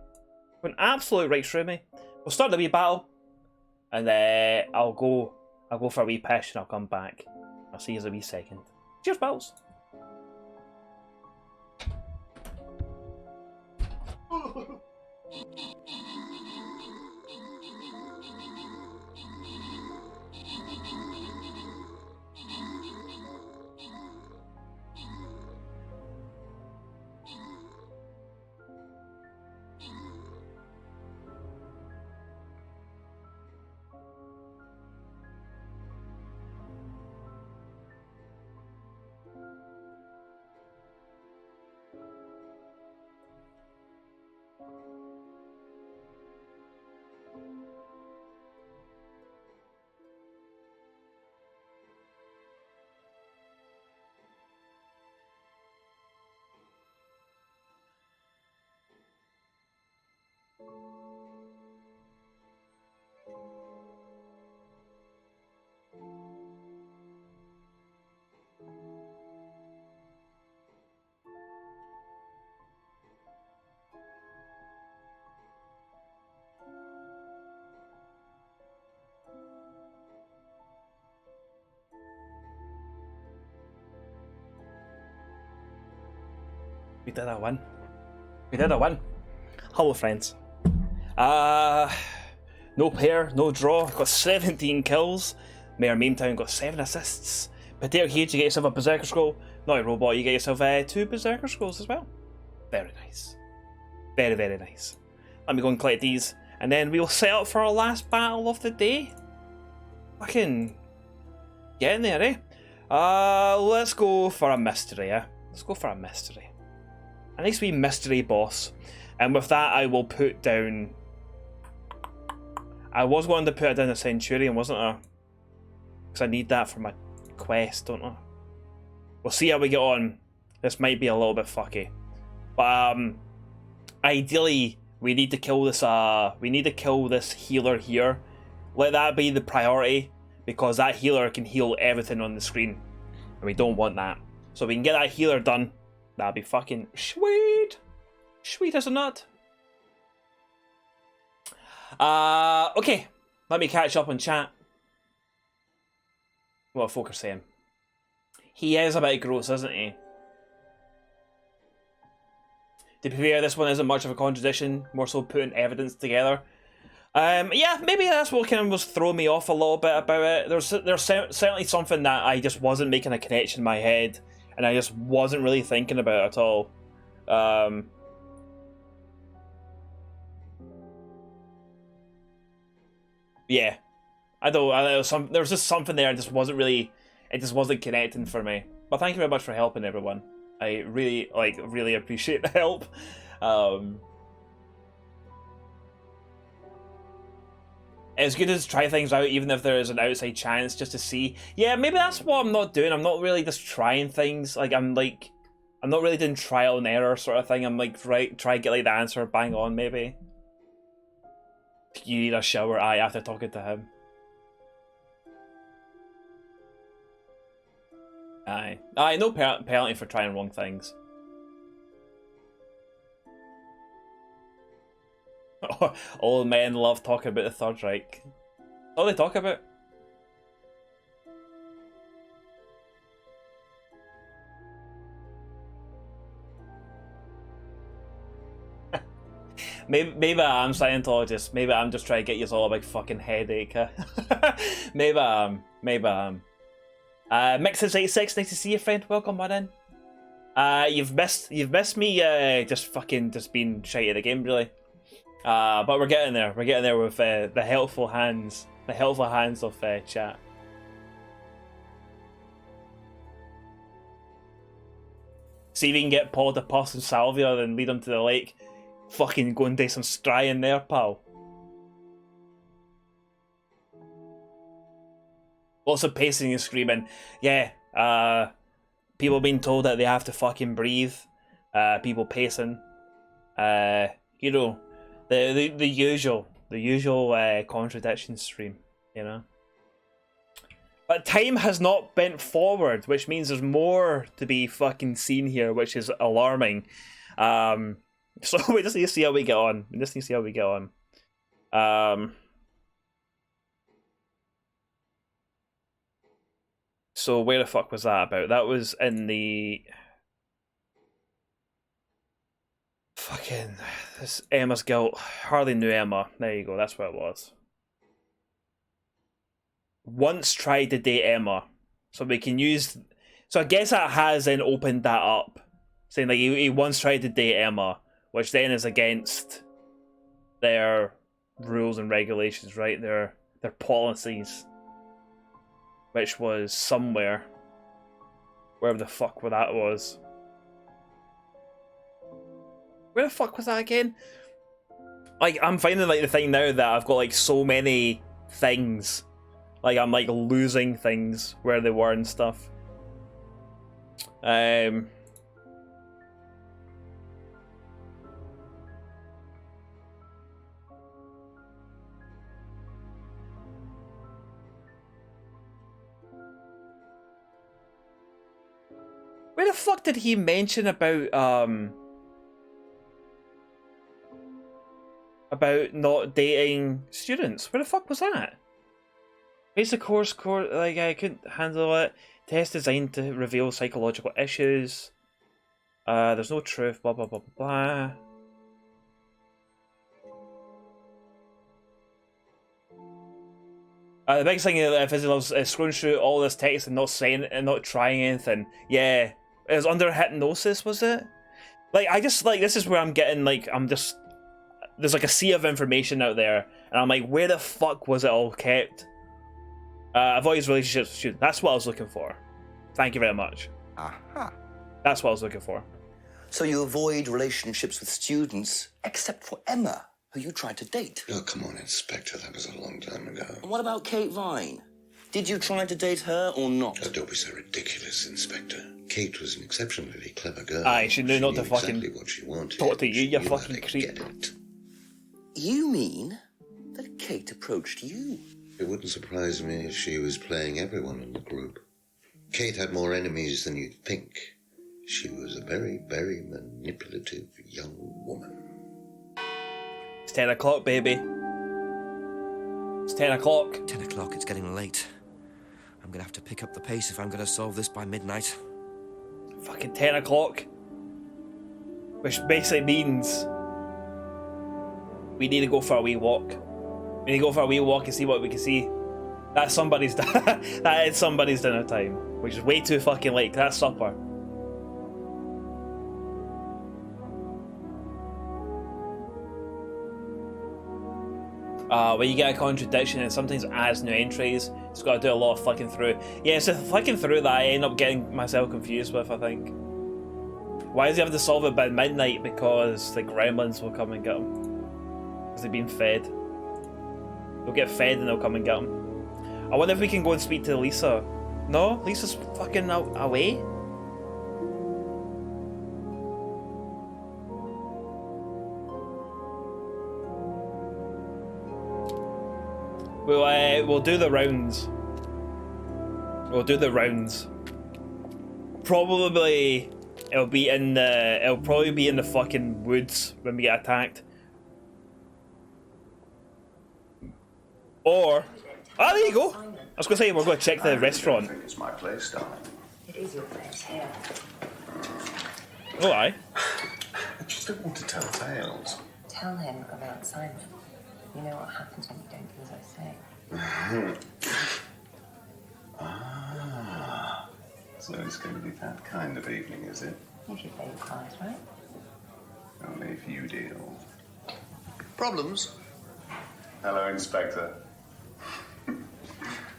Going absolutely right through me. We'll start the wee battle, and I'll go for a wee pish, and I'll come back. I'll see you in a wee second. Cheers, battles. We did a win. We did a win. Hello, friends. No pair, no draw. Got 17 kills. Mayor Memetown got 7 assists. Potato Cage, you get yourself a Berserker Scroll. Not a robot, you get yourself 2 Berserker Scrolls as well. Very nice. Very, very nice. Let me go and collect these, and then we'll set up for our last battle of the day. Fucking get in there, eh? Let's go for a mystery, eh? Let's go for a mystery. A nice wee mystery boss. And with that, I will put down... I was going to put down a Centurion, wasn't I? Because I need that for my quest, don't I? We'll see how we get on. This might be a little bit fucky. But, ideally, we need to kill this, healer here. Let that be the priority, because that healer can heal everything on the screen. And we don't want that. So if we can get that healer done, that'd be fucking sweet. Sweet as a nut. Okay. Let me catch up on chat. What are folk are saying? He is a bit gross, isn't he? To be fair, this one isn't much of a contradiction, more so putting evidence together. Yeah, maybe that's what kind of was throwing me off a little bit about it. There's certainly something that I just wasn't making a connection in my head, and I just wasn't really thinking about at all. Yeah, there was just something there. It just wasn't connecting for me. But thank you very much for helping, everyone. I really appreciate the help. It's good to try things out, even if there is an outside chance, just to see. Yeah, maybe that's what I'm not doing. I'm not really just trying things. I'm not really doing trial and error sort of thing. I'm try to get the answer bang on, maybe. You need a shower, after talking to him. No penalty for trying wrong things. Old men love talking about the Third Reich. All they talk about. Maybe I'm Scientologist. Maybe I'm just trying to get you all a big fucking headache. Maybe I'm. Mixes86, nice to see you, friend. Welcome on in. You've missed me. Just being shy at the game, really. But we're getting there. We're getting there with the helpful hands. The helpful hands of chat. See if we can get Paul to pass some salvia, then lead him to the lake. Fucking go and do some scrying there, pal. Lots of pacing and screaming. Yeah, people being told that they have to fucking breathe. People pacing. You know, the usual contradiction stream, you know. But time has not bent forward, which means there's more to be fucking seen here, which is alarming. So we just need to see how we get on. So where the fuck was that about? That was in the... Fucking... This Emma's guilt. Hardly knew Emma. There you go, that's what it was. Once tried to date Emma. So we can use... So I guess that has then opened that up. Saying like he once tried to date Emma. Which then is against their rules and regulations, right? Their policies. Which was somewhere. Wherever the fuck that was. Where the fuck was that again? I'm finding the thing now that I've got so many things. I'm losing things where they were and stuff. Where the fuck did he mention about not dating students? Where the fuck was that? Basic course, I couldn't handle it. Test designed to reveal psychological issues. There's no truth, blah blah blah blah blah. The biggest thing that Fizzy loves is scrolling through all this text and not saying and not trying anything. Yeah, it was under hypnosis, was it? Like, I just, like, this is where I'm getting, like, there's like a sea of information out there, and I'm like, where the fuck was it all kept? Avoid relationships with students. That's what I was looking for. Thank you very much. Aha. That's what I was looking for. So you avoid relationships with students, except for Emma, who you tried to date. Oh, come on, Inspector. That was a long time ago. And what about Kate Vine? Did you try to date her or not? Oh, don't be so ridiculous, Inspector. Kate was an exceptionally clever girl. Aye, she knew not to fucking exactly what she wanted. talk to you, you She knew fucking how to creep. get it. You mean that Kate approached you? It wouldn't surprise me if she was playing everyone in the group. Kate had more enemies than you'd think. She was a very, very manipulative young woman. It's 10 o'clock, baby. It's 10 o'clock. 10 o'clock, it's getting late. I'm gonna have to pick up the pace if I'm gonna solve this by midnight. Fucking 10 o'clock. Which basically means we need to go for a wee walk. We need to go for a wee walk and see what we can see. That's somebody's that is somebody's dinner time. Which is way too fucking late. That's supper. When you get a contradiction and sometimes adds new entries, it's got to do a lot of flicking through. Yeah, it's the flicking through that I end up getting myself confused with, I think. Why does he have to solve it by midnight? Because the gremlins will come and get him. Because they've been fed. They'll get fed and they'll come and get him. I wonder if we can go and speak to Lisa. No? Lisa's fucking away? We'll do the rounds. We'll do the rounds. Probably it'll probably be in the fucking woods when we get attacked. Or there you go. I was gonna say we're gonna check the restaurant. I think it's my place, darling. It is your place here. Oh aye. I just don't want to tell tales. Tell him about Simon. You know what happens when you don't do as I say. So it's going to be that kind of evening, is it? If you play your cards right. Only if you deal. Problems? Hello, Inspector.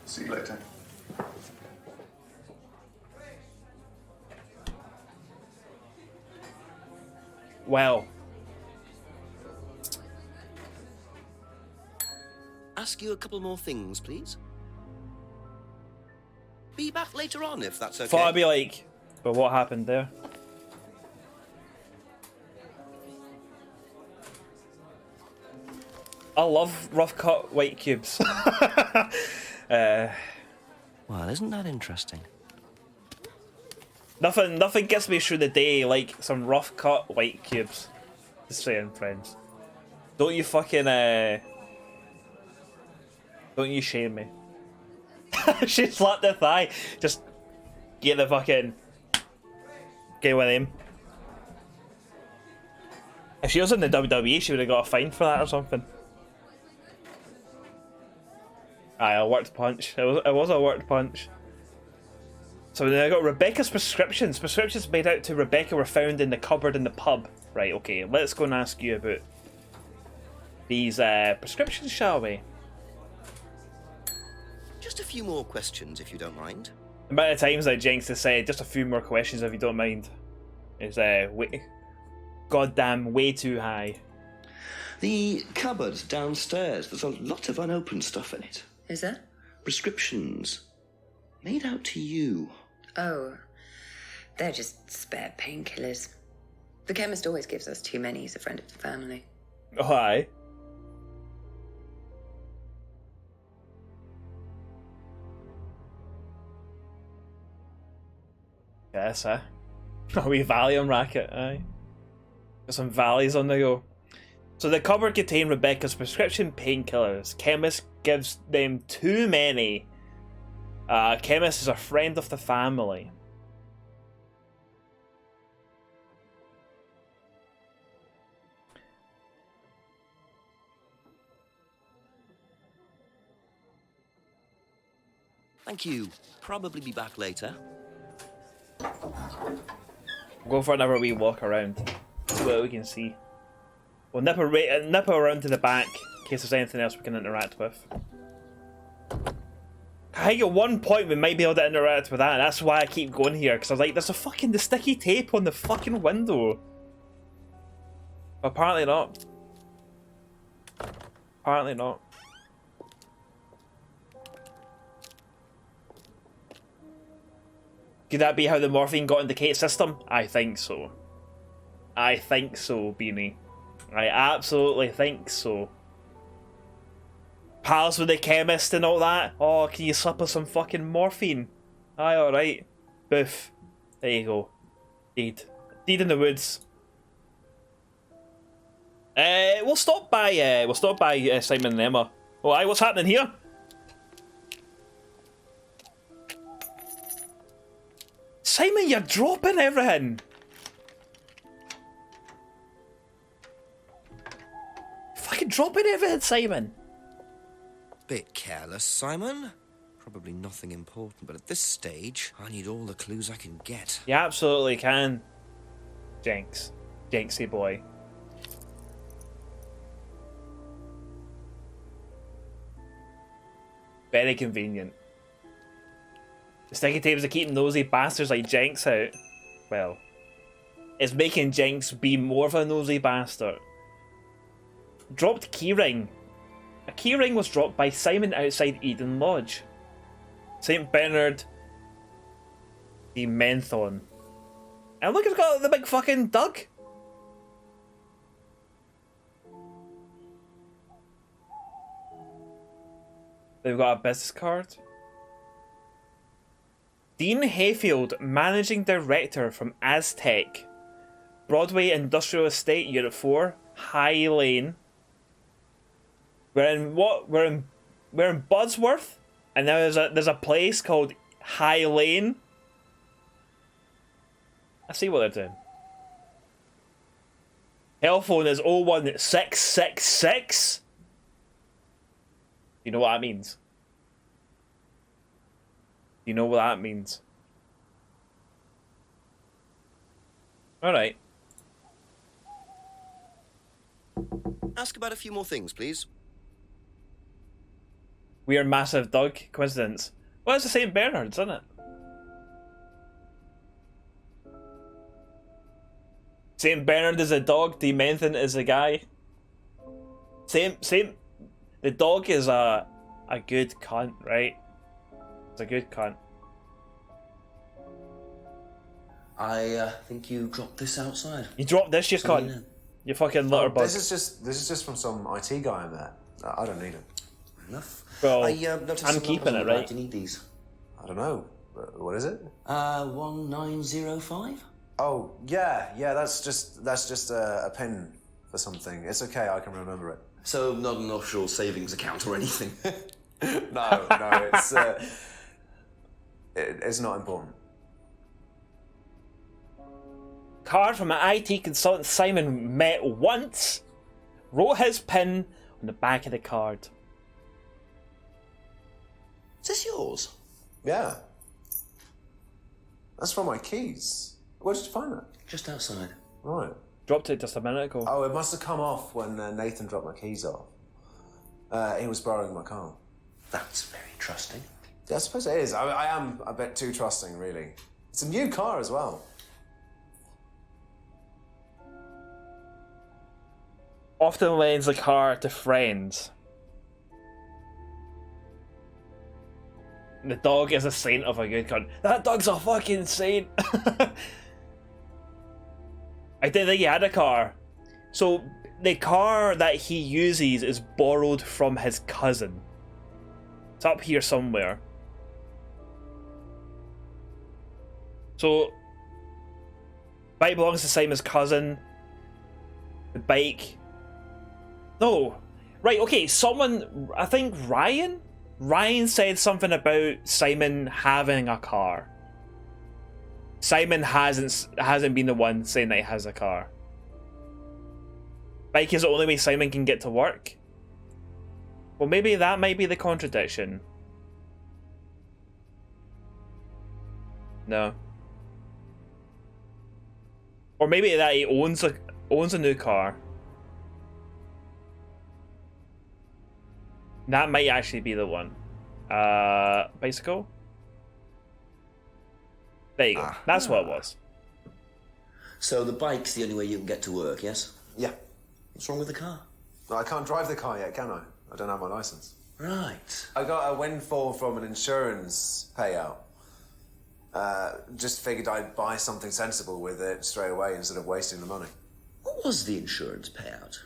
See you later. Well. Ask you a couple more things, please. Be back later on, if that's okay. Thought I'd be like, but what happened there? I love rough cut white cubes. Well, isn't that interesting? Nothing gets me through the day like some rough cut white cubes. Just saying, friends. Don't you fucking don't you shame me. She slapped the thigh. Just get the fucking get with him. If she was in the WWE, she would have got a fine for that or something. Aye, a worked punch. It was a worked punch. So then I got Rebecca's prescriptions. Prescriptions made out to Rebecca were found in the cupboard in the pub. Right, okay, let's go and ask you about these prescriptions, shall we? Just a few more questions, if you don't mind. The amount of times that Jinx has said, just a few more questions if you don't mind, is goddamn way too high. The cupboard downstairs, there's a lot of unopened stuff in it. Is there? Prescriptions. Made out to you. Oh, they're just spare painkillers. The chemist always gives us too many. He's a friend of the family. Oh, aye. Yes, a wee Valium racket, aye. Got some Valleys on the go. So the cupboard contained Rebecca's prescription painkillers. Chemist gives them too many. Chemist is a friend of the family. Thank you. Probably be back later. Go for another wee walk around. See what we can see. We'll nip around to the back in case there's anything else we can interact with. I think at one point we might be able to interact with that, and that's why I keep going here, because I was like, there's the sticky tape on the fucking window. But apparently not. Apparently not. Could that be how the morphine got into Kate's system? I think so. I think so, Beanie. I absolutely think so. Pals with the chemist and all that. Oh, can you slip us some fucking morphine? Aye, alright. Boof. There you go. Deed. Deed in the woods. We'll stop by Simon and Emma. Oh, aye, what's happening here? Simon, you're dropping everything! Fucking dropping everything, Simon! Bit careless, Simon. Probably nothing important, but at this stage, I need all the clues I can get. You absolutely can. Jenks. Jenksy boy. Very convenient. The sticky tapes are keeping nosy bastards like Jenks out. Well, it's making Jenks be more of a nosy bastard. Dropped keyring. A keyring was dropped by Simon outside Eden Lodge. St. Bernard the Menthon. And look, it's got the big fucking Doug. They've got a business card. Dean Hayfield, Managing Director from Aztec. Broadway Industrial Estate, Unit 4, High Lane. We're in what? We're in Budsworth, and now there's a place called High Lane. I see what they're doing. Telephone is 01666. You know what that means? You know what that means? Alright. Ask about a few more things, please. Weird massive Doug coincidence. Well, it's the St. Bernard's, isn't it? St. Bernard is a dog, the Menthon is a guy. The dog is a good cunt, right? It's a good cunt. I think you dropped this outside. You dropped this, you cunt. You fucking litterbugs. This is just from some IT guy I met. I don't need it. Enough. Well, I'm keeping it, right? Do you need these? I don't know. What is it? 1905. Oh yeah, that's just a pin for something. It's okay, I can remember it. So not an offshore savings account or anything. No, it's not important. Card from an IT consultant Simon met once. Wrote his pin on the back of the card. Is this yours? Yeah. That's from my keys. Where did you find that? Just outside. Right. Dropped it just a minute ago. Oh, it must have come off when Nathan dropped my keys off. He was borrowing my car. That's very trusting. Yeah, I suppose it is. I am a bit too trusting, really. It's a new car as well. Often lends the car to friends. The dog is a saint of a good cunt. That dog's a fucking saint. I didn't think he had a car. So the car that he uses is borrowed from his cousin. It's up here somewhere. So bike belongs to Simon's cousin. The bike. No. Right, okay, someone, I think Ryan said something about Simon having a car. Simon hasn't been the one saying that he has a car. Bike is the only way Simon can get to work. Well, maybe that might be the contradiction. No. Or maybe that he owns a new car. That might actually be the one. Bicycle? There you go. That's what it was. So the bike's the only way you can get to work, yes? Yeah. What's wrong with the car? No, I can't drive the car yet, can I? I don't have my license. Right. I got a windfall from an insurance payout. Just figured I'd buy something sensible with it straight away instead of wasting the money. What was the insurance payout?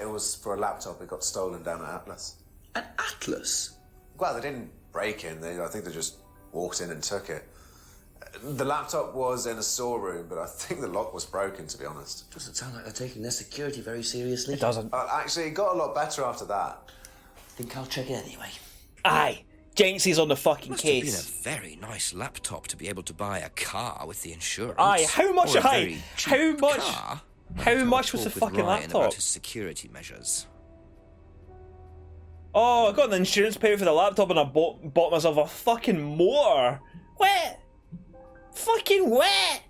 It was for a laptop. It got stolen down at Atlas. At Atlas? Well, they didn't break in. I think they just walked in and took it. The laptop was in a storeroom, but I think the lock was broken, to be honest. Doesn't sound like they're taking their security very seriously. It doesn't. Actually, it got a lot better after that. Think I'll check it anyway. Aye. Jenks on the fucking Must case. have been a very nice laptop to be able to buy a car with the insurance. Aye, how much? Or a Aye, very cheap how much? car. How much was the Talk with fucking Ryan laptop? About his security measures. Oh, I got an insurance payout for the laptop and I bought myself a fucking motor. What? Fucking what?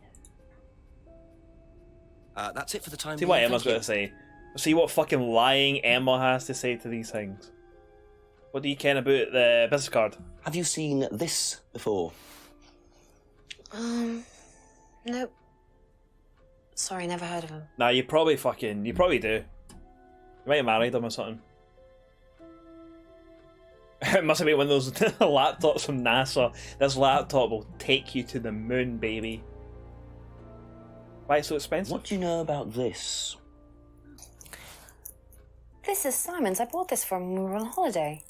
That's it for the time See being. what Emma's Thank got to say. See what fucking lying Emma has to say to these things. What do you ken about the business card? Have you seen this before? Nope. Sorry, never heard of him. Nah, you probably do. You might have married him or something. It must have been one of those laptops from NASA. This laptop will take you to the moon, baby. Why it's so expensive? What do you know about this? This is Simon's. I bought this from when we were on holiday.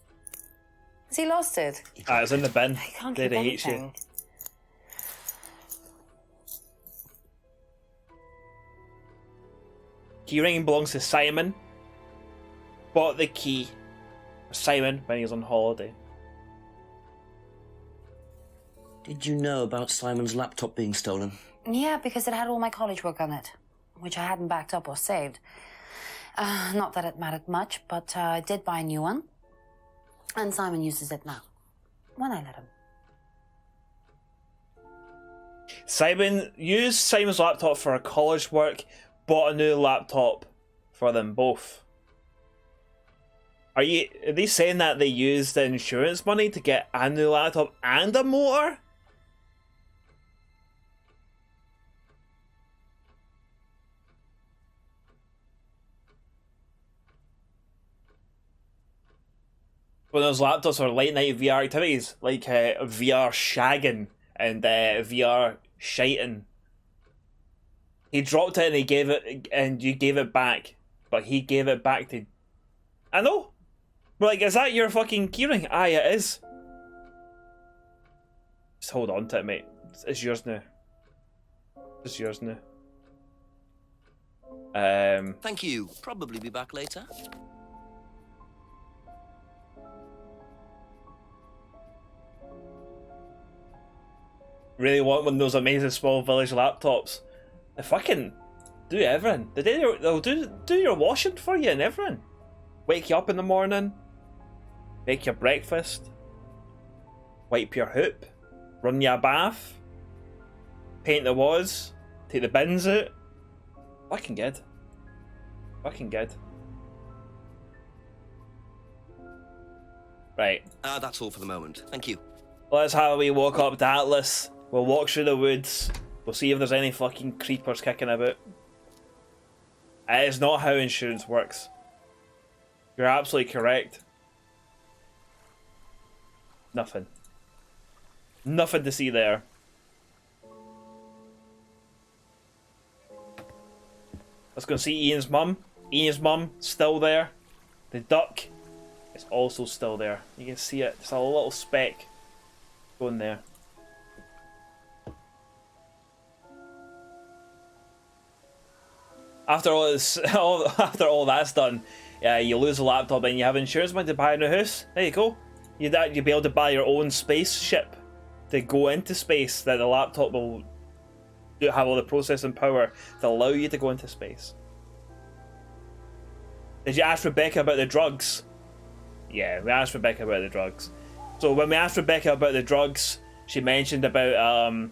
Has he lost it? It's in the bin. I can't They keep hate you. anything. Keyring belongs to Simon. Bought the key for Simon when he was on holiday. Did you know about Simon's laptop being stolen? Yeah, because it had all my college work on it, which I hadn't backed up or saved. Not that it mattered much, but I did buy a new one. And Simon uses it now, when I let him. Simon used Simon's laptop for her college work, bought a new laptop for them both. Are they saying that they used the insurance money to get a new laptop and a motor? One of those laptops for late night VR activities, like VR shagging and VR shiting. He dropped it and he gave it, and you gave it back, but he gave it back to. I know. We're like, is that your fucking keyring? Aye, it is. Just hold on to it, mate. It's yours now. It's yours now. Thank you. Probably be back later. Really want one of those amazing small village laptops. They fucking do everything. They'll do your washing for you and everything. Wake you up in the morning, make your breakfast, wipe your hoop, run you a bath, paint the walls, take the bins out. Fucking good. Fucking good. Right. That's all for the moment. Thank you. Let's have a wee walk up to Atlas. We'll walk through the woods. We'll see if there's any fucking creepers kicking about. It is not how insurance works. You're absolutely correct. Nothing. Nothing to see there. Let's go see Ian's mum. Ian's mum, still there. The duck is also still there. You can see it. It's a little speck going there. After all this, after all that's done, you lose a laptop and you have insurance money to buy a new house. There you go. You'd be able to buy your own spaceship to go into space. That the laptop will have all the processing power to allow you to go into space. Did you ask Rebecca about the drugs? Yeah, we asked Rebecca about the drugs. So when we asked Rebecca about the drugs, she mentioned about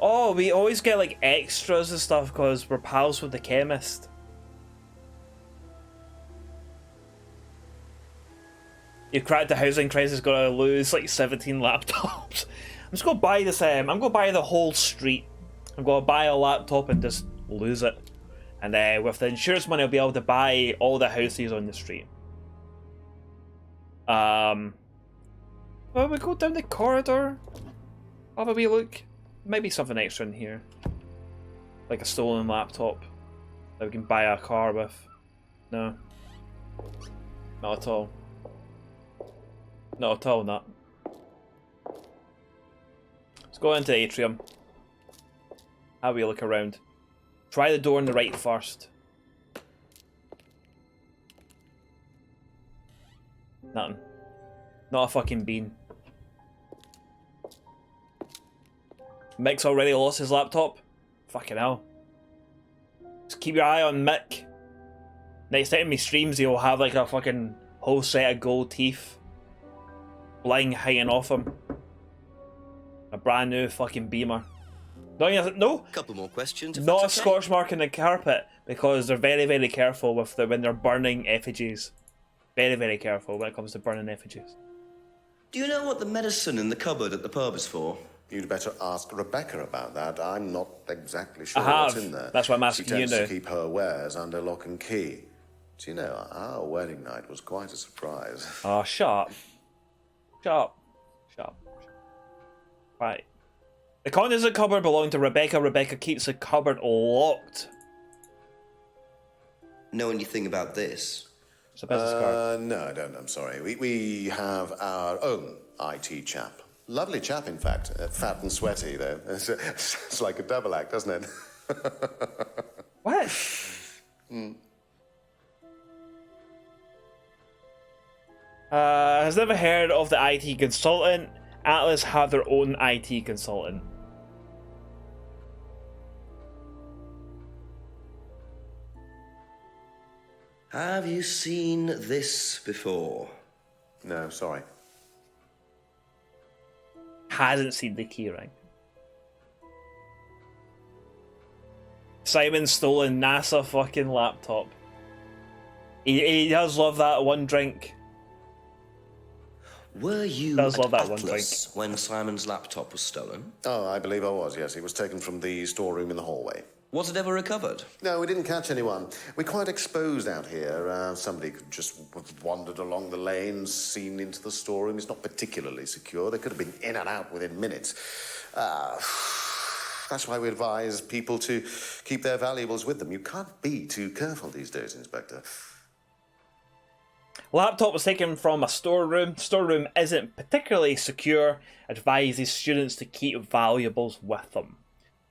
Oh, we always get like extras and stuff because we're pals with the chemist. You've cracked the housing crisis, gonna lose like 17 laptops. I'm just gonna buy this. I'm gonna buy the whole street. I'm gonna buy a laptop and just lose it. And with the insurance money, I'll be able to buy all the houses on the street. Well, we go down the corridor. Have a wee look. Maybe something extra in here, like a stolen laptop that we can buy a car with. No, not at all. Not at all. Not. Let's go into the atrium. Have a wee look around. Try the door on the right first. Nothing. Not a fucking bean. Mick's already lost his laptop? Fucking hell. Just keep your eye on Mick. Next time he streams, he'll have like a fucking whole set of gold teeth. Bling hanging off him. A brand new fucking Beamer. No. Couple more questions. Not a scorch mark in the carpet because they're very, very careful with when they're burning effigies. Very, very careful when it comes to burning effigies. Do you know what the medicine in the cupboard at the pub is for? You'd better ask Rebecca about that. I'm not exactly sure I have. what's in there. That's why I'm asking you. She tends you now. to keep her wares under lock and key. Do you know, our wedding night was quite a surprise. Oh, shut up. Shut up. Shut up. Right. The contents of the cupboard belong to Rebecca. Rebecca keeps the cupboard locked. Know anything about this? It's a business card. No, I don't. I'm sorry. We have our own IT chap. Lovely chap, in fact. Fat and sweaty, though. It's like a double act, doesn't it? What? Has never heard of the IT consultant. Atlas have their own IT consultant. Have you seen this before? No, sorry. Hasn't seen the keyring. Simon's stolen NASA fucking laptop. He does love that one drink. Were you does love at that one drink. Atlas when Simon's laptop was stolen? Oh, I believe I was, yes. It was taken from the storeroom in the hallway. Was it ever recovered? No, we didn't catch anyone. We're quite exposed out here. Somebody could just have wandered along the lane, seen into the storeroom. It's not particularly secure. They could have been in and out within minutes. That's why we advise people to keep their valuables with them. You can't be too careful these days, Inspector. Laptop was taken from a storeroom. Storeroom isn't particularly secure. Advises students to keep valuables with them.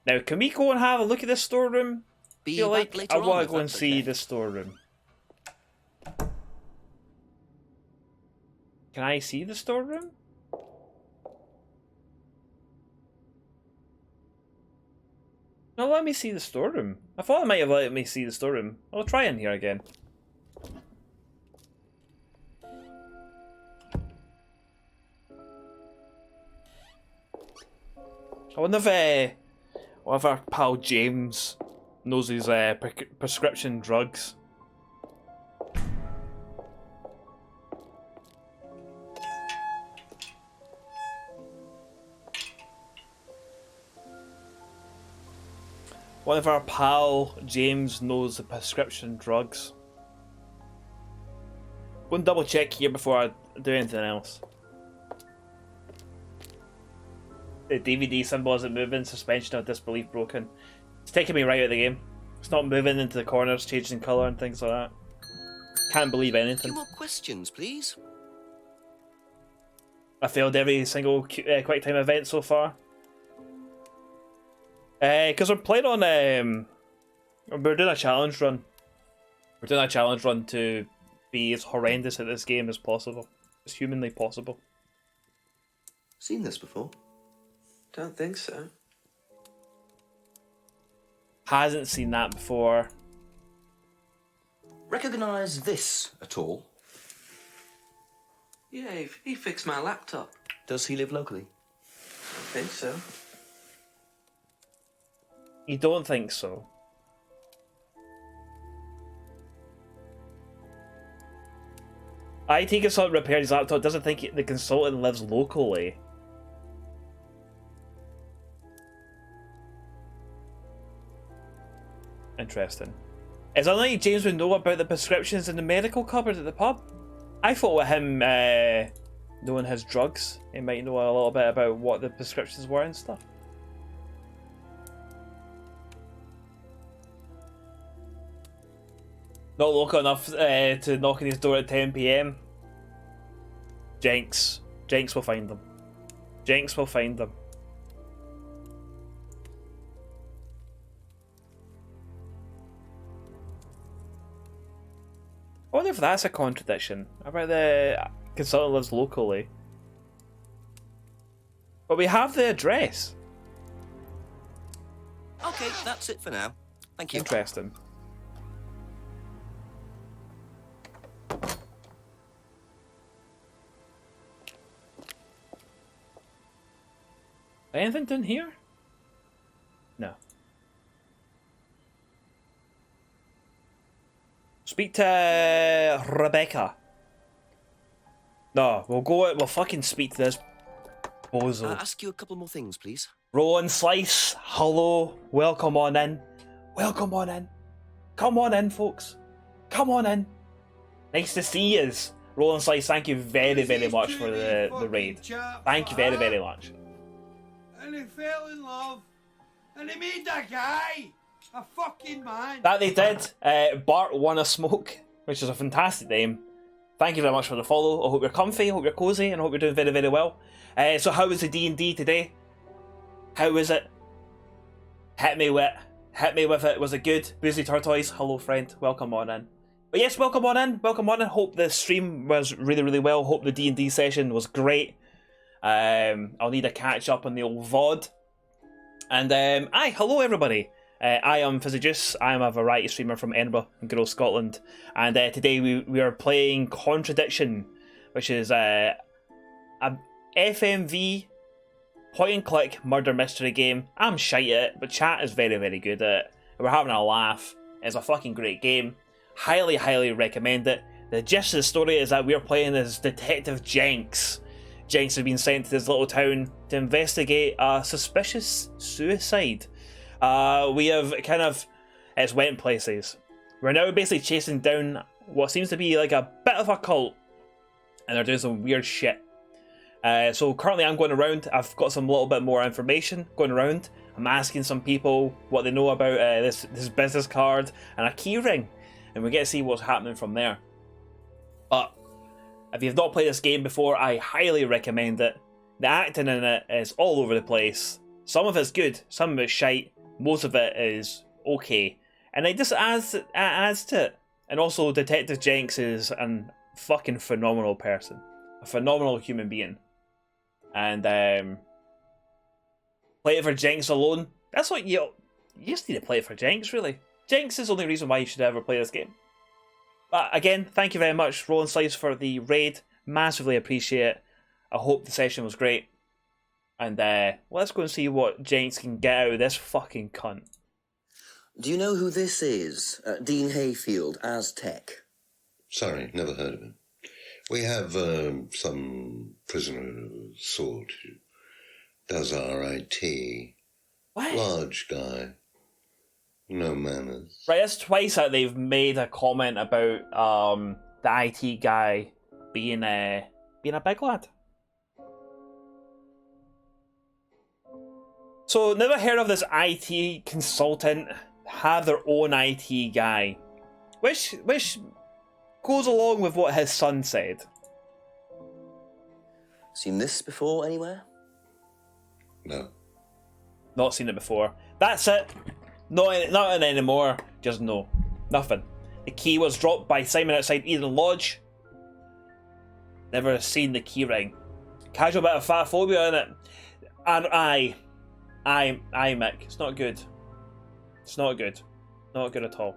Now, can we go and have a look at this storeroom? Be feel back like later I on, want if to go and that's see okay. the storeroom. Can I see the storeroom? No, let me see the storeroom. I thought it might have let me see the storeroom. I'll try in here again. I wonder if one of our pal James knows his prescription drugs. One of our pal James knows the prescription drugs. Go and double check here before I do anything else. The DVD symbol isn't moving, suspension of disbelief broken. It's taking me right out of the game. It's not moving into the corners, changing colour and things like that. Can't believe anything. Two more questions, please. I failed every single quick time event so far. Because we're playing on... we're doing a challenge run. We're doing a challenge run to be as horrendous at this game as possible. As humanly possible. Seen this before? Don't think so. Hasn't seen that before. Recognise this at all? Yeah, he fixed my laptop. Does he live locally? I think so. You don't think so? IT consultant repaired his laptop, doesn't think the consultant lives locally. Interesting. It's unlikely James would know about the prescriptions in the medical cupboard at the pub. I thought with him knowing his drugs, he might know a little bit about what the prescriptions were and stuff. Not local enough to knock on his door at 10 PM. Jenks. Jenks will find them. Jenks will find them. I wonder if that's a contradiction about the consultant lives locally. But we have the address. Okay, that's it for now. Thank you. Interesting. Anything down here? No. Speak to Rebecca. No, we'll fucking speak to this bozo. Ask you a couple more things, please. Rowan Slice, hello, welcome on in. Welcome on in. Come on in, folks. Come on in. Nice to see yous. Rowan Slice, thank you very, very much for the raid. Thank you very, very much. And he fell in love. And he made that guy a fucking man. That they did. Bart Wanna Smoke, which is a fantastic name. Thank you very much for the follow. I hope you're comfy, I hope you're cozy, and I hope you're doing very, very well. So how was the D&D today? How was it? Hit me with it. Was it good? Boozy Tortoise, hello friend. Welcome on in. But yes, welcome on in. Welcome on in. Hope the stream was really, really well. Hope the D&D session was great. I'll need a catch up on the old VOD. And hello everybody. I am Fizzy Joose. I am a variety streamer from Edinburgh in good old Scotland. And today we are playing Contradiction, which is a FMV point and click murder mystery game. I'm shite at it, but chat is very, very good at it. We're having a laugh. It's a fucking great game. Highly, highly recommend it. The gist of the story is that we're playing as Detective Jenks. Jenks has been sent to this little town to investigate a suspicious suicide. We have it's went places. We're now basically chasing down what seems to be like a bit of a cult, and they're doing some weird shit. So currently I'm going around, I've got some little bit more information going around. I'm asking some people what they know about this business card and a key ring, and we get to see what's happening from there. But if you've not played this game before, I highly recommend it. The acting in it is all over the place. Some of it's good, some of it's shite, most of it is okay. And it just adds to it. And also Detective Jenks is a fucking phenomenal person. A phenomenal human being. And play it for Jenks alone. That's what you just need to play it for Jenks, really. Jenks is the only reason why you should ever play this game. But again, thank you very much, Roland Slice, for the raid. Massively appreciate it. I hope the session was great. And let's go and see what Jenks can get out of this fucking cunt. Do you know who this is? Dean Hayfield, Aztec. Sorry, never heard of him. We have some prisoner of sort who does our IT. What? Large guy. No manners. Right, that's twice that they've made a comment about the IT guy being a big lad. So never heard of this IT consultant have their own IT guy, which goes along with what his son said. Seen this before anywhere? No. Not seen it before. That's it. Not anymore. Just no. Nothing. The key was dropped by Simon outside Eden Lodge. Never seen the key ring. Casual bit of fat phobia in it. And I, Mick. It's not good. It's not good. Not good at all.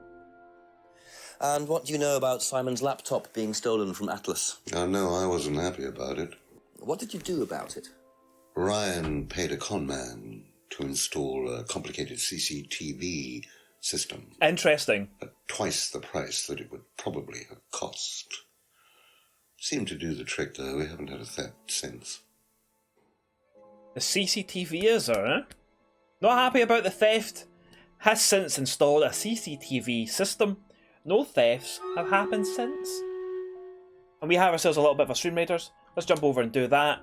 And what do you know about Simon's laptop being stolen from Atlas? Oh, no, I wasn't happy about it. What did you do about it? Ryan paid a con man to install a complicated CCTV system. Interesting. At twice the price that it would probably have cost. Seemed to do the trick, though. We haven't had a theft since. The CCTV is there, eh? Not happy about the theft. Has since installed a CCTV system. No thefts have happened since. And we have ourselves a little bit of a Stream Raiders. Let's jump over and do that.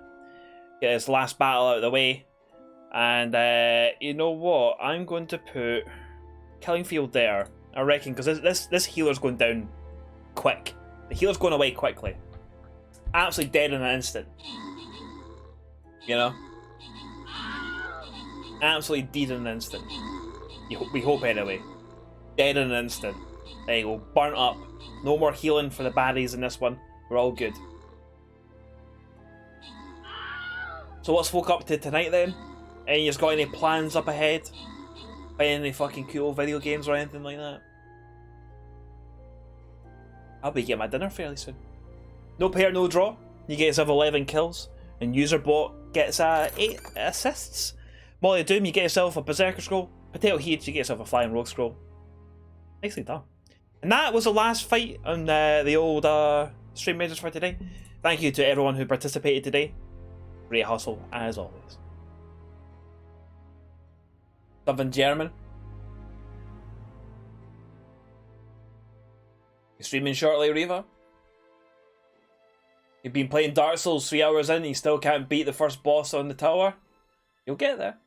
Get his last battle out of the way. And you know what? I'm going to put Killing Field there. I reckon, because this healer's going down quick. The healer's going away quickly. Absolutely dead in an instant. You know? Absolutely dead in an instant. We hope anyway. Dead in an instant. There you go. Burnt up. No more healing for the baddies in this one. We're all good. So what's folk up to tonight then? Any you got any plans up ahead? Playing any fucking cool video games or anything like that? I'll be getting my dinner fairly soon. No pair, no draw. You get yourself 11 kills. And Userbot gets 8 assists. Molly of Doom, you get yourself a Berserker Scroll. Potato Heat, you get yourself a Flying Rogue Scroll. Nicely done. And that was the last fight on the old Stream Raiders for today. Thank you to everyone who participated today. Great hustle, as always. Something German. You streaming shortly, Reva? You've been playing Dark Souls 3 hours in and you still can't beat the first boss on the tower? You'll get there.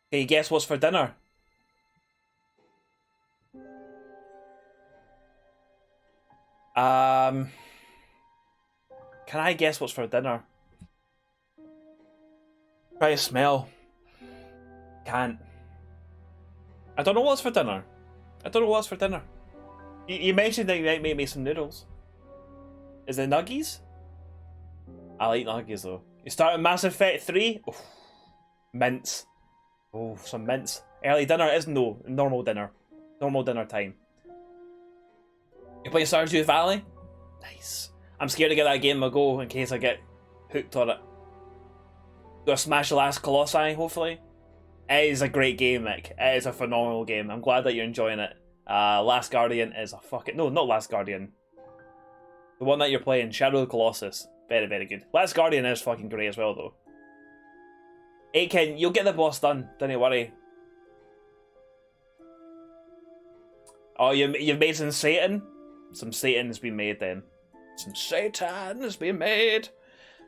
Can you guess what's for dinner? Can I guess what's for dinner? Try to smell. Can't. I don't know what's for dinner. I don't know what's for dinner. You mentioned that you might make me some noodles. Is it nuggies? I like nuggies though. You starting Mass Effect 3? Oof. Mints. Oh, some mints. Early dinner is normal dinner. Normal dinner time. You playing Stardew Valley? Nice. I'm scared to get that game a go in case I get hooked on it. Do I smash the last Colossi, hopefully? It is a great game, Mick. It is a phenomenal game. I'm glad that you're enjoying it. Last Guardian is a fucking... No, not Last Guardian. The one that you're playing, Shadow of the Colossus. Very, very good. Last Guardian is fucking great as well, though. Aiken, you'll get the boss done. Don't you worry. Oh, you've made some Satan? Some Satan has been made then. Some Satan has been made.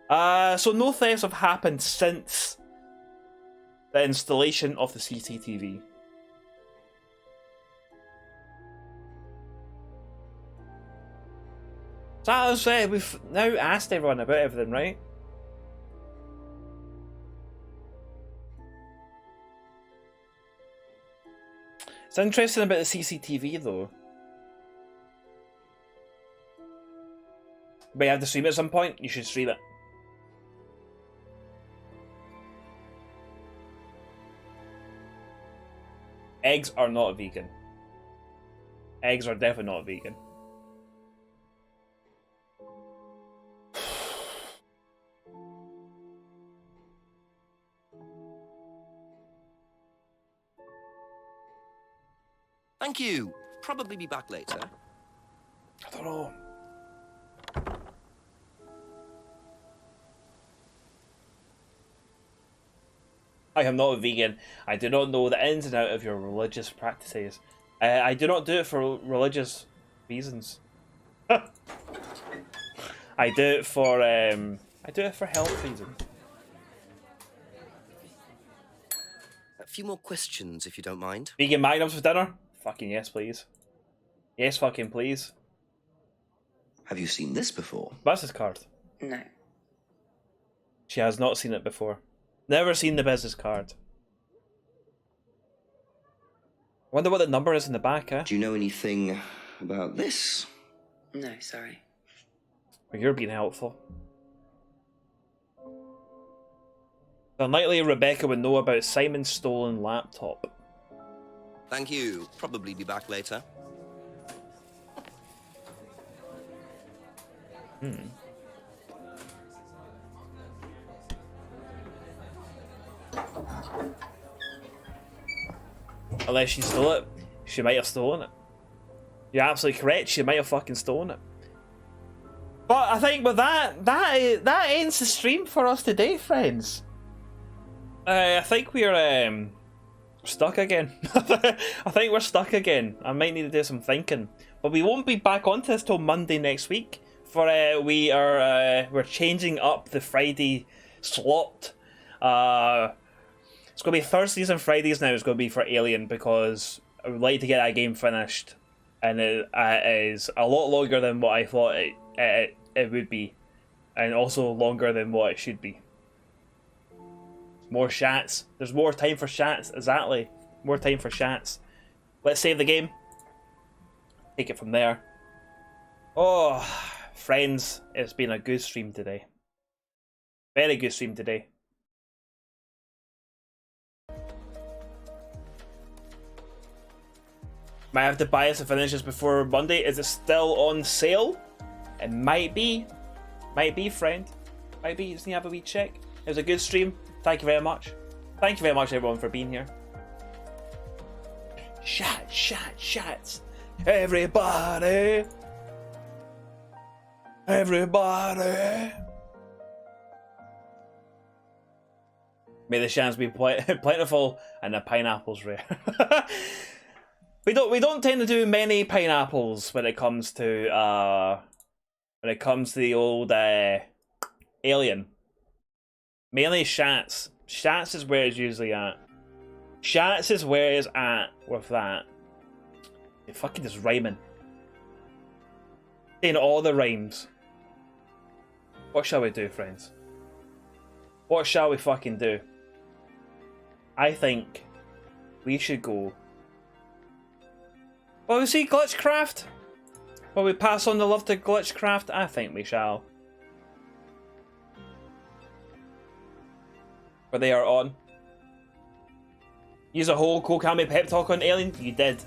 So no thefts have happened since the installation of the CCTV. So as we've now asked everyone about everything, right? It's interesting about the CCTV though. But you have to stream it at some point, you should stream it. Eggs are not vegan. Eggs are definitely not vegan. Thank you. Probably be back later. I don't know. I am not a vegan. I do not know the ins and outs of your religious practices. I do not do it for religious reasons. I do it for health reasons. A few more questions, if you don't mind. Vegan magnums for dinner? Fucking yes, please. Yes, fucking please. Have you seen this before? Business card. No. She has not seen it before. Never seen the business card. Wonder what the number is in the back, eh? Do you know anything about this? No, sorry. Well, you're being helpful. Unlikely Rebecca would know about Simon's stolen laptop. Thank you. Probably be back later. Unless she stole it. She might have stolen it. You're absolutely correct, she might have fucking stolen it. But I think with that ends the stream for us today, friends. I think we're stuck again. I think we're stuck again. I might need to do some thinking. But we won't be back onto this till Monday next week. For we're changing up the Friday slot. It's going to be Thursdays and Fridays now. It's going to be for Alien because I would like to get that game finished, and it is a lot longer than what I thought it would be, and also longer than what it should be. More chats. There's more time for chats. Exactly. More time for chats. Let's save the game. Take it from there. Oh, friends, it's been a good stream today. Very good stream today. Might have to buy it to finish this before Monday. Is it still on sale? It might be. Might be, friend. Might be. Just need to have a wee check. It was a good stream. Thank you very much. Thank you very much, everyone, for being here. Shots. Everybody. Everybody. May the shans be plentiful and the pineapples rare. We don't tend to do many pineapples when it comes to the old Alien. Mainly Shats. Shats is where it's usually at. Shats is where it's at with that. It fucking just rhyming. In all the rhymes. What shall we do, friends? What shall we fucking do? I think we should go. Well, we see Glitchcraft. Will we pass on the love to Glitchcraft? I think we shall. But they are on. Use a whole Kokami pep talk on Alien? You did.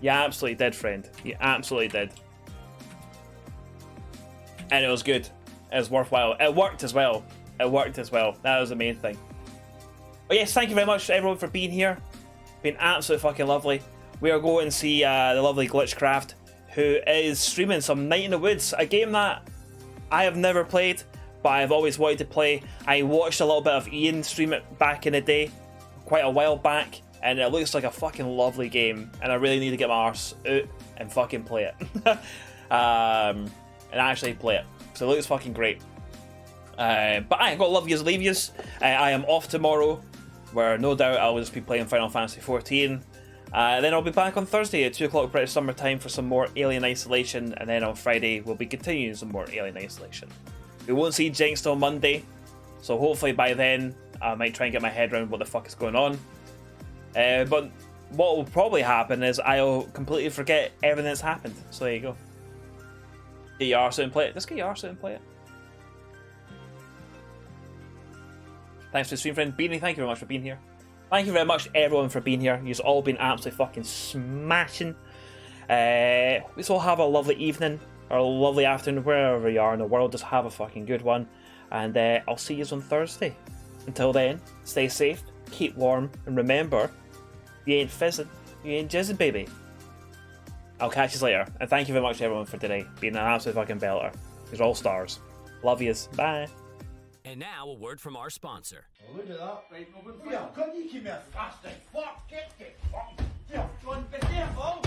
You absolutely did, friend. You absolutely did. And it was good. It was worthwhile. It worked as well. It worked as well. That was the main thing. But yes, thank you very much everyone for being here. Been absolutely fucking lovely. We are going to see the lovely Glitchcraft, who is streaming some Night in the Woods, a game that I have never played, but I've always wanted to play. I watched a little bit of Ian stream it back in the day, quite a while back, and it looks like a fucking lovely game, and I really need to get my arse out and fucking play it. And actually play it, so it looks fucking great. But I got love yous, leave yous. I am off tomorrow, where no doubt I'll just be playing Final Fantasy 14. Then I'll be back on Thursday at 2 o'clock British Summer Time for some more Alien Isolation, and then on Friday we'll be continuing some more Alien Isolation. We won't see Jinx till Monday, so hopefully by then I might try and get my head around what the fuck is going on. But what will probably happen is I'll completely forget everything that's happened, so there you go. Get your arse out and play it. Just get your arse out and play it. Thanks for the stream, friend Beanie. Thank you very much for being here. Thank you very much, everyone, for being here. You've all been absolutely fucking smashing. Let's all have a lovely evening or a lovely afternoon, wherever you are in the world. Just have a fucking good one. And I'll see you on Thursday. Until then, stay safe, keep warm, and remember, you ain't fizzing, you ain't jizzing, baby. I'll catch you later. And thank you very much, everyone, for today. Being an absolute fucking belter. You're all stars. Love yous. Bye. And now, a word from our sponsor. Oh, look at that, right, Robin? Yeah, God, you keep me a fast and fuck, get the fuck. Yeah, John, be careful.